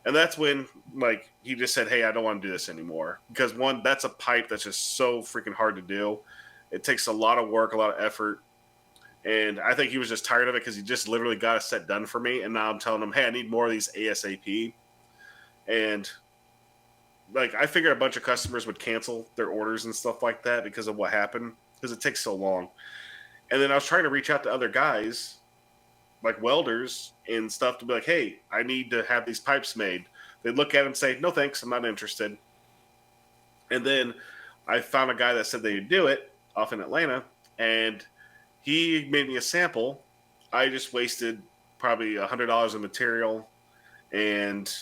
And that's when, like, he just said, hey, I don't want to do this anymore. Because, one, that's a pipe that's just so freaking hard to do. It takes a lot of work, a lot of effort. And I think he was just tired of it because he just literally got a set done for me. And now I'm telling him, hey, I need more of these ASAP. And, like, I figured a bunch of customers would cancel their orders and stuff like that because of what happened. Because it takes so long. And then I was trying to reach out to other guys, like welders and stuff, to be like, hey, I need to have these pipes made. They'd look at them and say, no, thanks, I'm not interested. And then I found a guy that said they'd do it off in Atlanta, and he made me a sample. I just wasted probably $100 of material and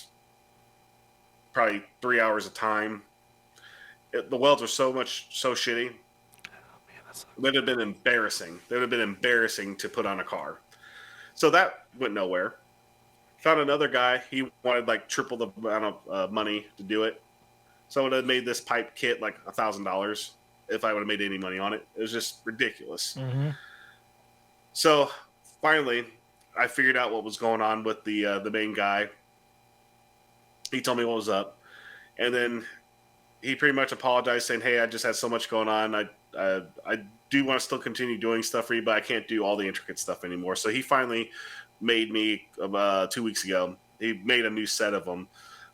probably 3 hours of time. The welds were so shitty. That'd have been embarrassing. That would have been embarrassing to put on a car. So that went nowhere. Found another guy. He wanted like triple the amount of money to do it. So I would have made this pipe kit like $1,000 if I would have made any money on it. It was just ridiculous. Mm-hmm. So finally, I figured out what was going on with the main guy. He told me what was up, and then he pretty much apologized, saying, "Hey, I just had so much going on. I do want to still continue doing stuff for you, but I can't do all the intricate stuff anymore." So he finally made me 2 weeks ago. He made a new set of them,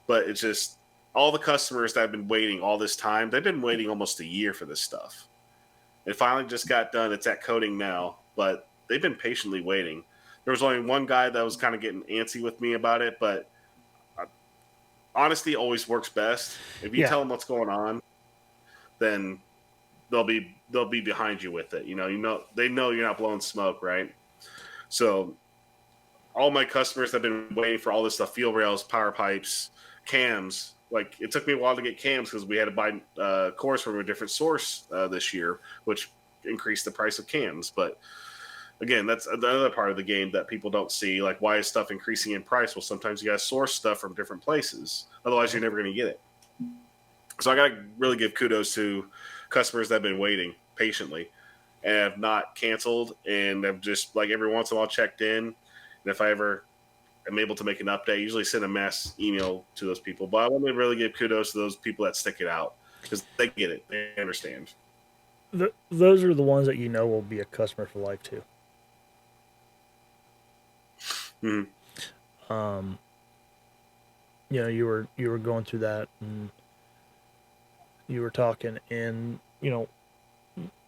but it's just all the customers that have been waiting all this time, they've been waiting almost a year for this stuff. It finally just got done. It's at coding now, but they've been patiently waiting. There was only one guy that was kind of getting antsy with me about it, but honesty always works best. If you Yeah. tell them what's going on, then they'll be behind you with it. They know you're not blowing smoke, right? So all my customers have been waiting for all this stuff: fuel rails, power pipes, cams. Like, it took me a while to get cams because we had to buy cores from a different source this year, which increased the price of cams. But again, that's another part of the game that people don't see. Like, why is stuff increasing in price? Well, sometimes you got to source stuff from different places. Otherwise, you're never going to get it. So I got to really give kudos to customers that have been waiting patiently and have not canceled, and have just, like, every once in a while checked in. And if I ever am able to make an update, I usually send a mass email to those people. But I want to really give kudos to those people that stick it out, because they get it. They understand. Those are the ones that will be a customer for life too. Mm-hmm. You were going through that, and you were talking, and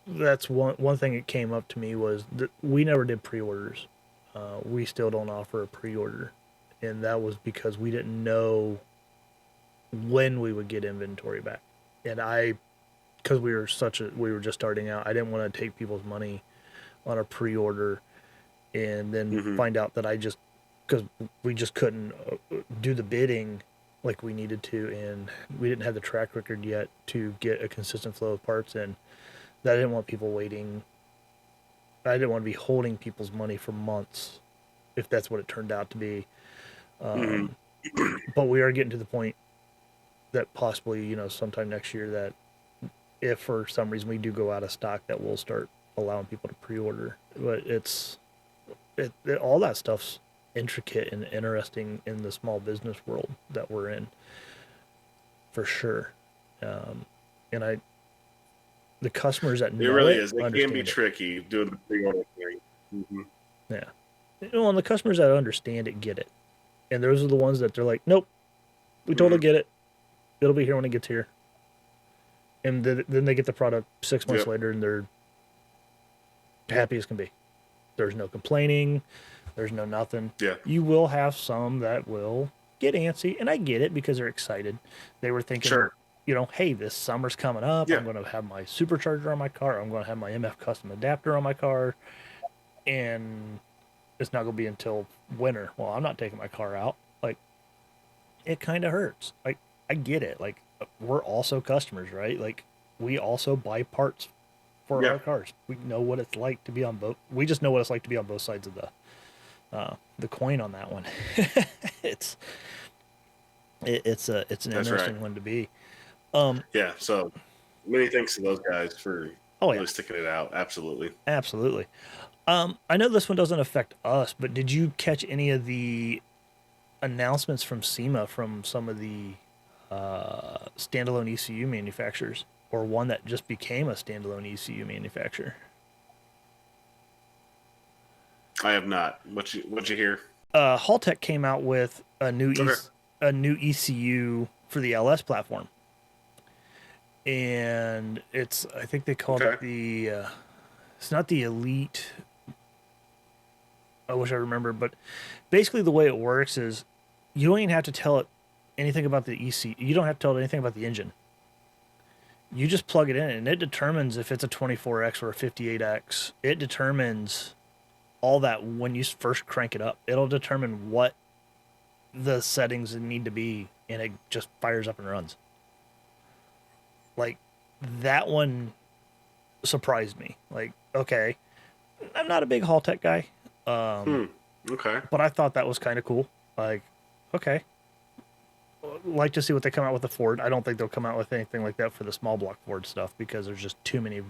that's one thing that came up to me was that we never did pre-orders. We still don't offer a pre-order, and that was because we didn't know when we would get inventory back. And because we were just starting out, I didn't want to take people's money on a pre-order and then find out that because we just couldn't do the bidding like we needed to, and we didn't have the track record yet to get a consistent flow of parts in. That I didn't want people waiting. I didn't want to be holding people's money for months, if that's what it turned out to be. But we are getting to the point that possibly, sometime next year, that if for some reason we do go out of stock, that we'll start allowing people to pre-order. But all that stuff's intricate and interesting in the small business world that we're in, for sure. And the customers that know It really is. It can be understand it. tricky doing the pre-order thing. Mm-hmm. Yeah. And the customers that understand it get it. And those are the ones that they're like, nope, we totally get it. It'll be here when it gets here. And then they get the product 6 months later, and they're happy as can be. There's no complaining. There's no nothing. Yeah. You will have some that will get antsy, and I get it because they're excited. They were thinking, Sure. Hey, this summer's coming up. Yeah. I'm going to have my supercharger on my car. I'm going to have my MF custom adapter on my car. And it's not going to be until winter. Well, I'm not taking my car out. Like, it kind of hurts. Like, I get it. Like, we're also customers, right? Like, we also buy parts for our cars. We know what it's like to be on both. We just know what it's like to be on both sides of the coin on that one. it's an That's interesting one to be. Yeah. So many thanks to those guys for really sticking it out. Absolutely. Absolutely. I know this one doesn't affect us, but did you catch any of the announcements from SEMA from some of the standalone ECU manufacturers, or one that just became a standalone ECU manufacturer? I have not. What'd you hear? Haltech came out with a new ECU for the LS platform, and I think they called it the it's not the Elite. I wish I remember, but basically the way it works is you don't even have to tell it anything about the ECU. You don't have to tell it anything about the engine. You just plug it in, and it determines if it's a 24X or a 58X. It determines all that when you first crank it up. It'll determine what the settings need to be, and it just fires up and runs. Like, that one surprised me. Like, okay, I'm not a big Haltech guy. Okay. But I thought that was kind of cool. Like, okay. Like to see what they come out with the Ford. I don't think they'll come out with anything like that for the small block Ford stuff, because there's just too many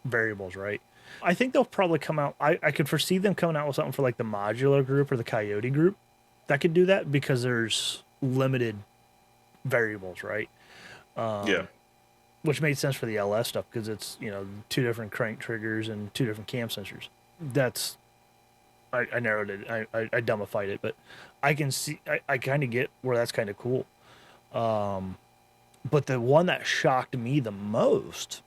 variables, right? I think they'll probably come out. I could foresee them coming out with something for like the modular group or the Coyote group that could do that, because there's limited variables, right? Which made sense for the LS stuff, because it's, 2 different crank triggers and 2 different cam sensors. That's, I narrowed it. I dumbified it, but I can see, I kind of get where that's kind of cool. But the one that shocked me the most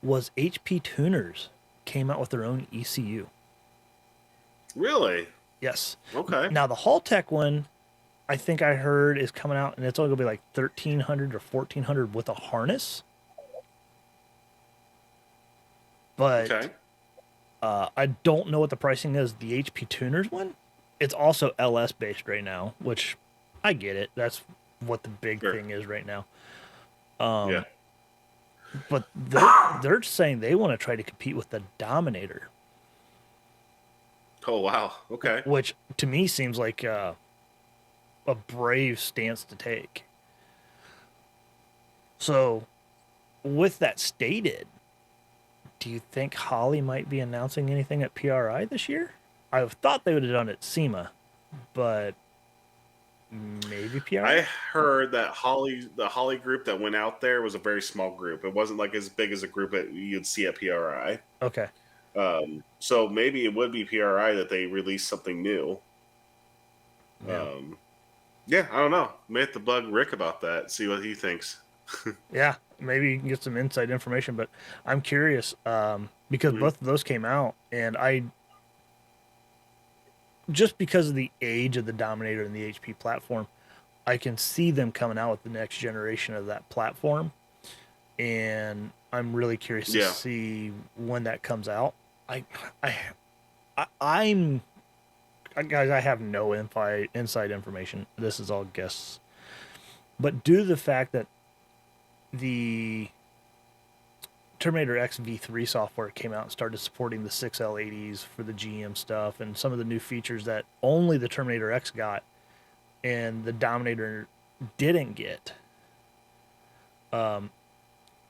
was HP Tuners came out with their own ECU. Really? Yes. Okay. Now the Halltech one, I think I heard is coming out, and it's only gonna be like 1,300 or 1,400 with a harness. But Okay. I don't know what the pricing is. The HP Tuners one, it's also LS based right now, which I get it. That's what the big Sure. thing is right now. Yeah. But they're saying they want to try to compete with the Dominator, Oh wow. Okay. which to me seems like a brave stance to take. So, with that stated, do you think Holley might be announcing anything at PRI this year? I thought they would have done it at SEMA, but maybe PRI? I heard that the Holley group that went out there was a very small group. It wasn't like as big as a group that you'd see at PRI. Okay. So maybe it would be PRI that they release something new. Yeah. Um, yeah, I don't know. May have to bug Rick about that. See what he thinks. Yeah. Maybe you can get some inside information, but I'm curious because Hmm. both of those came out, and I just because of the age of the Dominator and the HP platform, I can see them coming out with the next generation of that platform, and I'm really curious to Yeah. see when that comes out. I, I, I'm guys. I have no inside information. This is all guess, but due to the fact that the Terminator X V3 software came out and started supporting the 6L80s for the GM stuff and some of the new features that only the Terminator X got and the Dominator didn't get,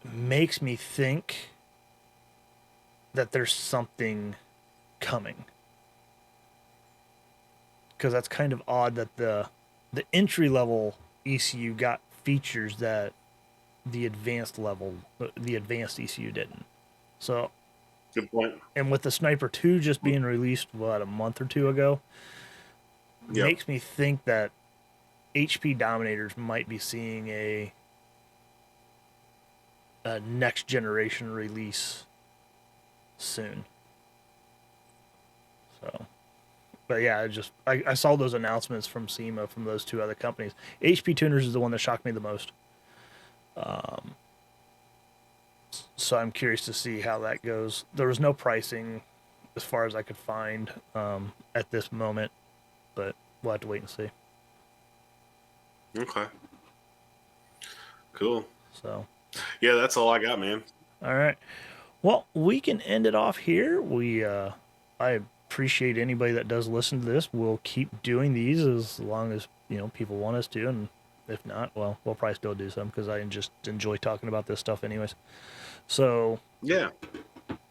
makes me think that there's something coming. Because that's kind of odd that the entry level ECU got features that the advanced ECU didn't. So, Good point. and with the Sniper 2 just being released a month or two ago, Yep. makes me think that HP Dominators might be seeing a next generation release soon. So, but yeah, I saw those announcements from SEMA from those two other companies. HP Tuners is the one that shocked me the most. So I'm curious to see how that goes. There was no pricing as far as I could find at this moment, but we'll have to wait and see. Okay. Cool. So, Yeah, that's all I got, man. all right. Well, we can end it off here. I appreciate anybody that does listen to this. We'll keep doing these as long as people want us to, and if not, well, we'll probably still do some because I just enjoy talking about this stuff, anyways. So Yeah.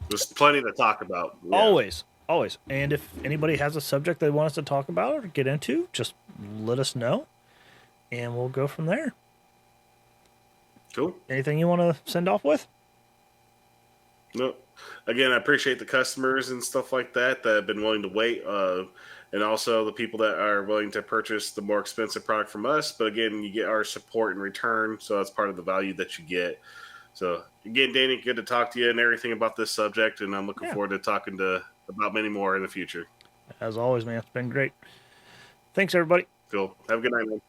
There's plenty to talk about. Yeah. always. And if anybody has a subject they want us to talk about or get into, just let us know, and we'll go from there. Cool. Anything you want to send off with? No. Again, I appreciate the customers and stuff like that have been willing to wait, and also the people that are willing to purchase the more expensive product from us. But again, you get our support in return, so that's part of the value that you get. So again, Danny, good to talk to you and everything about this subject, and I'm looking Yeah. forward to talking about many more in the future. As always, man, it's been great. Thanks, everybody. Cool. Have a good night, man.